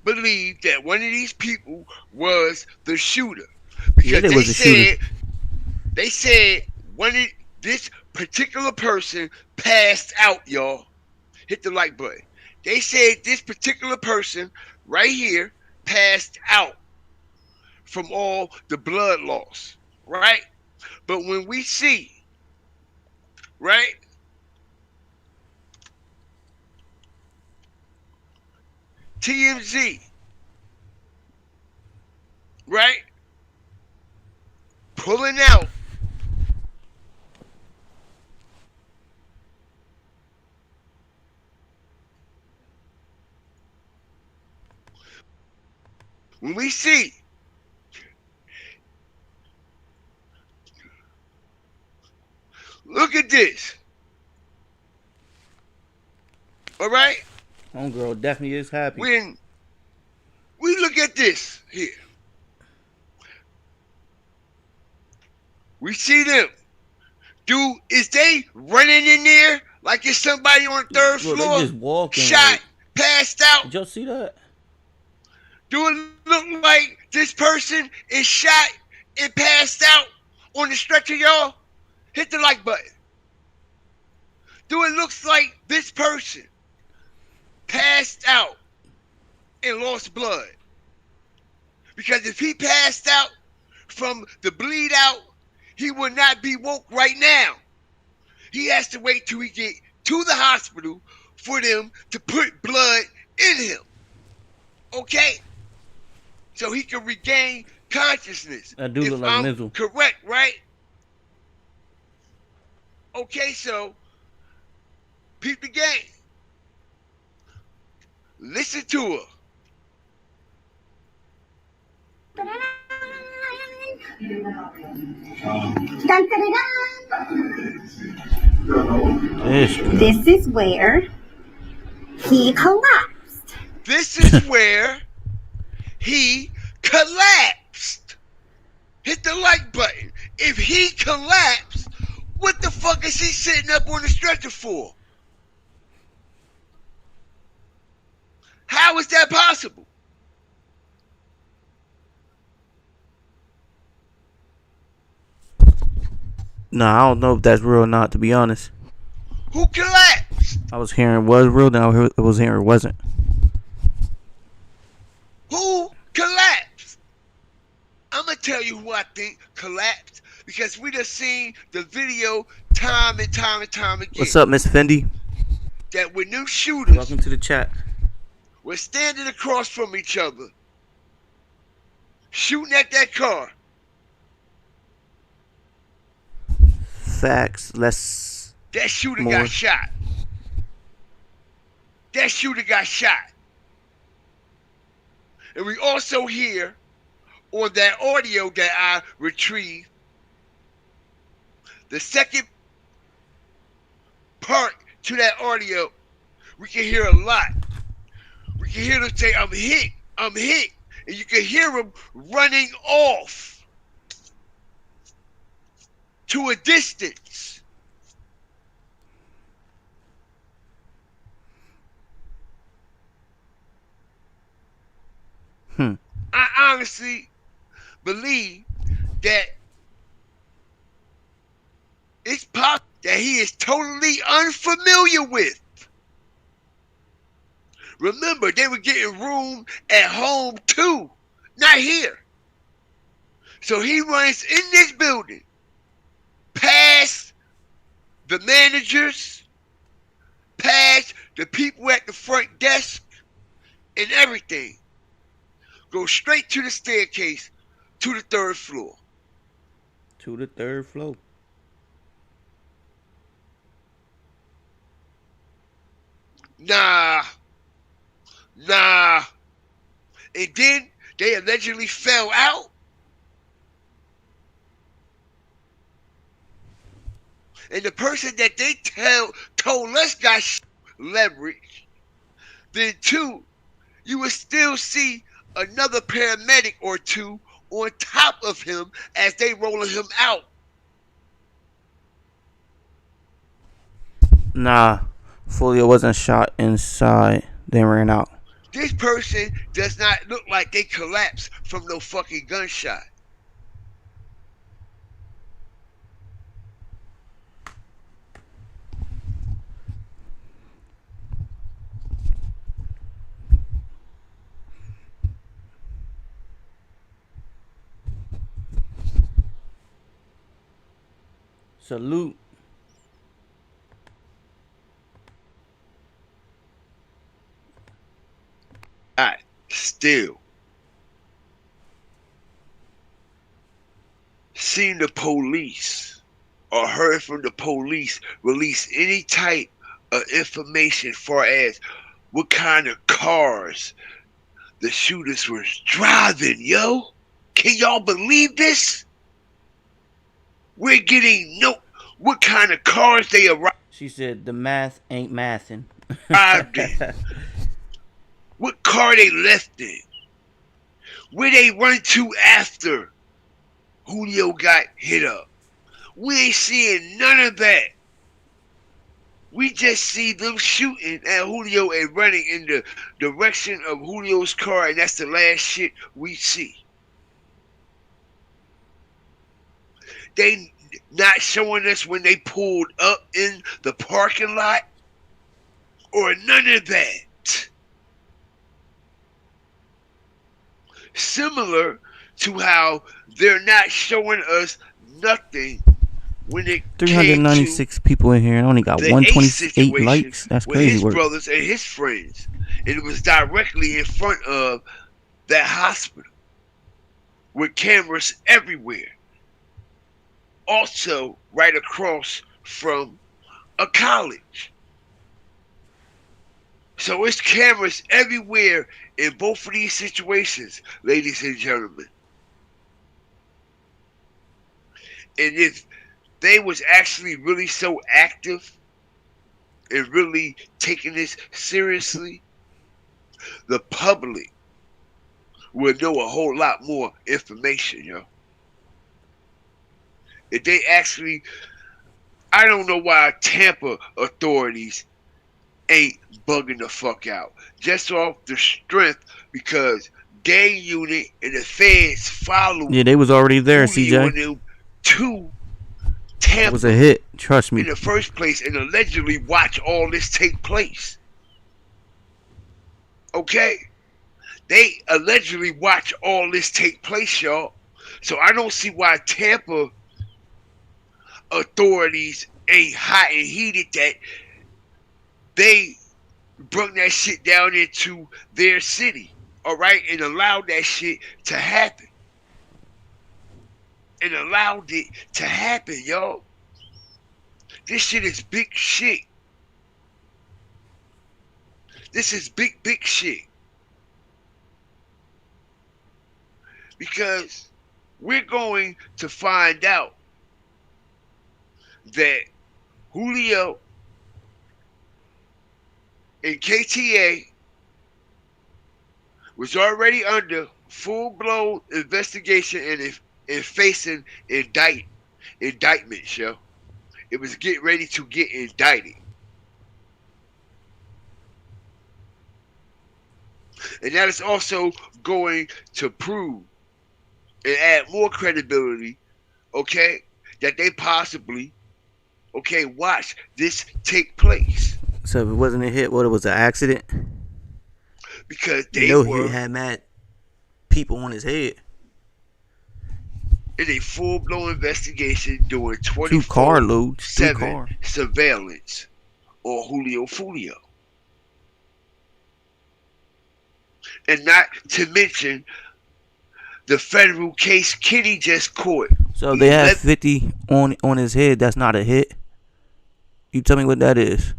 S2: believe that one of these people was the shooter. Because they said this particular person passed out, y'all. Hit the like button. They said this particular person right here passed out from all the blood loss, right? But when we see, right, TMZ, right, pulling out when we see look at this. All right?
S1: Homegirl definitely is happy.
S2: When we look at this here, we see them. Is they running in there like it's somebody on the 3rd floor?
S1: They just walking.
S2: Shot, passed out.
S1: Did y'all see that?
S2: Do it look like this person is shot and passed out on the stretcher, y'all? Hit the like button. Do it looks like this person passed out and lost blood? Because if he passed out from the bleed out, he would not be woke right now. He has to wait till he get to the hospital for them to put blood in him. Okay? So he can regain consciousness.
S1: That dude look like Mizzle.
S2: Correct, right? Okay, so peep the game. Listen to her.
S6: This is where he collapsed.
S2: This is where he collapsed. Hit the like button. If he collapsed, what the fuck is he sitting up on the stretcher for? How is that possible?
S1: No, I don't know if that's real or not, to be honest.
S2: Who collapsed?
S1: I was hearing it was real, now I was hearing it wasn't.
S2: Who collapsed? I'm going to tell you who I think collapsed, because we done seen the video time and time and time again.
S1: What's up, Miss Fendi?
S2: That when new shooters
S1: welcome to the chat.
S2: Were standing across from each other, shooting at that car.
S1: Facts.
S2: That shooter got shot. That shooter got shot. And we also hear on that audio that I retrieved, the second part to that audio, We can hear a lot. We can hear them say, I'm hit, I'm hit. And you can hear them running off to a distance. I honestly believe that it's possible that he is totally unfamiliar with. Remember, they were getting room at home too, not here. So he runs in this building, past the managers, past the people at the front desk, and everything. Go straight to the staircase to the 3rd floor.
S1: To the 3rd floor.
S2: Nah. And then they allegedly fell out. And the person that they told us got leverage. Then 2, you would still see another paramedic or 2 on top of him as they rolling him out.
S1: Nah, Foolio wasn't shot inside. They ran out.
S2: This person does not look like they collapsed from no fucking gunshot.
S1: Salute.
S2: I still seen the police or heard from the police release any type of information far as what kind of cars the shooters were driving, yo. Can y'all believe this? We're getting what kind of cars they arrived.
S1: She said the math ain't mathing.
S2: What car they left in. Where they run to after Julio got hit up. We ain't seeing none of that. We just see them shooting at Julio and running in the direction of Julio's car, and that's the last shit we see. They not showing us when they pulled up in the parking lot or none of that. Similar to how they're not showing us nothing when it
S1: 396 people in here and only got 128 likes. That's
S2: with
S1: crazy
S2: his
S1: work.
S2: brothers and his friends. And it was directly in front of that hospital with cameras everywhere. Also right across from a college. So it's cameras everywhere in both of these situations, ladies and gentlemen. And if they was actually really so active and really taking this seriously, the public will know a whole lot more information, yo. If they actually, I don't know why Tampa authorities ain't bugging the fuck out. Just off the strength because gang unit and the feds follow.
S1: Yeah, they was already there, CJ.
S2: To Tampa.
S1: It was a hit, trust me.
S2: In the first place, and allegedly watch all this take place. Okay? They allegedly watch all this take place, y'all. So I don't see why Tampa authorities ain't hot and heated that they brought that shit down into their city, all right, and allowed that shit to happen. And allowed it to happen, y'all. This shit is big shit. This is big shit. Because we're going to find out that Julio and KTA was already under full-blown investigation and facing indictment, yo. It was getting ready to get indicted. And that is also going to prove and add more credibility, okay, that they possibly, okay, watch this take place.
S1: So if it wasn't a hit, what, it was an accident?
S2: Because they
S1: he had mad people on his head.
S2: In a full-blown investigation doing
S1: 2 carloads,
S2: 24/7 surveillance on Julio Foolio. And not to mention the federal case Kenny just caught.
S1: So they have 50 on his head. That's not a hit. You tell me what that is.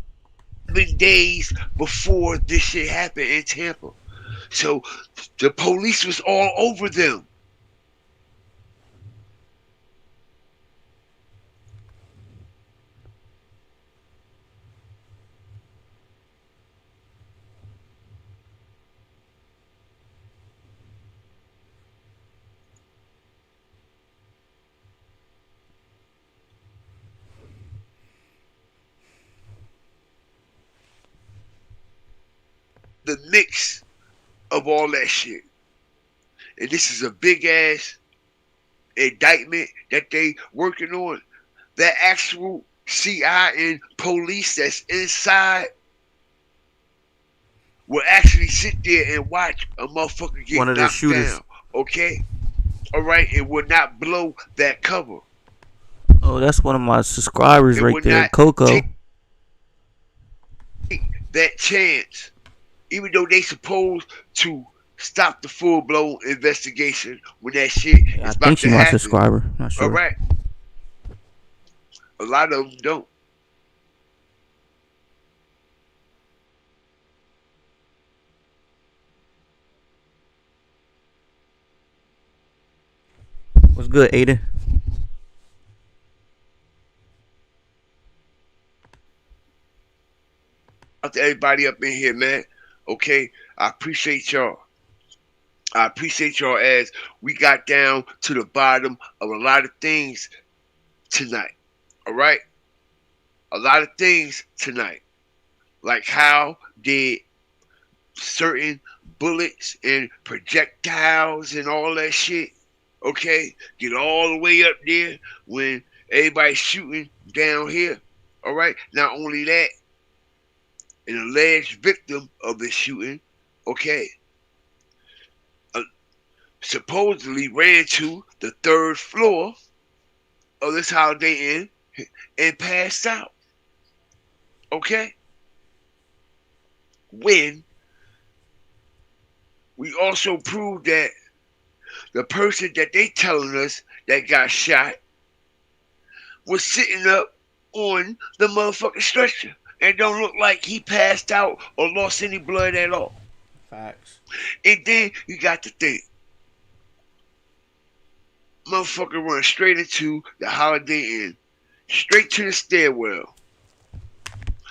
S2: 7 days before this shit happened in Tampa. So the police was all over them. The mix of all that shit. And this is a big ass indictment that they working on. That actual CI and police that's inside will actually sit there and watch a motherfucker get
S1: one of the
S2: knocked
S1: shooters
S2: down. Okay? Alright, it will not blow that cover.
S1: Oh, that's one of my subscribers right there, Coco.
S2: Take that chance. Even though they supposed to stop the full-blown investigation when that shit is
S1: I
S2: about
S1: think
S2: to
S1: she my
S2: happen.
S1: subscriber. Not sure.
S2: All right. A lot of them don't.
S1: What's good, Aiden?
S2: Out to everybody up in here, man. Okay, I appreciate y'all. I appreciate y'all as we got down to the bottom of a lot of things tonight. All right? A lot of things tonight. Like how did certain bullets and projectiles and all that shit, okay, get all the way up there when everybody's shooting down here. All right? Not only that, an alleged victim of the shooting, okay, supposedly ran to the 3rd floor of this Holiday Inn and passed out. Okay? When we also proved that the person that they telling us that got shot was sitting up on the motherfucking stretcher. And don't look like he passed out or lost any blood at all.
S1: Facts.
S2: And then you got to think. Motherfucker run straight into the Holiday Inn. Straight to the stairwell.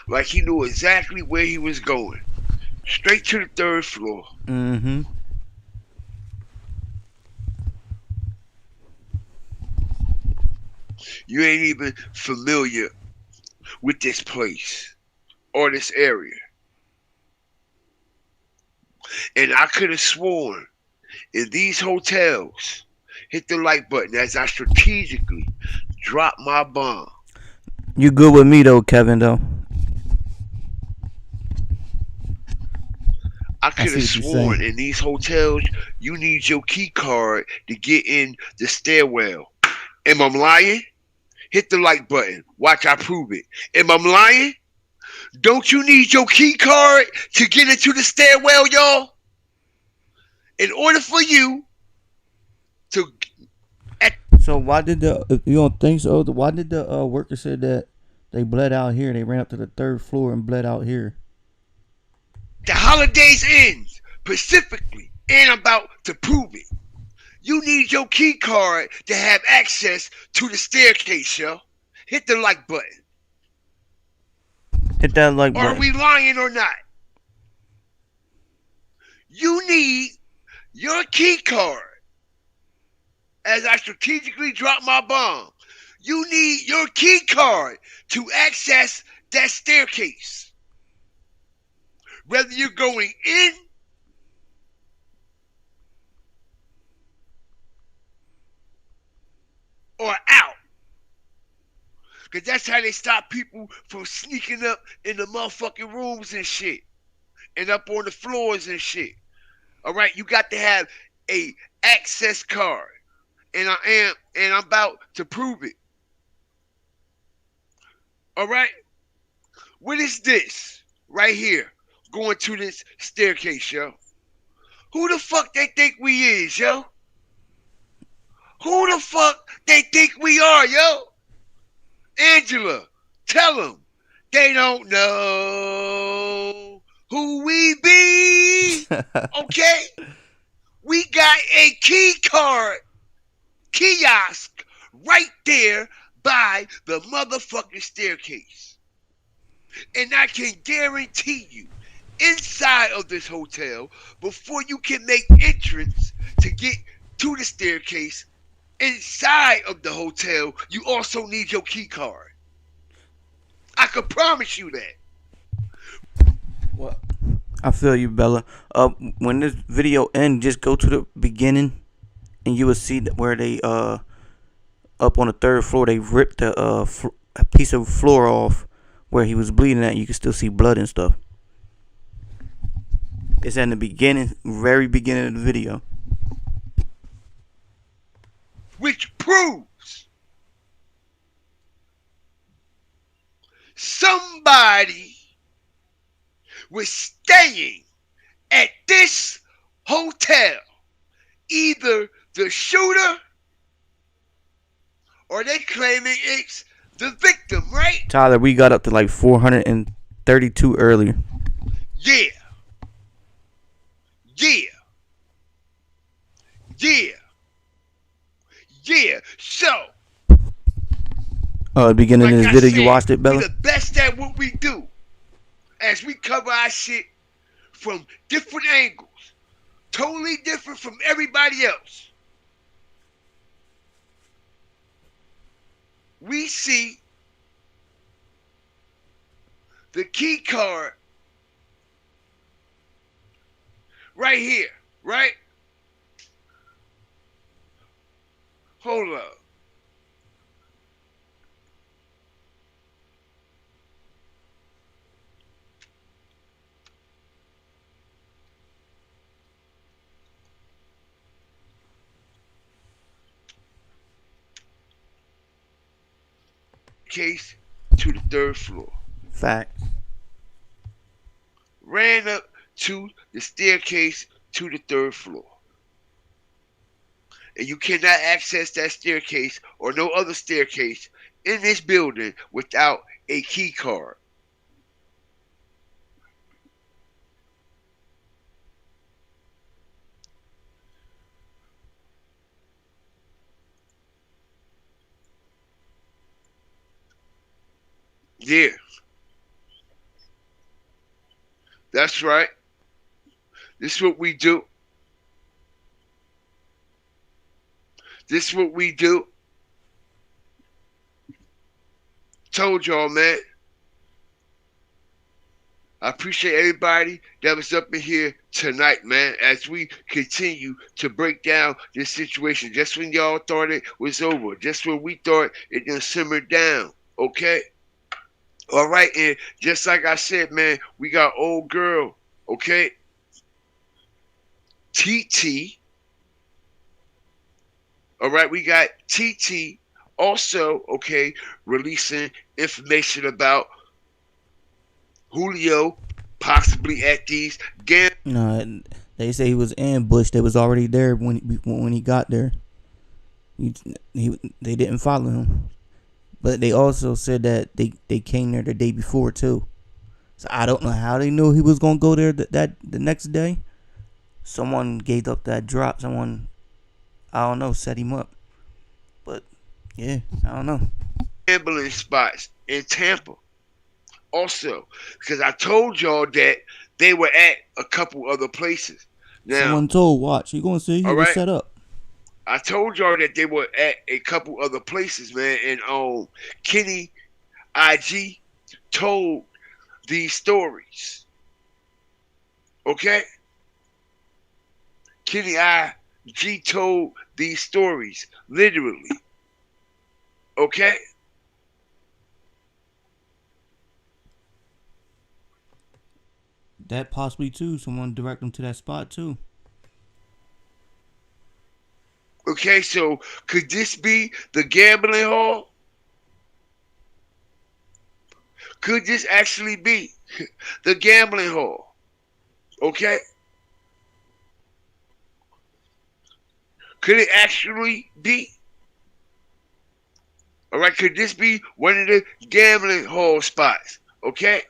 S2: Like he knew exactly where he was going. Straight to the 3rd floor.
S1: Mm-hmm.
S2: You ain't even familiar with this place. Or this area. And I could have sworn in these hotels, hit the like button as I strategically drop my bomb.
S1: You good with me though, Kevin, though?
S2: I could have sworn in these hotels you need your key card to get in the stairwell. Am I lying? Hit the like button. Watch I prove it. Am I lying? Don't you need your key card to get into the stairwell, y'all? In order for you to...
S1: So why did you don't think so? Why did the worker say that they bled out here? They ran up to the 3rd floor and bled out here.
S2: The Holidays Inn, specifically, and I'm about to prove it. You need your key card to have access to the staircase, yo. Hit the like button.
S1: Hit that like button.
S2: Are we lying or not? You need your key card. As I strategically drop my bomb, you need your key card to access that staircase. Whether you're going in or out. Because that's how they stop people from sneaking up in the motherfucking rooms and shit. And up on the floors and shit. All right, you got to have a access card. And I'm about to prove it. All right? What is this right here going to this staircase, yo? Who the fuck they think we is, yo? Who the fuck they think we are, yo? Angela, tell them they don't know who we be. Okay? We got a key card kiosk right there by the motherfucking staircase. And I can guarantee you, inside of this hotel, before you can make entrance to get to the staircase, inside of the hotel, you also need your key card. I can promise you that.
S1: What? I feel you, Bella. When this video ends, just go to the beginning, and you will see where they up on the 3rd floor. They ripped a piece of floor off where he was bleeding at. You can still see blood and stuff. It's in the beginning, very beginning of the video.
S2: Which proves somebody was staying at this hotel. Either the shooter or they claiming it's the victim, right?
S1: Tyler, we got up to like 432 earlier.
S2: Yeah. So,
S1: The beginning
S2: like
S1: of this
S2: I
S1: video,
S2: said,
S1: you watched it, Bella?
S2: we the best at what we do. As we cover our shit from different angles. Totally different from everybody else. We see the key card right here, right? Hold up. Case to the 3rd floor.
S1: Fact.
S2: Ran up to the staircase to the 3rd floor. And you cannot access that staircase or no other staircase in this building without a key card. Yeah. That's right. This is what we do. This is what we do. Told y'all, man. I appreciate everybody that was up in here tonight, man, as we continue to break down this situation. Just when y'all thought it was over. Just when we thought it done simmered down. Okay? All right, and just like I said, man, we got old girl, okay? TT. All right, we got TT also, okay, releasing information about Julio possibly at these games.
S1: No, they say he was ambushed. They was already there when he got there. They didn't follow him. But they also said that they came there the day before too. So I don't know how they knew he was gonna go there the next day. Someone gave up that drop. Someone, I don't know, set him up. But yeah, I don't know.
S2: Gambling spots in Tampa. Also, because I told y'all that they were at a couple other places. Now,
S1: someone told, watch, you're gonna see he was set up.
S2: I told y'all that they were at a couple other places, man, and Kenny IG told these stories. Okay? Kenny IG told these stories, literally. Okay?
S1: That possibly too. Someone direct them to that spot too.
S2: Okay, so could this be the gambling hall? Could this actually be the gambling hall? Okay? Could it actually be? All right, could this be one of the gambling hall spots? Okay?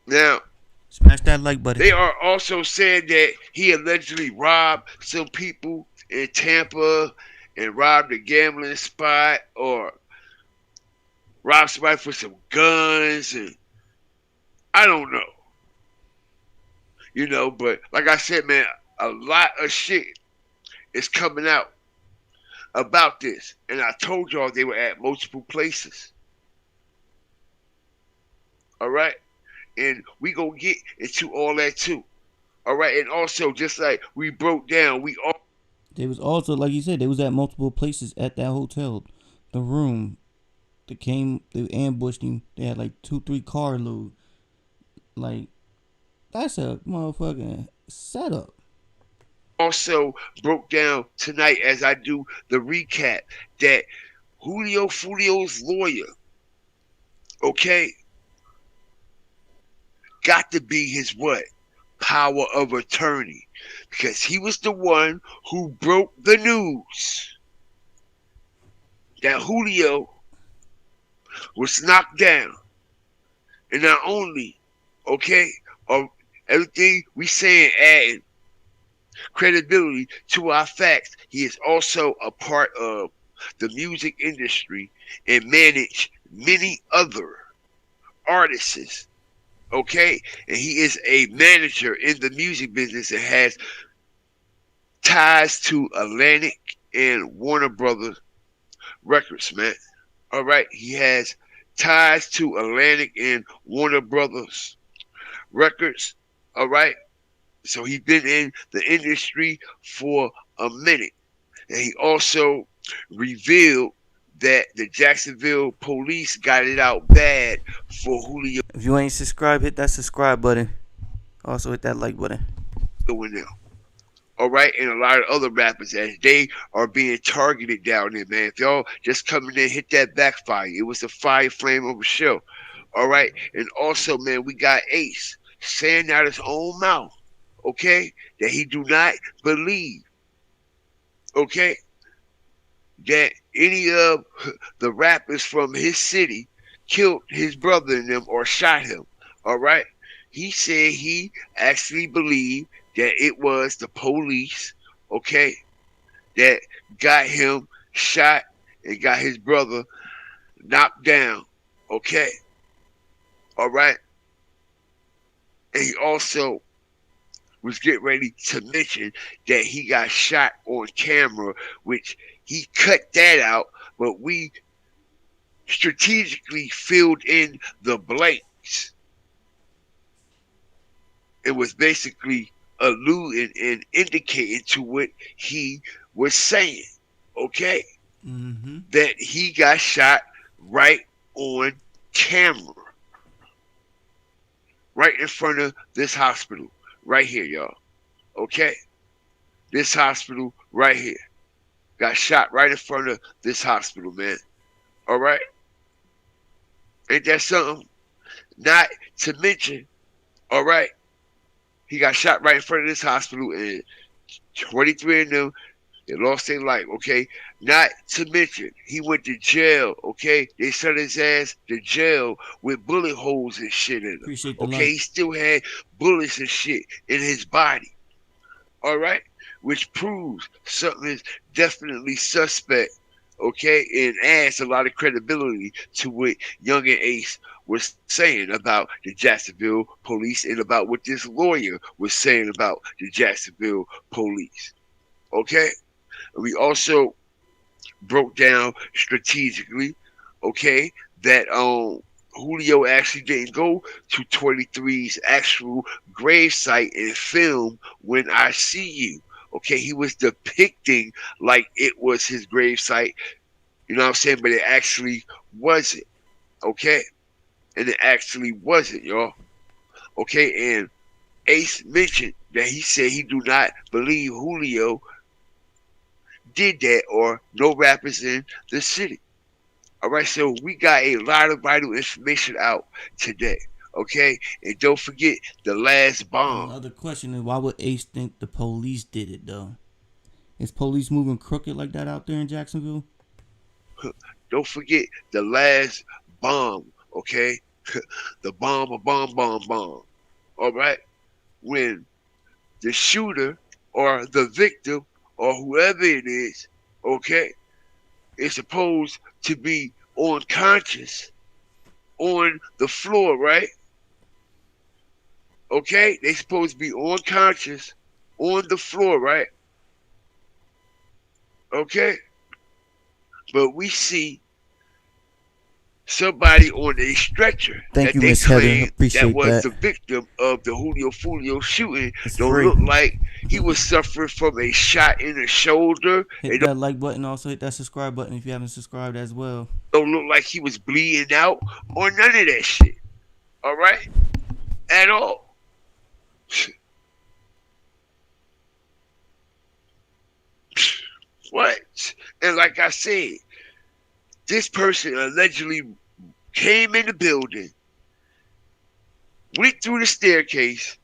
S2: Now,
S1: smash that like button.
S2: They are also saying that he allegedly robbed some people in Tampa and robbed a gambling spot or robbed somebody for some guns, and I don't know. You know, but like I said, man, a lot of shit is coming out about this. And I told y'all they were at multiple places. All right? And we gonna get into all that too. All right? And also, just like we broke down,
S1: they was also, like you said, they was at multiple places at that hotel. The room. They ambushed him. They had like 2-3 car load. Like, that's a motherfucking setup.
S2: Also broke down tonight as I do the recap that Julio Foolio's lawyer, okay, got to be his what? Power of attorney. Because he was the one who broke the news that Julio was knocked down. And not only, okay, everything we saying adding credibility to our facts, he is also a part of the music industry and manage many other artists. Okay, and he is a manager in the music business and has ties to Atlantic and Warner Brothers Records, man. All right, he has ties to Atlantic and Warner Brothers Records. All right, so he's been in the industry for a minute, and he also revealed that the Jacksonville police got it out bad for Julio.
S1: If you ain't subscribed, hit that subscribe button. Also hit that like button.
S2: All right, and a lot of other rappers as they are being targeted down there, man. If y'all just coming in, hit that backfire. It was a fire flame of a show. All right, and also, man, we got Ace saying out his own mouth, okay, that he do not believe, okay, that any of the rappers from his city killed his brother in them or shot him. All right, he said he actually believed that it was the police, okay, that got him shot and got his brother knocked down, okay, all right. And he also was getting ready to mention that he got shot on camera, which he cut that out, but we strategically filled in the blanks. It was basically alluding and indicating to what he was saying, okay?
S1: Mm-hmm.
S2: That he got shot right on camera. Right in front of this hospital. Right here, y'all. Okay? This hospital right here. Got shot right in front of this hospital, man. All right? Ain't that something? Not to mention, all right, he got shot right in front of this hospital, and 23 of them, they lost their life, okay? Not to mention, he went to jail, okay? They sent his ass to jail with bullet holes and shit in him, okay? He still had bullets and shit in his body, all right? Which proves something is definitely suspect Okay, and adds a lot of credibility to what Young and Ace was saying about the Jacksonville police and about what this lawyer was saying about the Jacksonville police. Okay, we also broke down strategically, okay, that Julio actually didn't go to 23's actual gravesite and film When I See You. Okay, he was depicting like it was his gravesite, you know what I'm saying? But it actually wasn't, okay? And it actually wasn't, y'all. Okay, and Ace mentioned that he said he do not believe Julio did that or no rappers in the city. All right, so we got a lot of vital information out today. Okay, and don't forget the last bomb.
S1: Another question is, why would Ace think the police did it though? Is police moving crooked like that out there in Jacksonville?
S2: Don't forget the last bomb. Okay, the bomb. All right, when the shooter or the victim or whoever it is, okay, is supposed to be unconscious on the floor, right? Okay, they supposed to be unconscious on the floor, right? Okay, but we see somebody on a stretcher
S1: Thank you,
S2: they
S1: Miss Heather.
S2: claim
S1: Appreciate
S2: that was
S1: that.
S2: the victim of the Julio Foolio shooting.
S1: It's
S2: Don't
S1: free.
S2: look like he was suffering from a shot in the shoulder.
S1: Hit that like button. Also hit that subscribe button if you haven't subscribed as well.
S2: Don't look like he was bleeding out or none of that shit. All right, at all. What? And like I said, this person allegedly came in the building, went through the staircase,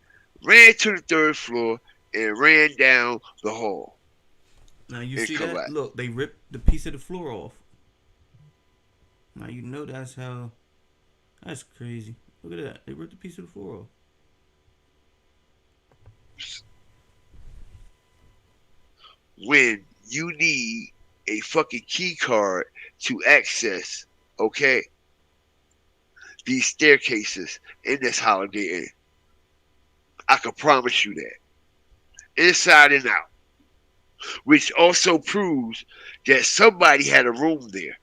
S2: ran to the third floor, and ran down the hall.
S1: Now you see that? Look, they ripped the piece of the floor off. Now you know that's how. That's crazy. Look at that. They ripped the piece of the floor off.
S2: When you need a fucking key card to access, okay, these staircases in this Holiday Inn, I can promise you that. Inside and out. Which also proves that somebody had a room there.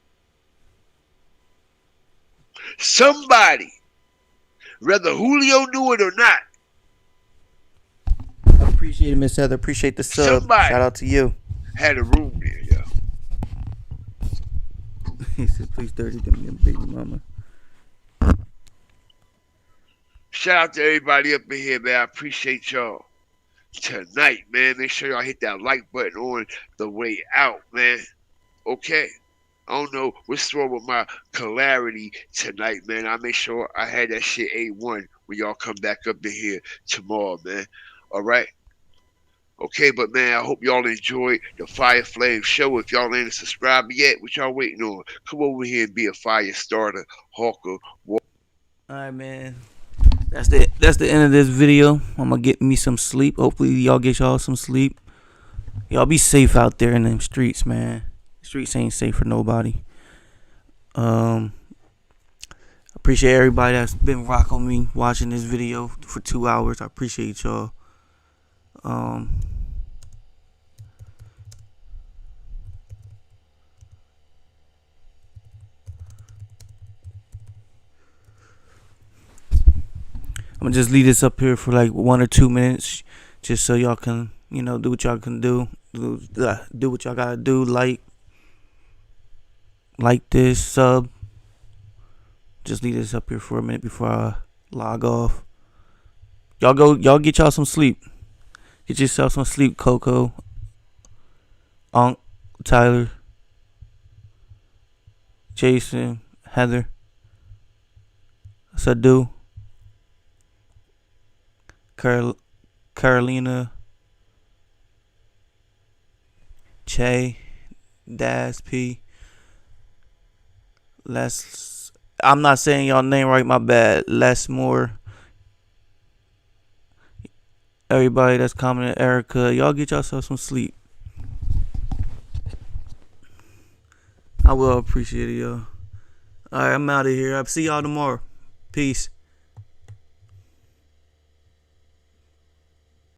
S2: Somebody, whether Julio knew it or not.
S1: I appreciate it, Miss Heather. Appreciate the sub.
S2: Somebody
S1: Shout out to you.
S2: Had a room there, yo.
S1: He said, please, Dirty, give me a baby mama.
S2: Shout out to everybody up in here, man. I appreciate y'all tonight, man. Make sure y'all hit that like button on the way out, man. Okay. I don't know what's wrong with my clarity tonight, man. I make sure I had that shit A1 when y'all come back up in here tomorrow, man. All right? Okay, but man, I hope y'all enjoyed the Fire Flame show. If y'all ain't subscribed yet, what y'all waiting on? Come over here and be a fire starter, hawker.
S1: Alright, man. That's the end of this video. I'm gonna get me some sleep. Hopefully y'all get y'all some sleep. Y'all be safe out there in them streets, man. Streets ain't safe for nobody. Appreciate everybody that's been rocking me watching this video for 2 hours. I appreciate y'all. I'm gonna just leave this up here for like 1 or 2 minutes, just so y'all can, you know, do what y'all can do. Do what y'all gotta do. Like this, sub. Just leave this up here for a minute before I log off. Y'all get y'all some sleep. Get yourself some sleep, Coco, Unc, Tyler, Jason, Heather, Sadu, Carolina, Che, Das P. I'm not saying y'all name right, my bad. Les Moore. Everybody that's commenting, Erica, y'all get yourself some sleep. I will appreciate it, y'all. All right, I'm out of here. I'll see y'all tomorrow. Peace.